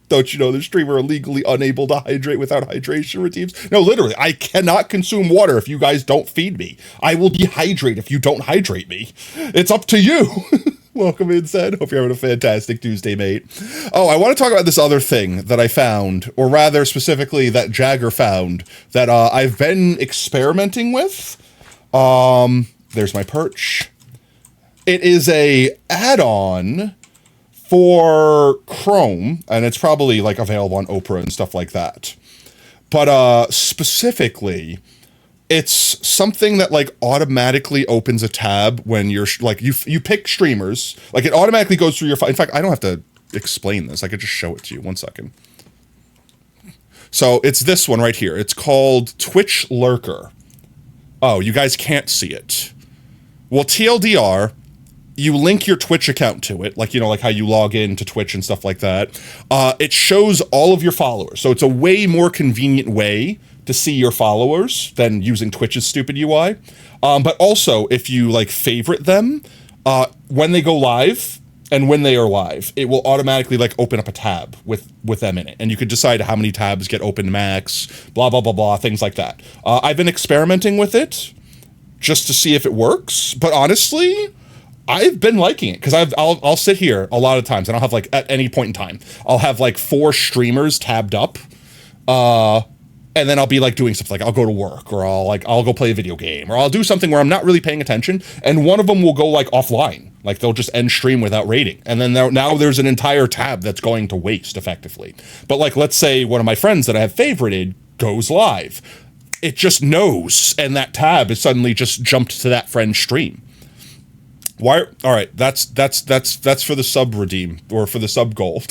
Don't you know the streamer are legally unable to hydrate without hydration routines? No, literally, I cannot consume water if you guys don't feed me. I will dehydrate if you don't hydrate me. It's up to you. Welcome in, said. Hope you're having a fantastic Tuesday, mate. Oh, I want to talk about this other thing that I found, or rather specifically that Jagger found, that I've been experimenting with. There's my perch. It is a add-on for Chrome, and it's probably like available on Opera and stuff like that. But specifically, it's something that like automatically opens a tab when you're like you pick streamers. Like it automatically goes through your file. In fact, I don't have to explain this. I could just show it to you. 1 second. So it's this one right here. It's called Twitch Lurker. Oh, you guys can't see it. Well, TLDR, you link your Twitch account to it, like, you know, like how you log in to Twitch and stuff like that. It shows all of your followers. So it's a way more convenient way to see your followers than using Twitch's stupid UI. But also, if you like favorite them, when they go live and when they are live, it will automatically like open up a tab with them in it. And you can decide how many tabs get open max, blah, blah, blah, blah, things like that. I've been experimenting with it just to see if it works. But honestly, I've been liking it because I'll sit here a lot of times and I'll have like at any point in time, I'll have like 4 streamers tabbed up. And then I'll be like doing something like I'll go to work or I'll go play a video game or I'll do something where I'm not really paying attention. And one of them will go like offline, like they'll just end stream without rating. And then now there's an entire tab that's going to waste effectively. But like, let's say one of my friends that I have favorited goes live. It just knows. And that tab is suddenly just jumped to that friend's stream. Why? All right. That's for the sub redeem or for the sub goal.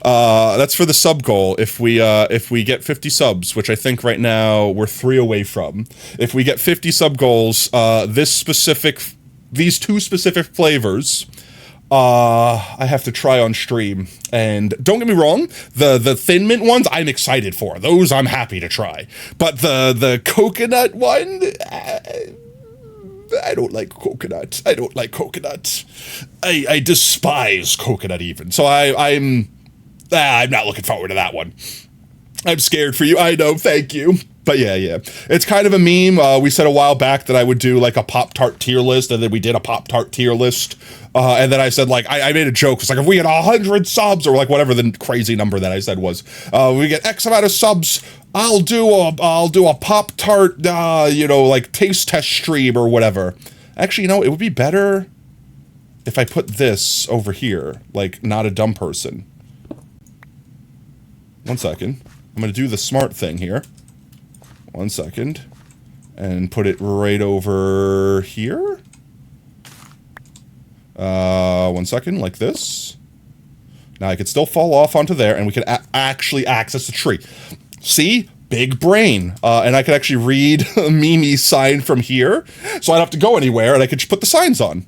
That's for the sub goal. If we get 50 subs, which I think right now we're 3 away from, if we get 50 sub goals, these 2 specific flavors, I have to try on stream. And don't get me wrong, the Thin Mint ones I'm excited for. Those I'm happy to try. But the coconut one, I don't like coconut. I don't like coconut. I despise coconut even. So I'm not looking forward to that one. I'm scared for you. I know. Thank you. But yeah. It's kind of a meme. We said a while back that I would do like a PopTart tier list, and then we did a PopTart tier list. And then I said, like, I made a joke. It's like, if we get 100 subs, or like whatever the crazy number that I said was, we get X amount of subs, I'll do a PopTart, like taste test stream or whatever. Actually, it would be better if I put this over here, like not a dumb person. 1 second. I'm going to do the smart thing here. 1 second. And put it right over here. 1 second, like this. Now I could still fall off onto there, and we could actually access the tree. See? Big brain. And I could actually read Mimi's sign from here, so I don't have to go anywhere, and I could just put the signs on.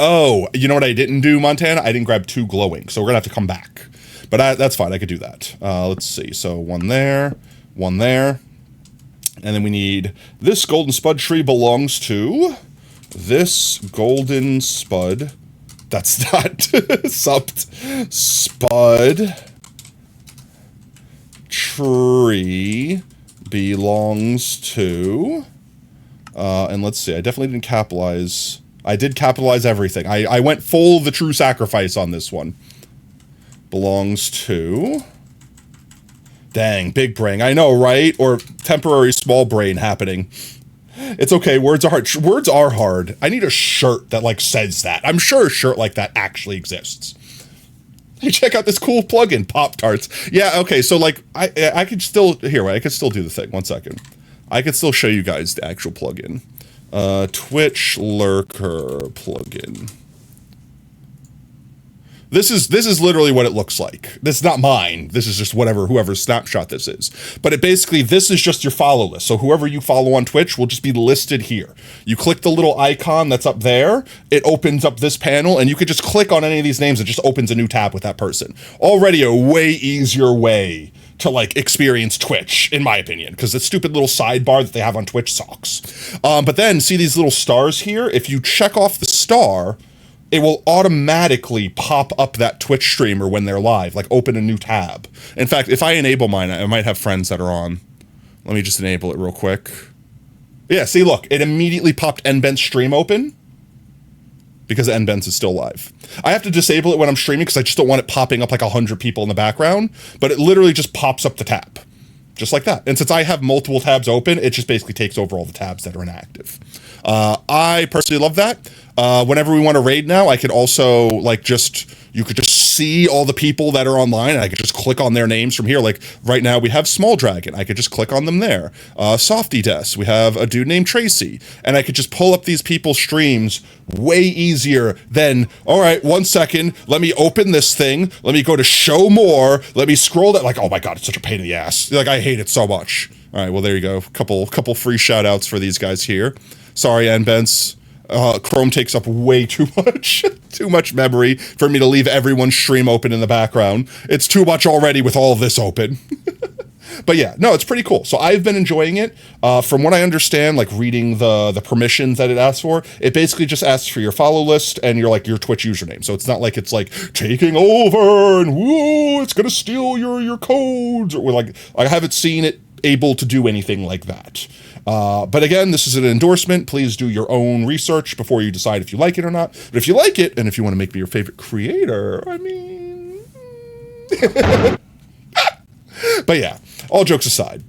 Oh, you know what I didn't do, Montana? I didn't grab 2 glowing, so we're going to have to come back. But that's fine. I could do that. Let's see. So 1 there, 1 there. And then we need this golden spud tree belongs to this golden spud. That's not subbed. Spud tree belongs to. And let's see. I definitely didn't capitalize. I did capitalize everything. I went full the true sacrifice on this one. Belongs to. Dang, big brain. I know, right? Or temporary small brain happening. It's okay. Words are hard. Words are hard. I need a shirt that like says that. I'm sure a shirt like that actually exists. Hey, check out this cool plugin, PopTarts. Yeah, okay. So like, I could still I could still do the thing. 1 second. I could still show you guys the actual plugin. Twitch Lurker plugin. This is literally what it looks like. This is not mine. This is just whoever's snapshot this is. But this is just your follow list. So whoever you follow on Twitch will just be listed here. You click the little icon that's up there, it opens up this panel, and you could just click on any of these names. It just opens a new tab with that person. Already a way easier way to like experience Twitch, in my opinion, because the stupid little sidebar that they have on Twitch sucks. But then see these little stars here? If you check off the star, it will automatically pop up that Twitch streamer when they're live, like open a new tab. In fact, if I enable mine, I might have friends that are on. Let me just enable it real quick. Yeah, see, look, it immediately popped NBent's stream open. because NBenz is still live. I have to disable it when I'm streaming because I just don't want it popping up like 100 people in the background, but it literally just pops up the tab. Just like that. And since I have multiple tabs open, it just basically takes over all the tabs that are inactive. I personally love that. Whenever we want to raid now, I could also you could just see all the people that are online, and I could just click on their names from here. Like right now we have Small Dragon. I could just click on them there. Softy Des. We have a dude named Tracy. And I could just pull up these people's streams way easier than, all right, 1 second, let me open this thing. Let me go to show more. Let me scroll that. Like, oh my God, it's such a pain in the ass. Like, I hate it so much. All right, well, there you go. Couple free shout outs for these guys here. Sorry, NBenz. Chrome takes up way too much memory for me to leave everyone's stream open in the background. It's too much already with all of this open. But yeah, no, it's pretty cool. So I've been enjoying it. From what I understand, like reading the permissions that it asks for, it basically just asks for your follow list and your Twitch username. So it's not like it's like taking over and whoa, it's gonna steal your codes, or like I haven't seen it able to do anything like that. But again, this is an endorsement. Please do your own research before you decide if you like it or not. But if you like it, and if you want to make me your favorite creator, I mean... But yeah, all jokes aside,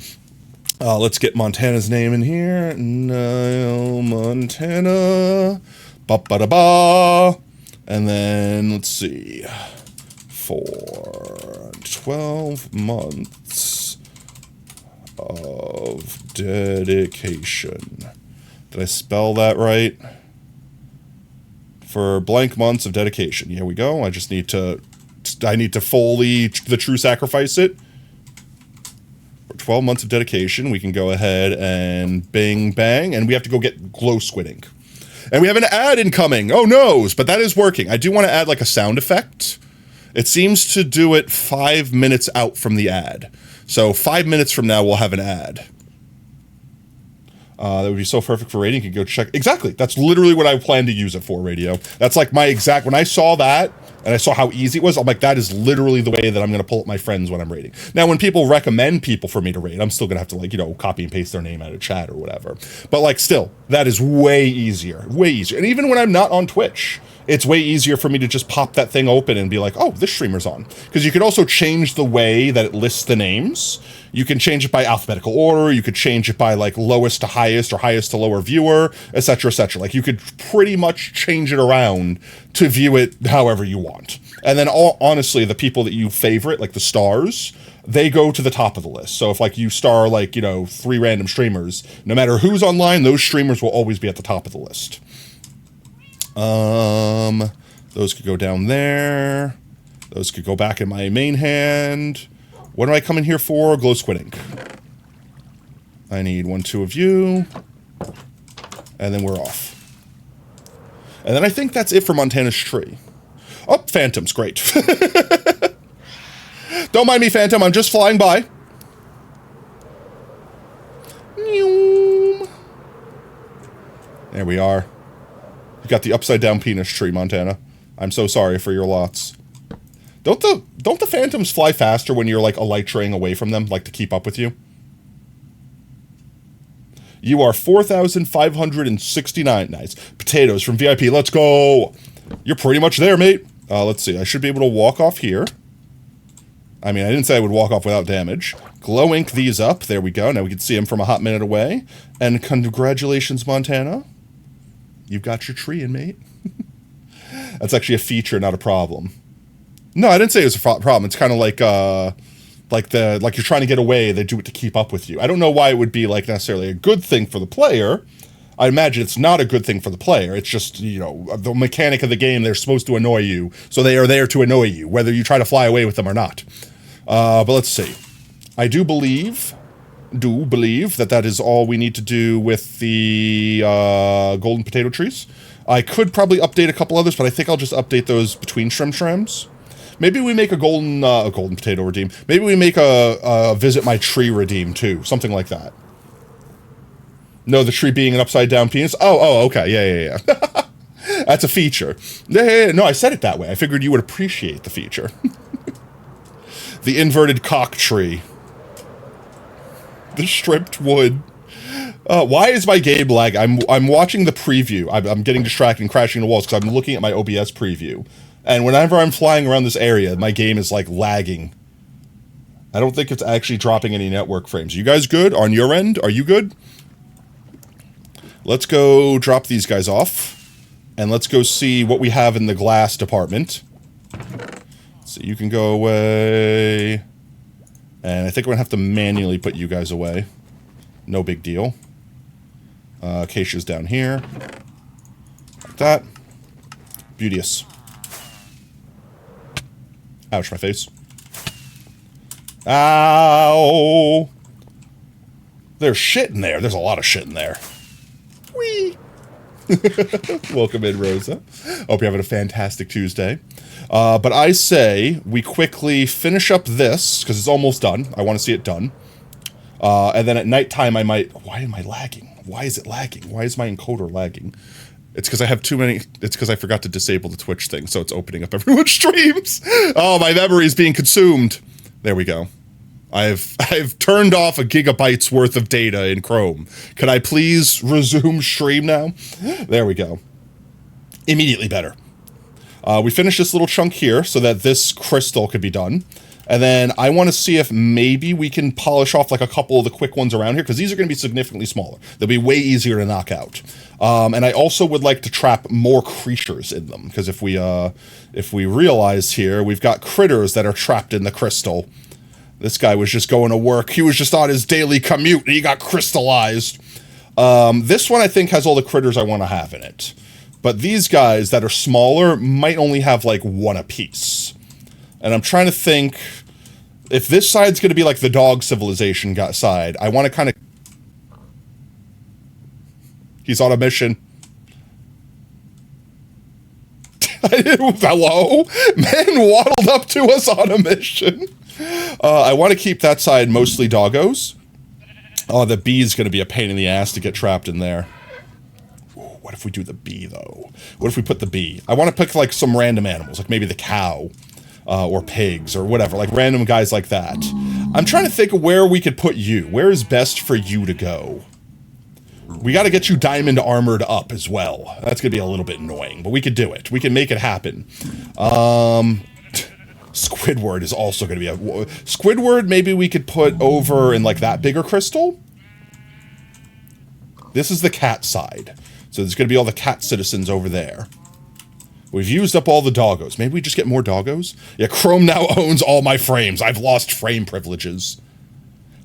let's get Montana's name in here. Niall Montana. Ba-ba-da-ba. And then, let's see. For 12 months... of dedication. Did I spell that right? For blank months of dedication. Here we go. I need to fully the true sacrifice it. For 12 months of dedication, we can go ahead and bing bang, and we have to go get glow squid ink. And we have an ad incoming. Oh noes, but that is working. I do want to add like a sound effect. It seems to do it 5 minutes out from the ad. So 5 minutes from now, we'll have an ad. That would be so perfect for rating. You can go check. Exactly. That's literally what I plan to use it for, Radio. That's like my exact, when I saw that and I saw how easy it was, I'm like, that is literally the way that I'm going to pull up my friends when I'm rating. Now, when people recommend people for me to rate, I'm still going to have to, like, you know, copy and paste their name out of chat or whatever. But like, still, that is way easier. Way easier. And even when I'm not on Twitch, it's way easier for me to just pop that thing open and be like, oh, this streamer's on. Because you could also change the way that it lists the names. You can change it by alphabetical order. You could change it by like lowest to highest or highest to lower viewer, etc., etc. Like you could pretty much change it around to view it however you want. And then honestly, the people that you favorite, like the stars, they go to the top of the list. So if like you star like, you know, 3 random streamers, no matter who's online, those streamers will always be at the top of the list. Those could go down there. Those could go back in my main hand. What am I coming here for? Glow squid ink. I need 1, 2 of you. And then we're off. And then I think that's it for Montana's tree. Oh, Phantom's great. Don't mind me, Phantom. I'm just flying by. There we are. You got the upside down penis tree, Montana. I'm so sorry for your lots. Don't the phantoms fly faster when you're like elytraing away from them, like to keep up with you? You are 4,569. Nice. Potatoes from VIP. Let's go. You're pretty much there, mate. Let's see. I should be able to walk off here. I mean, I didn't say I would walk off without damage. Glow ink these up. There we go. Now we can see them from a hot minute away. And congratulations, Montana. You've got your tree in, mate. That's actually a feature, not a problem. No, I didn't say it was a problem. It's kind of like you're trying to get away. They do it to keep up with you. I don't know why it would be like necessarily a good thing for the player. I imagine it's not a good thing for the player. It's just, you know, the mechanic of the game. They're supposed to annoy you, so they are there to annoy you, whether you try to fly away with them or not. But let's see. I do believe that is all we need to do with the golden potato trees. I could probably update a couple others, but I think I'll just update those between shrams. Maybe we make a golden potato redeem. Maybe we make a visit my tree redeem too, something like that. No, the tree being an upside down penis. Oh, okay, yeah. That's a feature. Yeah. No, I said it that way. I figured you would appreciate the feature. The inverted cock tree. The stripped wood. Why is my game lag? I'm watching the preview. I'm getting distracted and crashing into walls because I'm looking at my OBS preview. And whenever I'm flying around this area, my game is like lagging. I don't think it's actually dropping any network frames. You guys good on your end? Are you good? Let's go drop these guys off. And let's go see what we have in the glass department. So you can go away. And I think we're going to have to manually put you guys away. No big deal. Acacia's down here. Like that. Beauteous. Ouch, my face. Ow! There's shit in there. There's a lot of shit in there. Whee! Welcome in, Rosa. Hope you're having a fantastic Tuesday. But I say we quickly finish up this, because it's almost done. I want to see it done. And then at nighttime I might... Why am I lagging? Why is it lagging? Why is my encoder lagging? It's because I have too many... It's because I forgot to disable the Twitch thing, so it's opening up everyone's streams. Oh, my memory is being consumed. There we go. I've turned off a gigabyte's worth of data in Chrome. Can I please resume stream now? There we go. Immediately better. We finished this little chunk here so that this crystal could be done. And then I want to see if maybe we can polish off like a couple of the quick ones around here, because these are going to be significantly smaller. They'll be way easier to knock out. And I also would like to trap more creatures in them, because if we realize here, we've got critters that are trapped in the crystal. This guy was just going to work. He was just on his daily commute, and he got crystallized. This one, I think, has all the critters I want to have in it. But these guys that are smaller might only have, like, one apiece. And I'm trying to think, if this side's going to be like the dog civilization side, I want to kind of... He's on a mission. Hello? Man waddled up to us on a mission. I want to keep that side mostly doggos. Oh, the bee's going to be a pain in the ass to get trapped in there. Ooh, what if we do the bee, though? What if we put the bee? I want to pick, like, some random animals, like maybe the cow. Or pigs, or whatever, like random guys like that. I'm trying to think of where we could put you. Where is best for you to go? We got to get you diamond armored up as well. That's going to be a little bit annoying, but we could do it. We can make it happen. Squidward is also going to be a... Squidward, maybe we could put over in, like, that bigger crystal. This is the cat side. So there's going to be all the cat citizens over there. We've used up all the doggos. Maybe we just get more doggos? Yeah, Chrome now owns all my frames. I've lost frame privileges.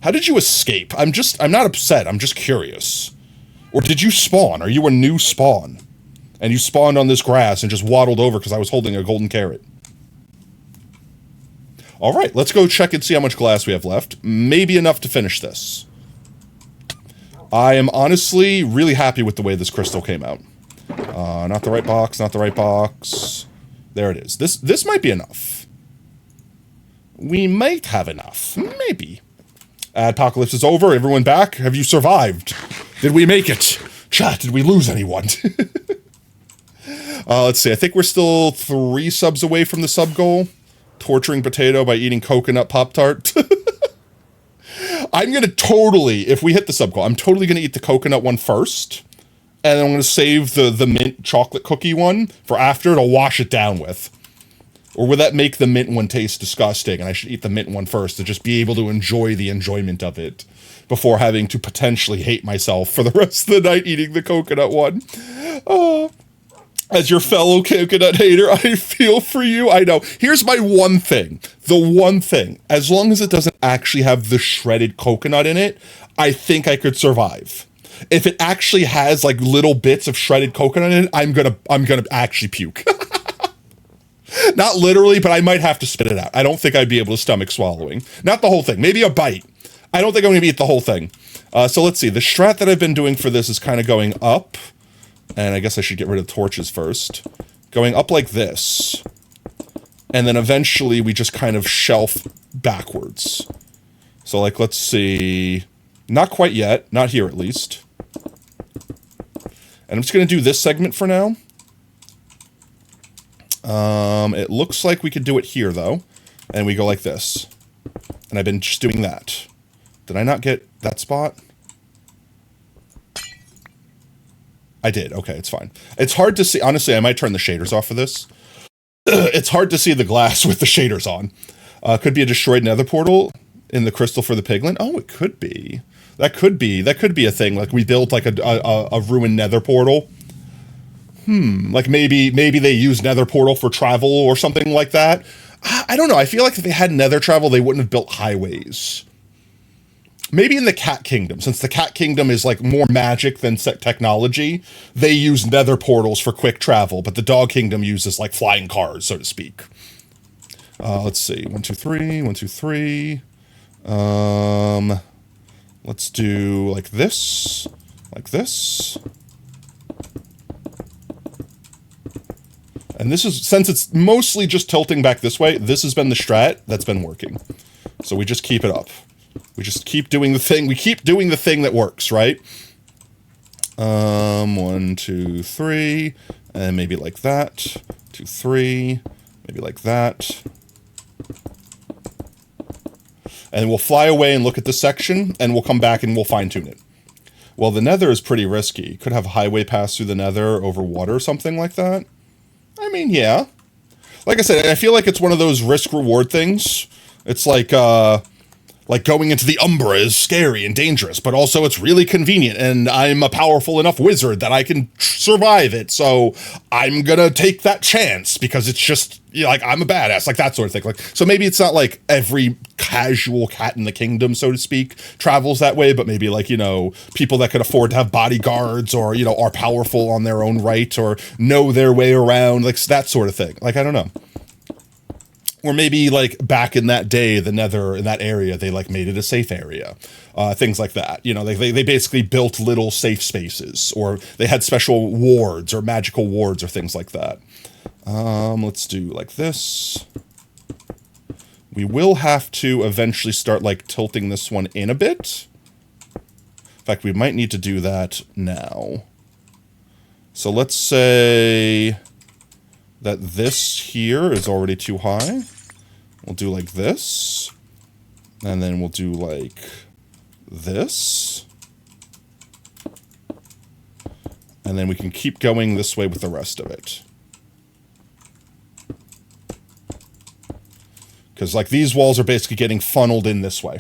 How did you escape? I'm not upset. I'm just curious. Or did you spawn? Are you a new spawn? And you spawned on this grass and just waddled over because I was holding a golden carrot. All right, let's go check and see how much glass we have left. Maybe enough to finish this. I am honestly really happy with the way this crystal came out. Not the right box, not the right box. There it is. This might be enough. We might have enough. Maybe. Apocalypse is over. Everyone back? Have you survived? Did we make it? Chat, did we lose anyone? Let's see. I think we're still 3 subs away from the sub goal. Torturing potato by eating coconut Pop-Tart. I'm going to totally, if we hit the sub goal, I'm totally going to eat the coconut one first. And then I'm going to save the mint chocolate cookie one for after to wash it down with. Or would that make the mint one taste disgusting? And I should eat the mint one first to just be able to enjoy the enjoyment of it before having to potentially hate myself for the rest of the night eating the coconut one. As your fellow coconut hater, I feel for you. I know. Here's my one thing. The one thing. As long as it doesn't actually have the shredded coconut in it, I think I could survive. If it actually has like little bits of shredded coconut in it, I'm gonna actually puke. Not literally, but I might have to spit it out. I don't think I'd be able to stomach swallowing. Not the whole thing. Maybe a bite. I don't think I'm gonna eat the whole thing. So let's see. The strat that I've been doing for this is kind of going up, and I guess I should get rid of torches first. Going up like this, and then eventually we just kind of shelf backwards. So like, let's see. Not quite yet. Not here, at least. And I'm just going to do this segment for now. It looks like we could do it here, though. And we go like this. And I've been just doing that. Did I not get that spot? I did. Okay, it's fine. It's hard to see. Honestly, I might turn the shaders off for this. It's hard to see the glass with the shaders on. Could be a destroyed nether portal in the crystal for the piglin. Oh, it could be. That could be a thing. Like we built like a ruined nether portal. Like maybe they use nether portal for travel or something like that. I don't know. I feel like if they had nether travel, they wouldn't have built highways. Maybe in the cat kingdom, since the cat kingdom is like more magic than technology, they use nether portals for quick travel, but the dog kingdom uses like flying cars, so to speak. Let's see. 1, 2, 3. 1, 2, 3. Let's do like this. Like this. And this is, since it's mostly just tilting back this way, this has been the strat that's been working. So we just keep it up. We just keep doing the thing. We keep doing the thing that works, right? 1, 2, 3. And maybe like that. 2, 3. Maybe like that. And we'll fly away and look at this section, and we'll come back and we'll fine-tune it. Well, the nether is pretty risky. Could have a highway pass through the nether over water or something like that. I mean, yeah. Like I said, I feel like it's one of those risk-reward things. It's like going into the Umbra is scary and dangerous, but also it's really convenient, and I'm a powerful enough wizard that I can survive it, so I'm gonna take that chance, because it's just, you know, like, I'm a badass, like, that sort of thing. Like, so maybe it's not like every casual cat in the kingdom, so to speak, travels that way, but maybe, like, you know, people that could afford to have bodyguards, or, you know, are powerful on their own right, or know their way around, like, that sort of thing. Like, I don't know. Or maybe, like, back in that day, the nether, in that area, they, like, made it a safe area. Things like that. You know, they basically built little safe spaces. Or they had special wards, or magical wards, or things like that. Let's do, like, this. We will have to eventually start, like, tilting this one in a bit. In fact, we might need to do that now. So let's say that this here is already too high. We'll do like this. And then we'll do like this. And then we can keep going this way with the rest of it. Because like these walls are basically getting funneled in this way.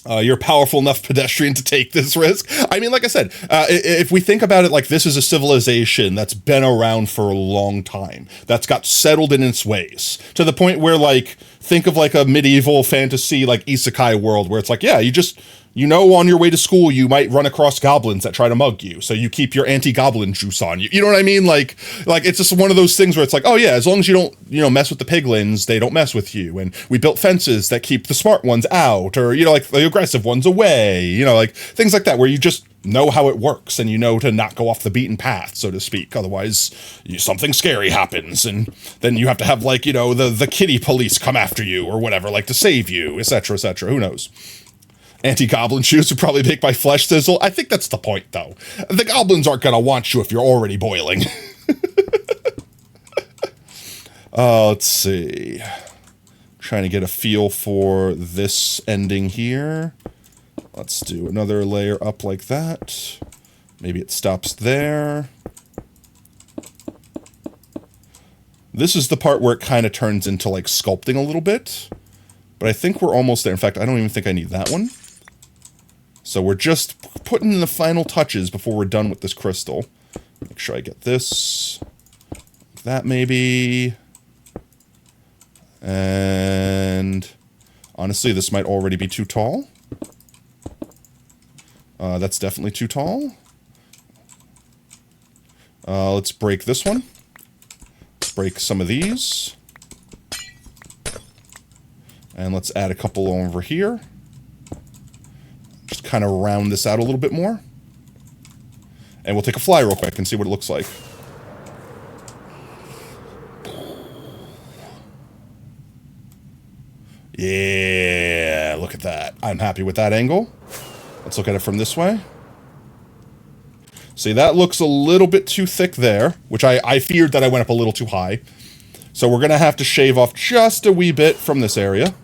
You're a powerful enough pedestrian to take this risk. I mean, like I said, if we think about it like this is a civilization that's been around for a long time, that's got settled in its ways, to the point where, like, think of like a medieval fantasy, like isekai world where it's like, yeah, you know, on your way to school, you might run across goblins that try to mug you, so you keep your anti-goblin juice on you. You know what I mean? Like it's just one of those things where it's like, oh yeah, as long as you don't, you know, mess with the piglins, they don't mess with you. And we built fences that keep the smart ones out, or, you know, like the aggressive ones away. You know, like things like that, where you just know how it works and you know to not go off the beaten path, so to speak. Otherwise, something scary happens, and then you have to have, like, you know, the kitty police come after you or whatever, like to save you, etc., etc. Who knows? Anti-goblin shoes would probably make my flesh sizzle. I think that's the point, though. The goblins aren't going to want you if you're already boiling. Let's see. Trying to get a feel for this ending here. Let's do another layer up like that. Maybe it stops there. This is the part where it kind of turns into, like, sculpting a little bit. But I think we're almost there. In fact, I don't even think I need that one. So we're just putting in the final touches before we're done with this crystal. Make sure I get this. That maybe. And honestly, this might already be too tall. That's definitely too tall. Let's break this one. Let's break some of these. And let's add a couple over here. Just kind of round this out a little bit more. And we'll take a fly real quick and see what it looks like. Yeah, look at that. I'm happy with that angle. Let's look at it from this way. See, that looks a little bit too thick there, which I feared that I went up a little too high. So we're going to have to shave off just a wee bit from this area.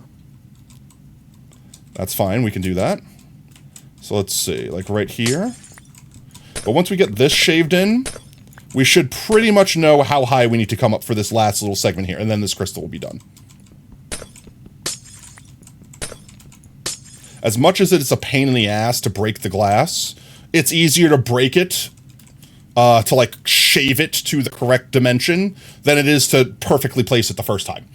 That's fine, we can do that. So let's see, like right here. But once we get this shaved in, we should pretty much know how high we need to come up for this last little segment here, and then this crystal will be done. As much as it's a pain in the ass to break the glass, it's easier to break it, to like shave it to the correct dimension, than it is to perfectly place it the first time.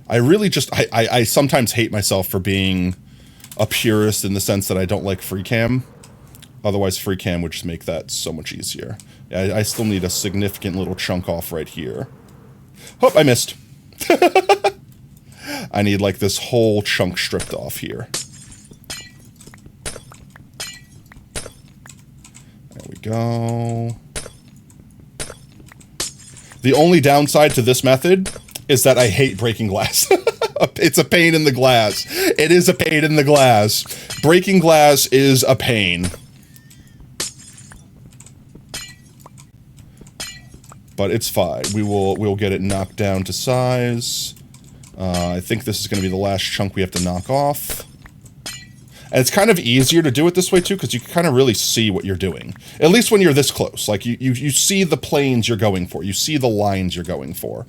I really just, I sometimes hate myself for being a purist in the sense that I don't like free cam. Otherwise, free cam would just make that so much easier. I still need a significant little chunk off right here. Oh, I missed. I need like this whole chunk stripped off here. There we go. The only downside to this method is that I hate breaking glass. It's a pain in the glass. It is a pain in the glass. Breaking glass is a pain. But it's fine. We'll get it knocked down to size. I think this is going to be the last chunk we have to knock off. And it's kind of easier to do it this way too, because you can kind of really see what you're doing. At least when you're this close. Like you see the planes you're going for. You see the lines you're going for.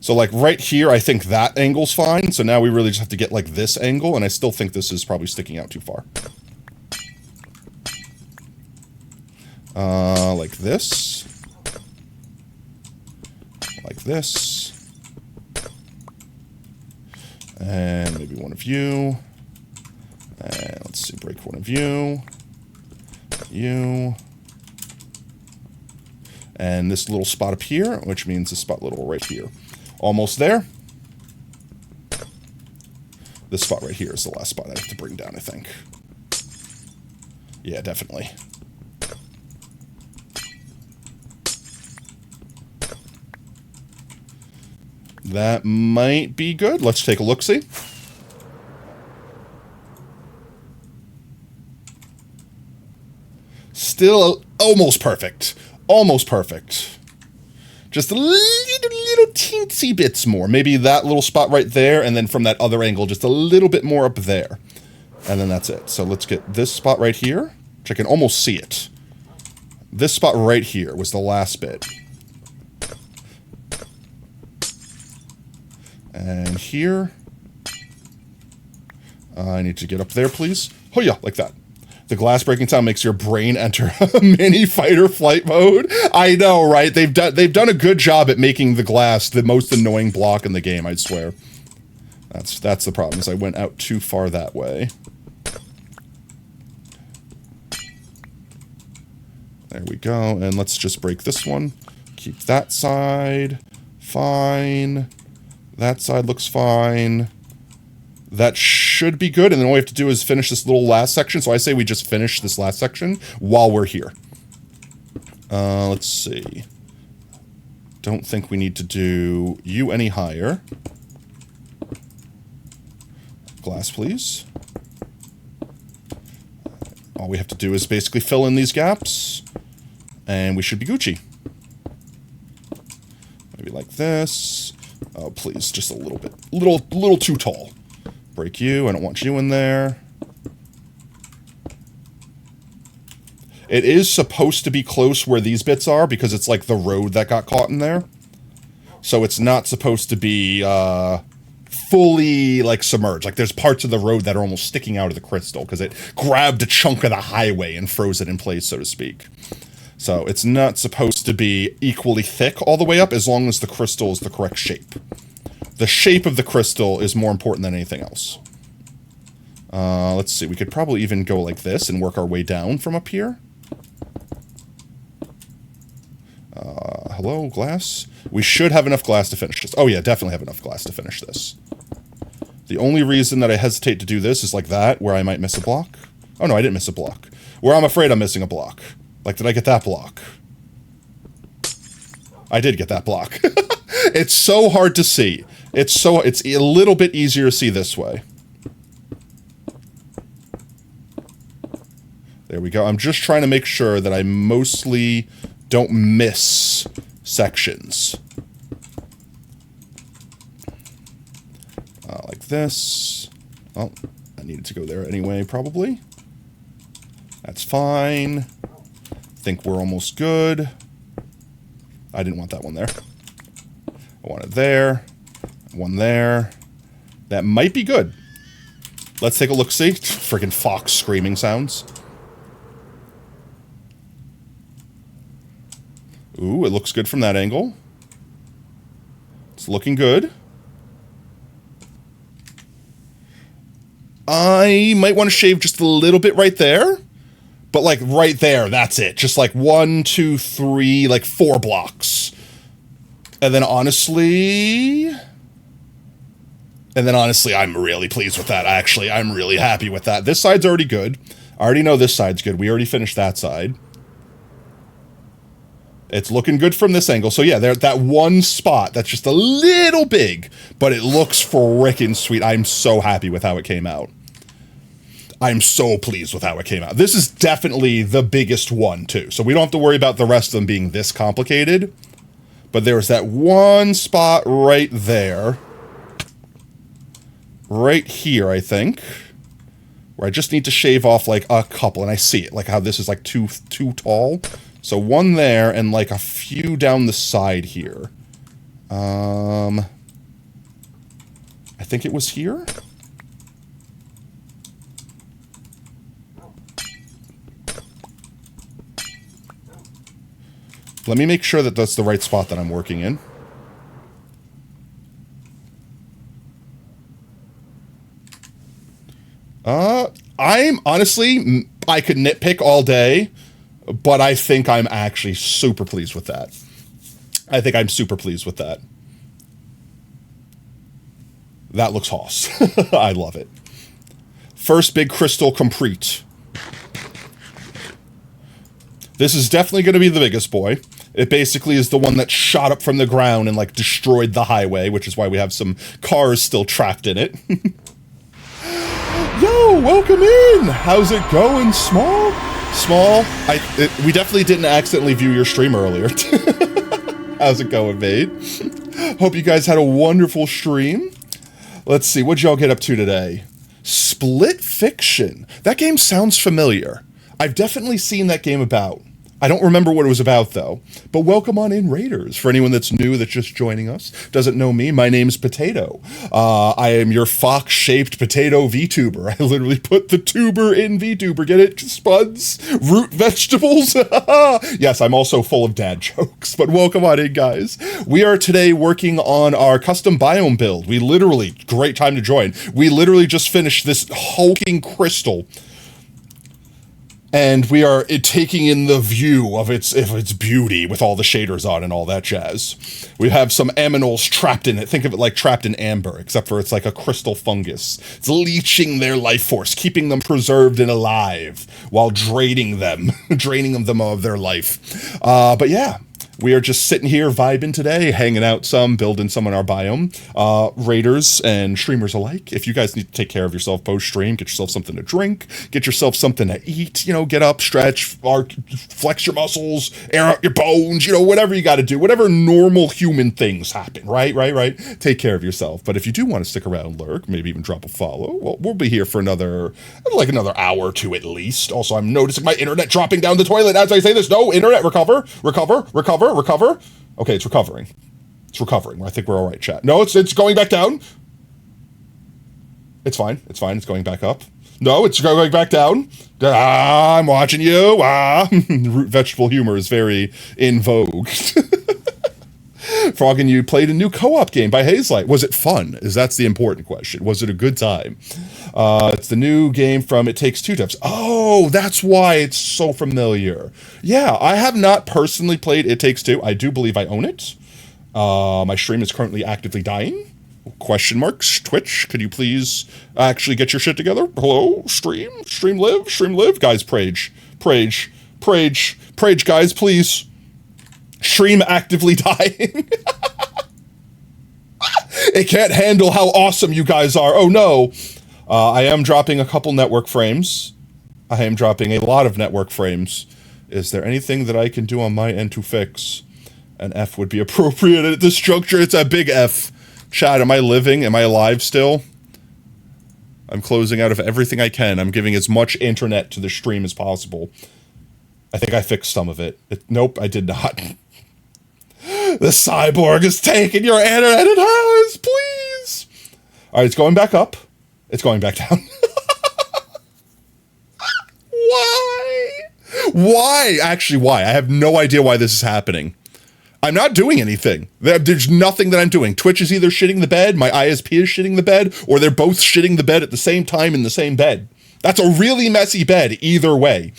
So like right here, I think that angle's fine. So now we really just have to get like this angle, and I still think this is probably sticking out too far. Like this. Like this. And maybe one of you. And let's see, break one of you. You. And this little spot up here, which means this spot little right here. Almost there. This spot right here is the last spot I have to bring down, I think. Yeah, definitely. That might be good. Let's take a look-see. Still almost perfect. Almost perfect. Just a little teensy bits more. Maybe that little spot right there, and then from that other angle, just a little bit more up there. And then that's it. So let's get this spot right here, which I can almost see it. This spot right here was the last bit. And here. I need to get up there, please. Oh yeah, like that. The glass breaking sound makes your brain enter a mini fight or flight mode. I know, right? They've done a good job at making the glass the most annoying block in the game, I swear. That's the problem, is I went out too far that way. There we go, and let's just break this one. Keep that side. Fine. That side looks fine. That should be good, and then all we have to do is finish this little last section. So I say we just finish this last section while we're here. Let's see. Don't think we need to do you any higher. Glass, please. All we have to do is basically fill in these gaps, and we should be Gucci. Maybe like this. Oh, please, just a little bit. Little too tall. Break you. I don't want you in there. It is supposed to be close where these bits are because it's like the road that got caught in there. So it's not supposed to be fully like submerged. Like there's parts of the road that are almost sticking out of the crystal because it grabbed a chunk of the highway and froze it in place, so to speak. So it's not supposed to be equally thick all the way up as long as the crystal is the correct shape. The shape of the crystal is more important than anything else. Let's see. We could probably even go like this and work our way down from up here. Hello, glass? We should have enough glass to finish this. Oh yeah, definitely have enough glass to finish this. The only reason that I hesitate to do this is like that, where I might miss a block. Oh no, I didn't miss a block. Where I'm afraid I'm missing a block. Like, did I get that block? I did get that block. It's so hard to see. It's a little bit easier to see this way. There we go. I'm just trying to make sure that I mostly don't miss sections. Like this. Oh, I needed to go there anyway, probably. That's fine. Think we're almost good. I didn't want that one there. I want it there. One there. That might be good. Let's take a look-see. Freaking fox screaming sounds. Ooh, it looks good from that angle. It's looking good. I might want to shave just a little bit right there. But, like, right there, that's it. Just, like, 1, 2, 3, like, 4 blocks. And then, honestly, I'm really pleased with that, actually. I'm really happy with that. This side's already good. I already know this side's good. We already finished that side. It's looking good from this angle. So, yeah, there, that one spot, that's just a little big, but it looks frickin' sweet. I'm so happy with how it came out. I'm so pleased with how it came out. This is definitely the biggest one, too. So we don't have to worry about the rest of them being this complicated. But there's that one spot right there. Right here, I think. Where I just need to shave off, like, a couple. And I see it, like how this is, like, too tall. So one there and, like, a few down the side here. I think it was here? Let me make sure that that's the right spot that I'm working in. I'm honestly, I could nitpick all day, but I think I'm actually super pleased with that. I think I'm super pleased with that. That looks hoss. I love it. First big crystal complete. This is definitely going to be the biggest boy. It basically is the one that shot up from the ground and, like, destroyed the highway, which is why we have some cars still trapped in it. Yo, welcome in! How's it going, Small? Small, we definitely didn't accidentally view your stream earlier. How's it going, mate? Hope you guys had a wonderful stream. Let's see, what'd y'all get up to today? Split Fiction. That game sounds familiar. I've definitely seen that game about. I don't remember what it was about, though. But welcome on in, Raiders. For anyone that's new that's just joining us, doesn't know me, my name's Potato. I am your fox-shaped potato VTuber. I literally put the tuber in VTuber. Get it? Spuds? Root vegetables? Yes, I'm also full of dad jokes. But welcome on in, guys. We are today working on our custom biome build. We literally, great time to join. We literally just finished this hulking crystal. And we are taking in the view of its beauty with all the shaders on and all that jazz. We have some aminals trapped in it. Think of it like trapped in amber, except for it's like a crystal fungus. It's leeching their life force, keeping them preserved and alive while draining them of their life. But yeah. We are just sitting here vibing today, hanging out some, building some in our biome. Raiders and streamers alike, if you guys need to take care of yourself post-stream, get yourself something to drink, get yourself something to eat, get up, stretch, flex your muscles, air out your bones, whatever you got to do, whatever normal human things happen, right? Take care of yourself. But if you do want to stick around, lurk, maybe even drop a follow, well, we'll be here for another hour or two at least. Also, I'm noticing my internet dropping down the toilet as I say this. No, internet, recover. Okay, it's recovering. I think we're all right, chat. No, it's going back down. It's fine. It's going back up. No, it's going back down. I'm watching you. Root vegetable humor is very in vogue. Frog and you played a new co-op game by Hazelight. Was it fun? That's the important question. Was it a good time? It's the new game from It Takes Two devs. Oh, that's why it's so familiar. Yeah, I have not personally played It Takes Two. I do believe I own it. My stream is currently actively dying. Question marks. Twitch, could you please actually get your shit together? Hello? Stream live? Guys, Prage, guys, please. Stream actively dying. It can't handle how awesome you guys are. Oh no. I am dropping a couple network frames. I am dropping a lot of network frames. Is there anything that I can do on my end to fix? An F would be appropriate at this juncture. It's a big F. Chat, am I living? Am I alive still? I'm closing out of everything I can. I'm giving as much internet to the stream as possible. I think I fixed some of it. Nope, I did not. The cyborg is taking your internet in house, please. All right, it's going back up. It's going back down. Why? Why? Actually, why? I have no idea why this is happening. I'm not doing anything. There's nothing that I'm doing. Twitch is either shitting the bed, my ISP is shitting the bed, or they're both shitting the bed at the same time in the same bed. That's a really messy bed either way.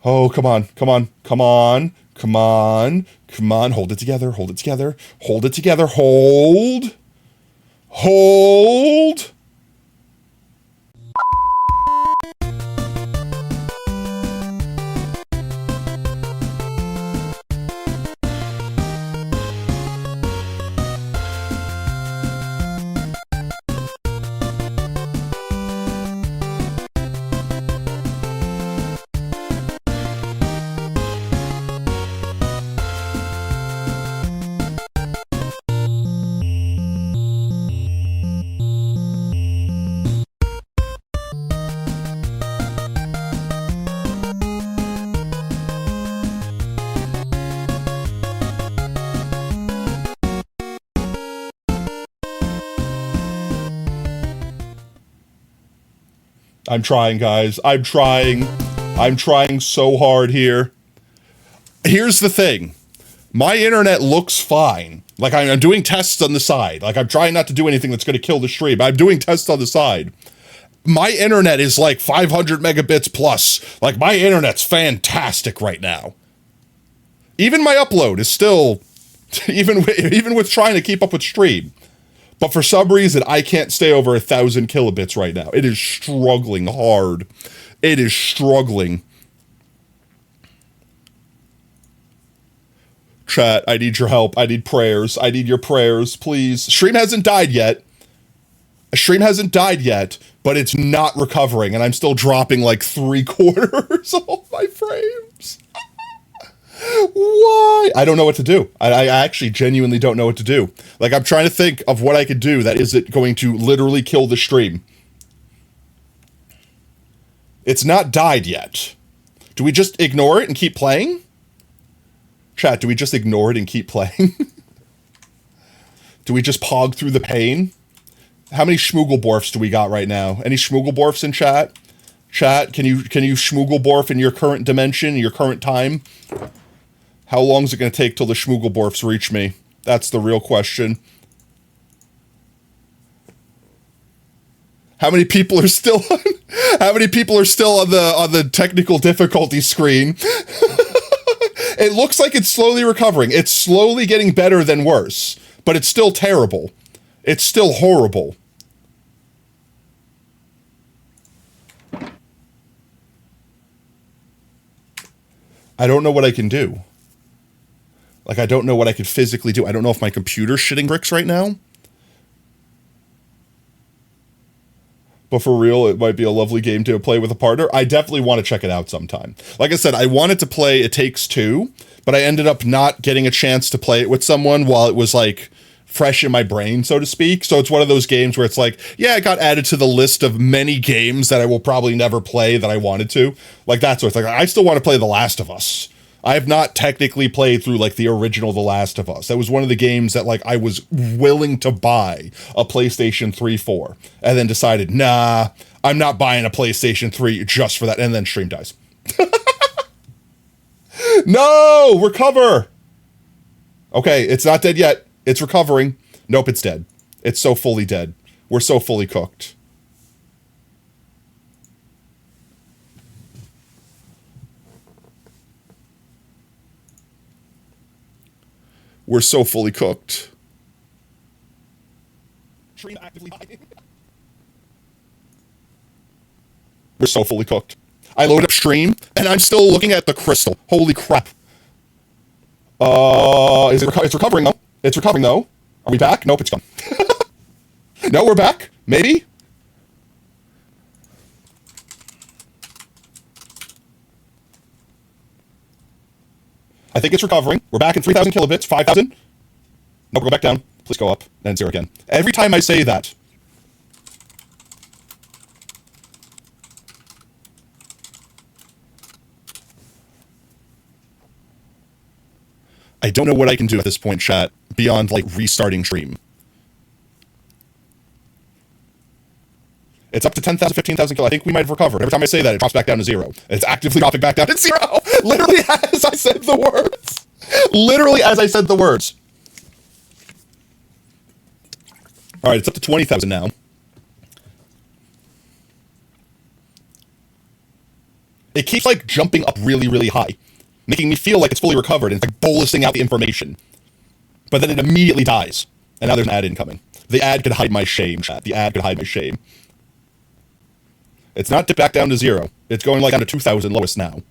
Oh, come on, come on, come on, come on, come on. Hold it together, hold it together, hold it together, hold. Hold. I'm trying, guys. I'm trying. I'm trying so hard here. Here's the thing. My internet looks fine. Like, I'm doing tests on the side. Like, I'm trying not to do anything that's going to kill the stream. I'm doing tests on the side. My internet is like 500 megabits plus. Like, my internet's fantastic right now. Even my upload is still, even with trying to keep up with stream. But for some reason, I can't stay over 1,000 kilobits right now. It is struggling hard. It is struggling. Chat, I need your help. I need prayers. I need your prayers, please. Stream hasn't died yet. Stream hasn't died yet, but it's not recovering, and I'm still dropping like 3/4 of my frames. Why? I don't know what to do. I actually genuinely don't know what to do. Like, I'm trying to think of what I could do that isn't going to literally kill the stream. It's not died yet. Do we just ignore it and keep playing? Chat, do we just ignore it and keep playing? Do we just pog through the pain? How many schmoogelborfs do we got right now? Any schmoogelborfs in chat? Chat, can you schmoogelborf in your current dimension, your current time? How long is it going to take till the schmoogelborfs reach me? That's the real question. How many people are still on, how many people are still on the technical difficulty screen? It looks like it's slowly recovering. It's slowly getting better than worse, but it's still terrible. It's still horrible. I don't know what I can do. Like, I don't know what I could physically do. I don't know if my computer's shitting bricks right now. But for real, it might be a lovely game to play with a partner. I definitely want to check it out sometime. Like I said, I wanted to play It Takes Two, but I ended up not getting a chance to play it with someone while it was, like, fresh in my brain, so to speak. So it's one of those games where it's like, yeah, it got added to the list of many games that I will probably never play that I wanted to. Like, that's what it's like. I still want to play The Last of Us. I have not technically played through, like, the original The Last of Us. That was one of the games that, like, I was willing to buy a PlayStation 3 for, and then decided, nah, I'm not buying a PlayStation 3 just for that, and then stream dies. No! Recover! Okay, it's not dead yet. It's recovering. Nope, it's dead. It's so fully dead. We're so fully cooked. We're so fully cooked. Stream actively hiding. We're so fully cooked. I load up stream, and I'm still looking at the crystal. Holy crap. It's recovering, though. It's recovering, though. Are we back? Nope, it's gone. No, we're back. Maybe? I think it's recovering. We're back in 3,000 kilobits, 5,000. Nope, go back down. Please go up. And 0 again. Every time I say that. I don't know what I can do at this point, chat, beyond, like, restarting stream. It's up to 10,000, 15,000 kills. I think we might have recovered. Every time I say that, it drops back down to 0. It's actively dropping back down to 0. Literally as I said the words. Literally as I said the words. All right, it's up to 20,000 now. It keeps, like, jumping up really, really high, making me feel like it's fully recovered and it's, like, bolusing out the information. But then it immediately dies. And now there's an ad incoming. The ad could hide my shame, chat. The ad could hide my shame. It's not dipped back down to 0. It's going, like, down to 2,000 lowest now.